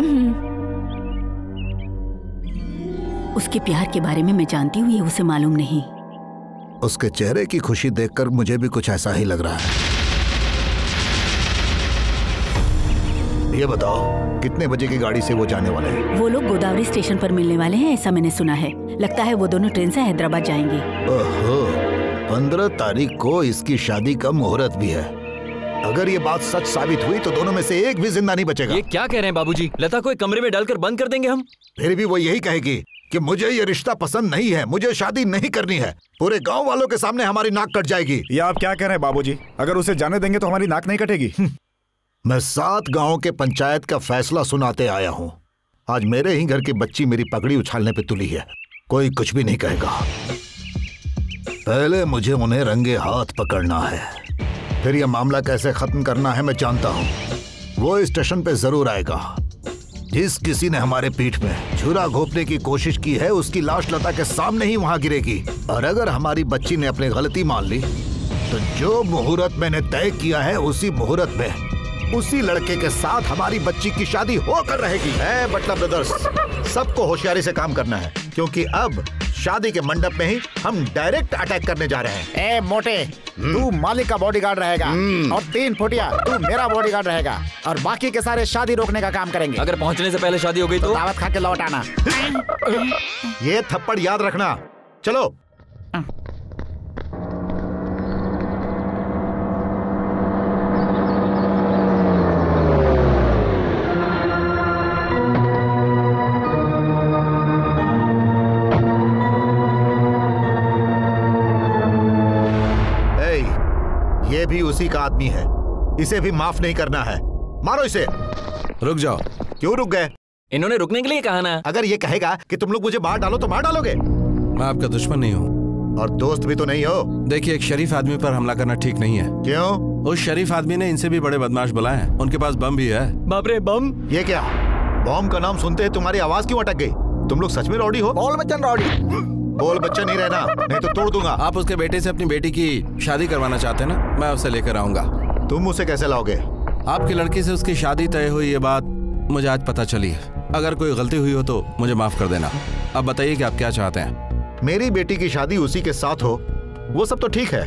उसके प्यार के बारे में मैं जानती हूँ, ये उसे मालूम नहीं। उसके चेहरे की खुशी देखकर मुझे भी कुछ ऐसा ही लग रहा है। ये बताओ, कितने बजे की गाड़ी से वो जाने वाले हैं? वो लोग गोदावरी स्टेशन पर मिलने वाले हैं, ऐसा मैंने सुना है। लगता है वो दोनों ट्रेन से हैदराबाद जाएंगे। ओहो, 15 तारीख को इसकी शादी का मुहूर्त भी है। अगर ये बात सच साबित हुई तो दोनों में से एक भी जिंदा नहीं बचेगा। ये क्या कह रहे हैं बाबूजी? लता को एक कमरे में डालकर बंद कर देंगे हम? फिर भी वो यही कहेगी कि मुझे ये रिश्ता पसंद नहीं है, मुझे शादी नहीं करनी है। पूरे गांव वालों के सामने हमारी नाक कट जाएगी। ये आप क्या कह रहे हैं बाबूजी? अगर उसे जाने देंगे तो हमारी नाक नहीं कटेगी? मैं 7 गांव के पंचायत का फैसला सुनाते आया हूँ। आज मेरे ही घर की बच्ची मेरी पगड़ी उछालने पे तुली है, कोई कुछ भी नहीं कहेगा। पहले मुझे उन्हें रंगे हाथ पकड़ना है, फिर यह मामला कैसे खत्म करना है मैं जानता हूँ। वो स्टेशन पे जरूर आएगा। जिस किसी ने हमारे पीठ में छुरा घोंपने की कोशिश की है, उसकी लाश लता के सामने ही वहां गिरेगी। और अगर हमारी बच्ची ने अपनी गलती मान ली तो जो मुहूर्त मैंने तय किया है, उसी मुहूर्त में उसी लड़के के साथ हमारी बच्ची की शादी होकर रहेगी। बटला ब्रदर्स, सबको होशियारी से काम करना है, क्योंकि अब शादी के मंडप में ही हम डायरेक्ट अटैक करने जा रहे हैं। ए मोटे, तू मालिक का बॉडीगार्ड रहेगा और 3 फुटिया तू मेरा बॉडीगार्ड रहेगा, और बाकी के सारे शादी रोकने का काम करेंगे। अगर पहुंचने से पहले शादी हो गई तो दावत खा के लौट आना। ये थप्पड़ याद रखना। चलो। ये भी उसी का आदमी है, इसे भी माफ नहीं करना है। मारो इसे। रुक जाओ। क्यों रुक गए? इन्होंने रुकने के लिए कहा ना। अगर ये कहेगा कि तुम लोग मुझे मार डालो तो मार डालोगे? मैं आपका दुश्मन नहीं हूँ और दोस्त भी तो नहीं हो। देखिए, एक शरीफ आदमी पर हमला करना ठीक नहीं है। क्यों? उस शरीफ आदमी ने इनसे भी बड़े बदमाश बुलाए हैं, उनके पास बम भी है। बाप रे, बम? ये क्या? बम का नाम सुनते ही तुम्हारी आवाज क्यों अटक गई? तुम लोग सच में रौडी हो? बोल बच्चन रौडी। बोल बच्चा नहीं रहना, नहीं तो तोड़ दूंगा। आप उसके बेटे से अपनी बेटी की शादी करवाना चाहते हैं ना? मैं उसे लेकर आऊंगा। तुम उसे कैसे लाओगे? आपकी लड़की से उसकी शादी तय हुई, ये बात मुझे आज पता चली है। अगर कोई गलती हुई हो तो मुझे माफ कर देना। अब बताइए कि आप क्या चाहते हैं? मेरी बेटी की शादी उसी के साथ हो, वो सब तो ठीक है,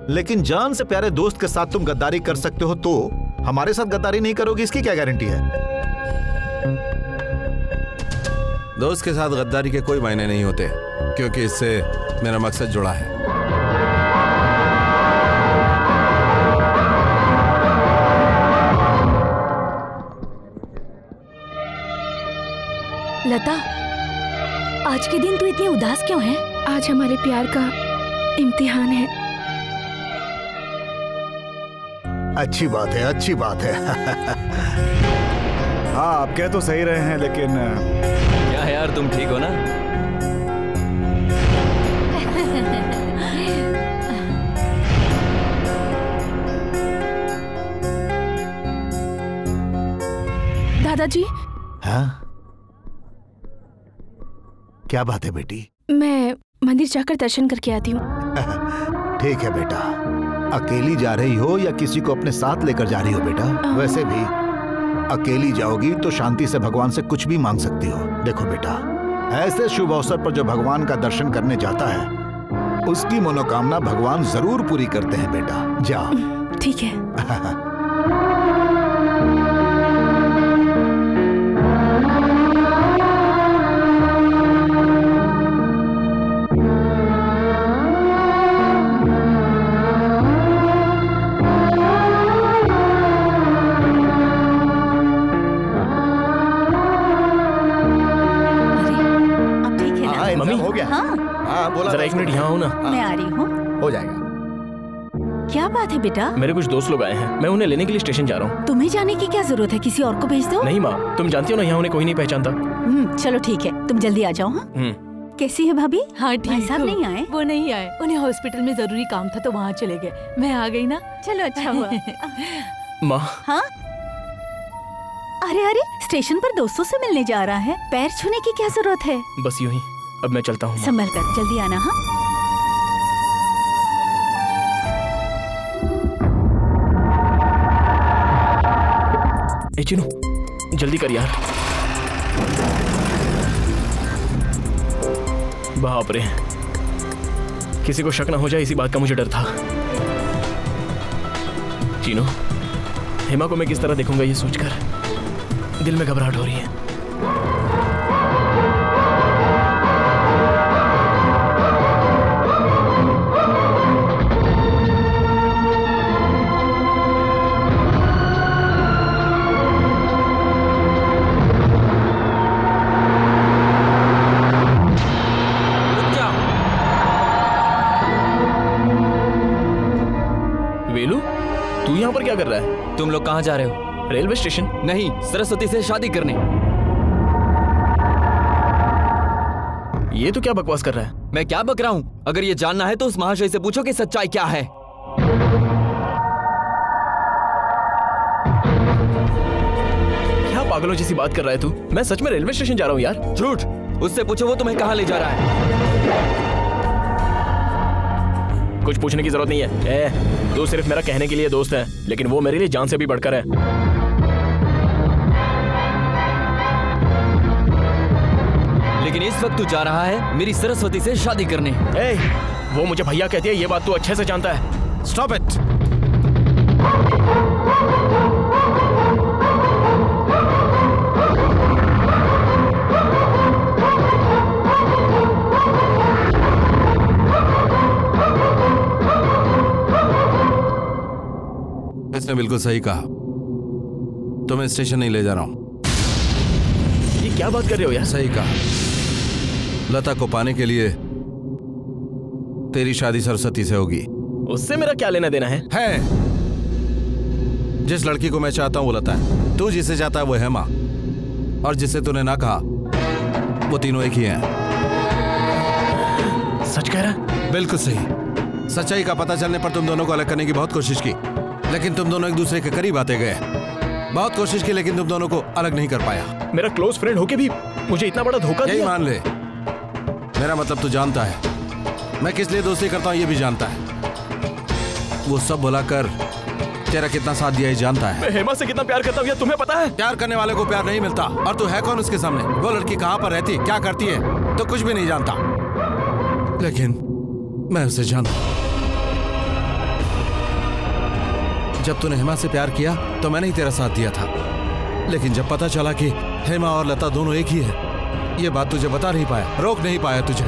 लेकिन जान से प्यारे दोस्त के साथ तुम गद्दारी कर सकते हो, तो हमारे साथ गद्दारी नहीं करोगी, इसकी क्या गारंटी है? दोस्त के साथ गद्दारी के कोई मायने नहीं होते, क्योंकि इससे मेरा मकसद जुड़ा है। लता, आज के दिन तू इतनी उदास क्यों है? आज हमारे प्यार का इम्तिहान है। अच्छी बात है, अच्छी बात है। हाँ, आप कह तो सही रहे हैं, लेकिन क्या यार, यार, तुम ठीक हो ना? दादाजी। हाँ? क्या बात है बेटी? मैं मंदिर जाकर दर्शन करके आती हूँ। ठीक है बेटा। अकेली जा रही हो या किसी को अपने साथ लेकर जा रही हो बेटा? वैसे भी अकेली जाओगी तो शांति से भगवान से कुछ भी मांग सकती हो। देखो बेटा, ऐसे शुभ अवसर पर जो भगवान का दर्शन करने जाता है उसकी मनोकामना भगवान जरूर पूरी करते हैं बेटा। जाओ। ठीक है। जरा एक मिनट यहाँ हो ना। मैं आ रही हूँ। हो जाएगा। क्या बात है बेटा? मेरे कुछ दोस्त लोग आए हैं, मैं उन्हें लेने के लिए स्टेशन जा रहा हूँ। तुम्हें जाने की क्या जरूरत है, किसी और को भेज दो। नहीं माँ, तुम जानती हो ना यहाँ उन्हें कोई नहीं पहचानता। चलो ठीक है, तुम जल्दी आ जाओ। हाँ? कैसी है भाभी? हाँ भाई ठीक। साहब नहीं आए? वो नहीं आए, उन्हें हॉस्पिटल में जरूरी काम था तो वहाँ चले गए। मैं आ गई ना। चलो अच्छा हुआ। माँ। हाँ? अरे अरे, स्टेशन पर दोस्तों से मिलने जा रहा है, पैर छूने की क्या जरूरत है? बस यूं ही, अब मैं चलता हूँ। संभल कर जल्दी आना। हाँ? ए चिनू, जल्दी कर यार। बाप रे, किसी को शक ना हो जाए इसी बात का मुझे डर था। चीनू, हेमा को मैं किस तरह देखूंगा ये सोचकर दिल में घबराहट हो रही है। यहाँ पर क्या कर रहा है? तुम लोग कहाँ जा रहे हो? Railway station. नहीं, सरस्वती से शादी करने। ये तो क्या बकवास कर रहा है? मैं क्या बक रहा हूँ? अगर ये जानना है तो उस महाशय से पूछो कि सच्चाई क्या है। क्या पागलों जैसी बात कर रहा है तू? मैं सच में रेलवे स्टेशन जा रहा हूँ यार। झूठ। उससे पूछो वो तुम्हें कहाँ ले जा रहा है। कुछ पूछने की जरूरत नहीं है। तू सिर्फ मेरा कहने के लिए दोस्त है, लेकिन वो मेरे लिए जान से भी बढ़कर है। लेकिन इस वक्त तू जा रहा है मेरी सरस्वती से शादी करने। वो मुझे भैया कहती है, ये बात तू अच्छे से जानता है। Stop it. इसने बिल्कुल सही कहा। तुम्हें स्टेशन नहीं ले जा रहा हूं। ये क्या बात कर रहे हो यार? सही कहा। लता को पाने के लिए तेरी शादी सरस्वती से होगी। उससे मेरा क्या लेना देना है? जिस लड़की को मैं चाहता हूं वो लता है, तू जिसे चाहता है वो हेमा, और जिसे तूने ना कहा वो तीनों एक ही हैं। सच कह रहा? बिल्कुल सही। सच्चाई का पता चलने पर तुम दोनों को अलग करने की बहुत कोशिश की, लेकिन तुम दोनों एक दूसरे के करीब आते गए। बहुत कोशिश की लेकिन तुम दोनों को अलग नहीं कर पाया। मेरा क्लोज फ्रेंड होके भी मुझे इतना बड़ा धोखा दिया। यही मान ले। मेरा मतलब तू जानता है मैं किस लिए दोस्ती करता हूँ, ये भी जानता है। वो सब बुलाकर तेरा कितना साथ दिया ये जानता है। मैं हेमा से कितना प्यार करता हूँ, तुम्हें पता है? प्यार करने वाले को प्यार नहीं मिलता। और तू है कौन उसके सामने? वो लड़की कहाँ पर रहती, क्या करती है, तो कुछ भी नहीं जानता। लेकिन मैं उसे जानता। जब तूने हेमा से प्यार किया तो मैंने ही तेरा साथ दिया था, लेकिन जब पता चला कि हेमा और लता दोनों एक ही है, ये बात तुझे बता नहीं पाया, रोक नहीं पाया तुझे।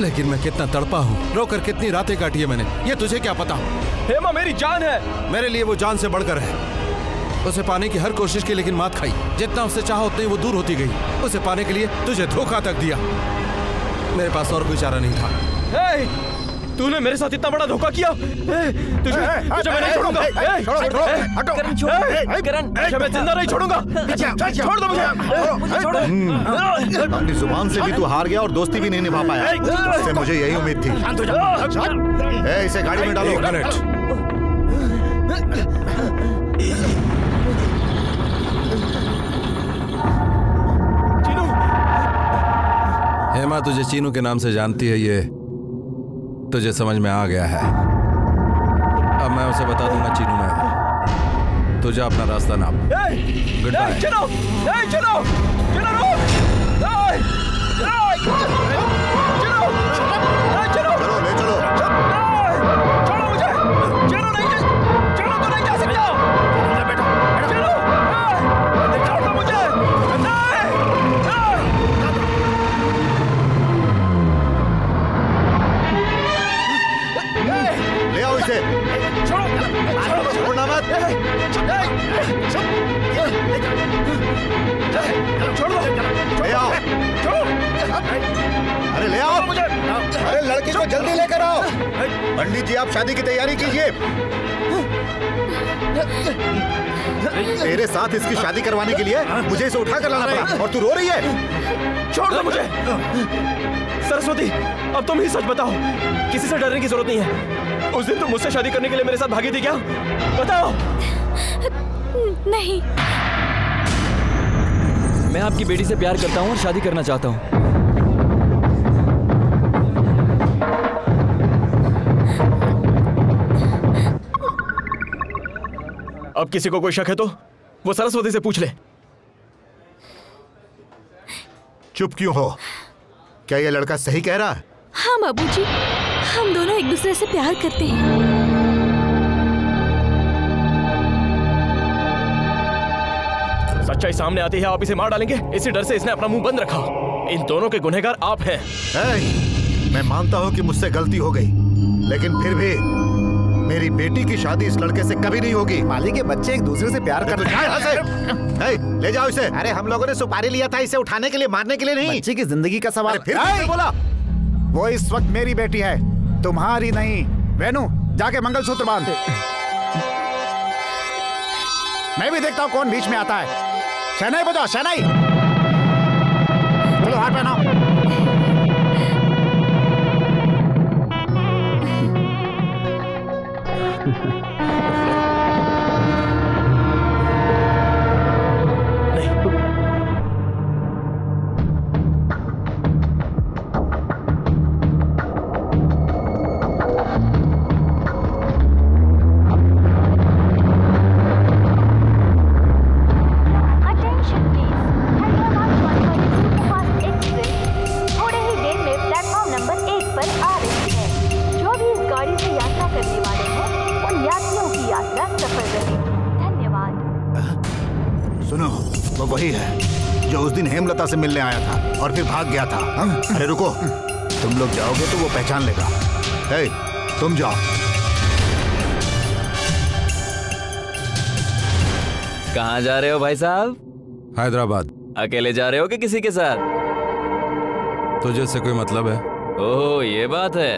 लेकिन मैं कितना तड़पा हूँ, रोकर कितनी रातें काटी है मैंने, ये तुझे क्या पता। हेमा मेरी जान है। मेरे लिए वो जान से बढ़कर है। उसे पाने की हर कोशिश की लेकिन मात खाई। जितना उससे चाहा उतनी वो दूर होती गई। उसे पाने के लिए तुझे धोखा तक दिया। मेरे पास और कोई चारा नहीं था। तूने मेरे साथ इतना बड़ा धोखा किया। तुझे मैं नहीं छोड़ूंगा। तुझे मैं जिंदा नहीं छोड़ूंगा। छोड़ दो मुझे। अपनी जुबान से भी तू हार गया और दोस्ती भी नहीं निभा पाया। इससे मुझे यही उम्मीद थी। इसे गाड़ी में डालो। हेमा तुझे चीनू के नाम से जानती है, ये तुझे समझ में आ गया है। अब मैं उसे बता दूंगा चीनू मैं हूं। तुझे अपना रास्ता नाप। Goodbye. चलो चलो चलो छोड़ना मत। ले आओ। अरे ले आओ मुझे। अरे लड़की को जल्दी लेकर आओ। पंडित जी आप शादी की तैयारी कीजिए। तेरे साथ इसकी शादी करवाने के लिए मुझे इसे उठा कर लाना पड़ा और तू रो रही है। छोड़ दो मुझे। सरस्वती अब तुम ही सच बताओ, किसी से डरने की जरूरत नहीं है। उस दिन तुम मुझसे शादी करने के लिए मेरे साथ भागी थी क्या? बताओ। नहीं, मैं आपकी बेटी से प्यार करता हूँ और शादी करना चाहता हूँ। अब किसी को कोई शक है तो वो सरस्वती से पूछ ले। चुप क्यों हो? क्या ये लड़का सही कह रहा है? हाँ बाबूजी, हम दोनों एक दूसरे से प्यार करते हैं। सच्चाई सामने आती है आप इसे मार डालेंगे, इसी डर से इसने अपना मुंह बंद रखा। इन दोनों के गुनहगार आप हैं। मैं मानता हूँ कि मुझसे गलती हो गई, लेकिन फिर भी मेरी बेटी की शादी इस लड़के से कभी नहीं होगी। माली के बच्चे एक दूसरे से प्यार करते हैं। ले जाओ इसे। अरे हम लोगों ने सुपारी लिया था इसे उठाने के लिए, मारने के लिए नहीं। बच्चे की जिंदगी का सवाल। फिर बोला वो इस वक्त मेरी बेटी है, तुम्हारी नहीं। वेनु जाके मंगलसूत्र बांध दे। मैं भी देखता हूँ कौन बीच में आता है। शहनाई बजाओ, शहनाई। चलो हाथ पहनाओ। से मिलने आया था और फिर भाग गया था। अरे रुको, तुम लोग जाओगे तो वो पहचान लेगा। तुम जाओ। कहाँ जा रहे हो भाई साहब? हैदराबाद। अकेले जा रहे हो कि किसी के साथ? तुझे से कोई मतलब है? ओह ये बात है।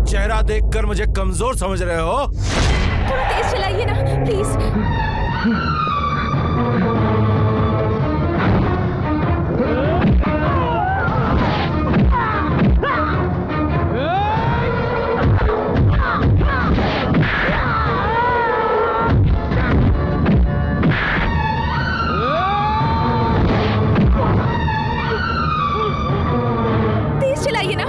चेहरा देखकर मुझे कमजोर समझ रहे हो? थोड़ा तेज चलाइए ना प्लीज। तेज चलाइए ना।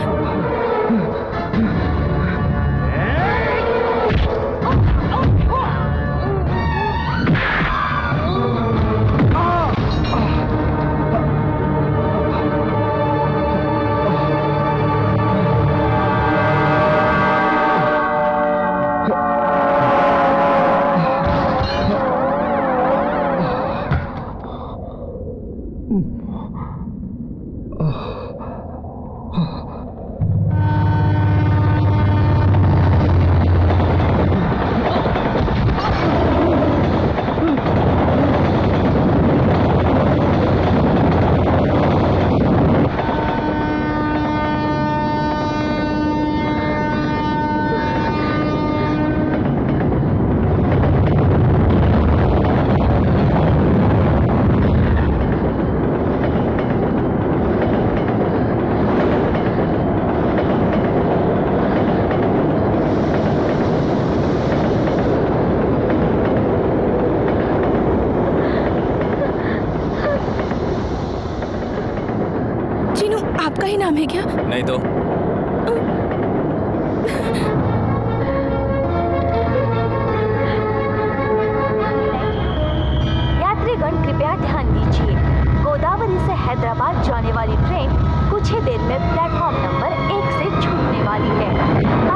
आपका ही नाम है क्या? नहीं तो। यात्रीगण कृपया ध्यान दीजिए, गोदावरी से हैदराबाद जाने वाली ट्रेन कुछ ही देर में प्लेटफॉर्म नंबर 1 से छूटने वाली है।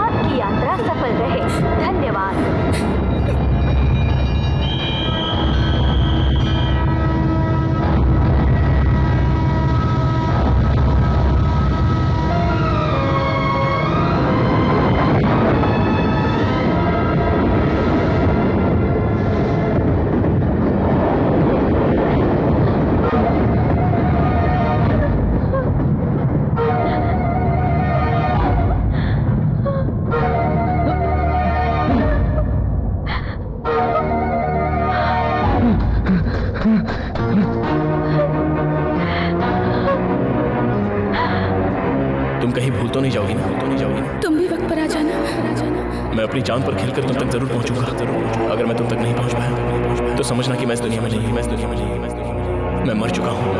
आपकी यात्रा सफल रहे। धन्यवाद। तुम भी वक्त पर आ जाना। मैं अपनी जान पर खेलकर तुम तक जरूर पहुंचूंगा। अगर मैं तुम तक नहीं पहुंच पाया तो समझना कि मैं इस दुनिया में नहीं, मैं मर चुका हूं।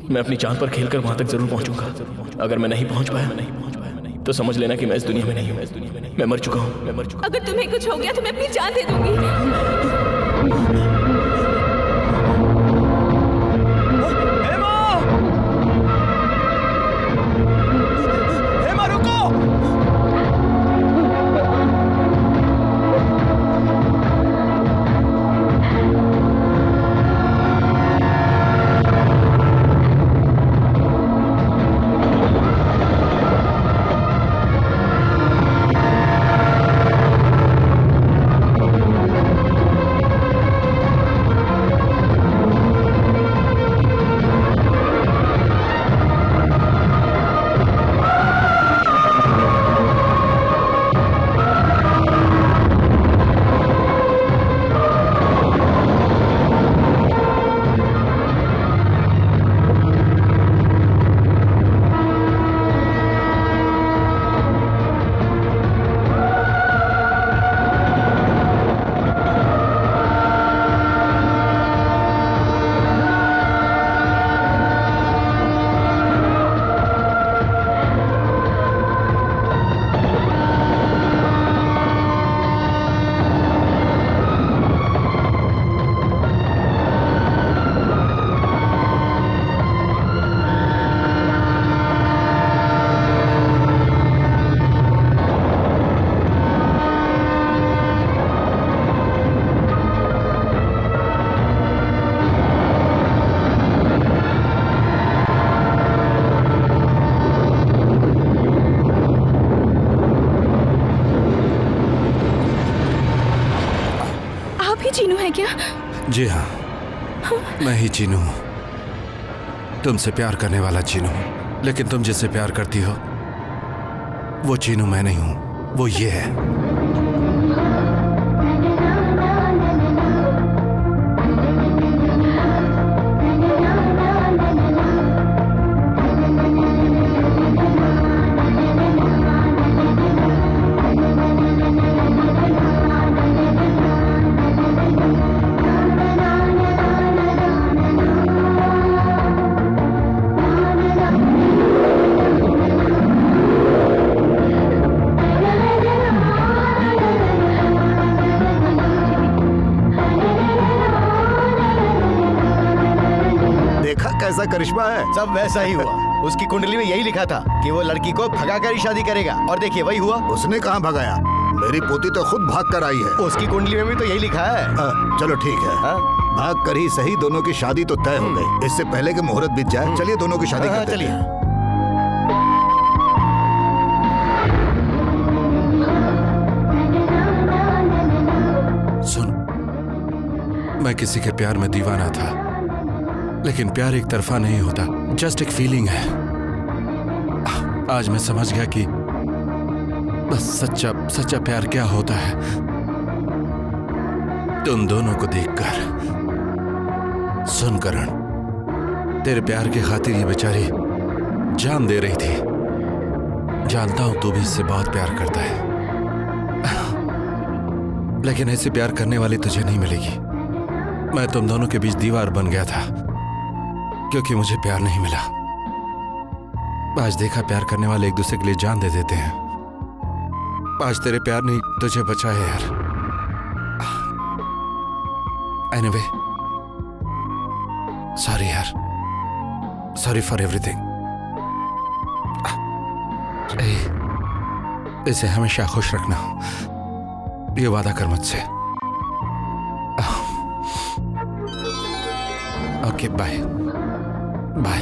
मैं अपनी जान पर खेलकर वहां तक जरूर पहुंचूंगा। अगर मैं नहीं पहुंच पाया तो समझ लेना कि मैं इस दुनिया में नहीं हूं। मैं मर चुका हूं। अगर तुम्हें कुछ हो गया तो मैं अपनी जान दे दूंगी। जी हाँ, मैं ही चीनू हूँ, तुमसे प्यार करने वाला चीनू हूँ। लेकिन तुम जिससे प्यार करती हो वो चीनू मैं नहीं हूँ, वो ये है। कैसा करिश्मा है। सब वैसा ही हुआ। उसकी कुंडली में यही लिखा था कि वो लड़की को भगाकर ही शादी करेगा, और देखिए वही हुआ। उसने कहाँ भगाया? मेरी पोती तो खुद भाग कर आई है। उसकी कुंडली में भी तो यही लिखा है। चलो ठीक है, भाग कर ही सही, दोनों की शादी तो तय हो गई। इससे पहले कि मुहूर्त बीत जाए, चलिए दोनों की शादी करते हैं। चलिए। मैं किसी के प्यार में दीवाना था, लेकिन प्यार एक तरफा नहीं होता, जस्ट एक फीलिंग है। आज मैं समझ गया कि बस सच्चा प्यार क्या होता है। तुम दोनों को देखकर। सुन करण, तेरे प्यार की खातिर ये बेचारी जान दे रही थी। जानता हूं तू भी इससे बहुत प्यार करता है, लेकिन ऐसे प्यार करने वाली तुझे नहीं मिलेगी। मैं तुम दोनों के बीच दीवार बन गया था क्योंकि मुझे प्यार नहीं मिला। आज देखा प्यार करने वाले एक दूसरे के लिए जान दे देते हैं। आज तेरे प्यार ने तुझे बचाया यार। एनीवे, सॉरी यार, सॉरी फॉर एवरीथिंग। इसे हमेशा खुश रखना, ये वादा कर मुझसे। Okay, bye bye.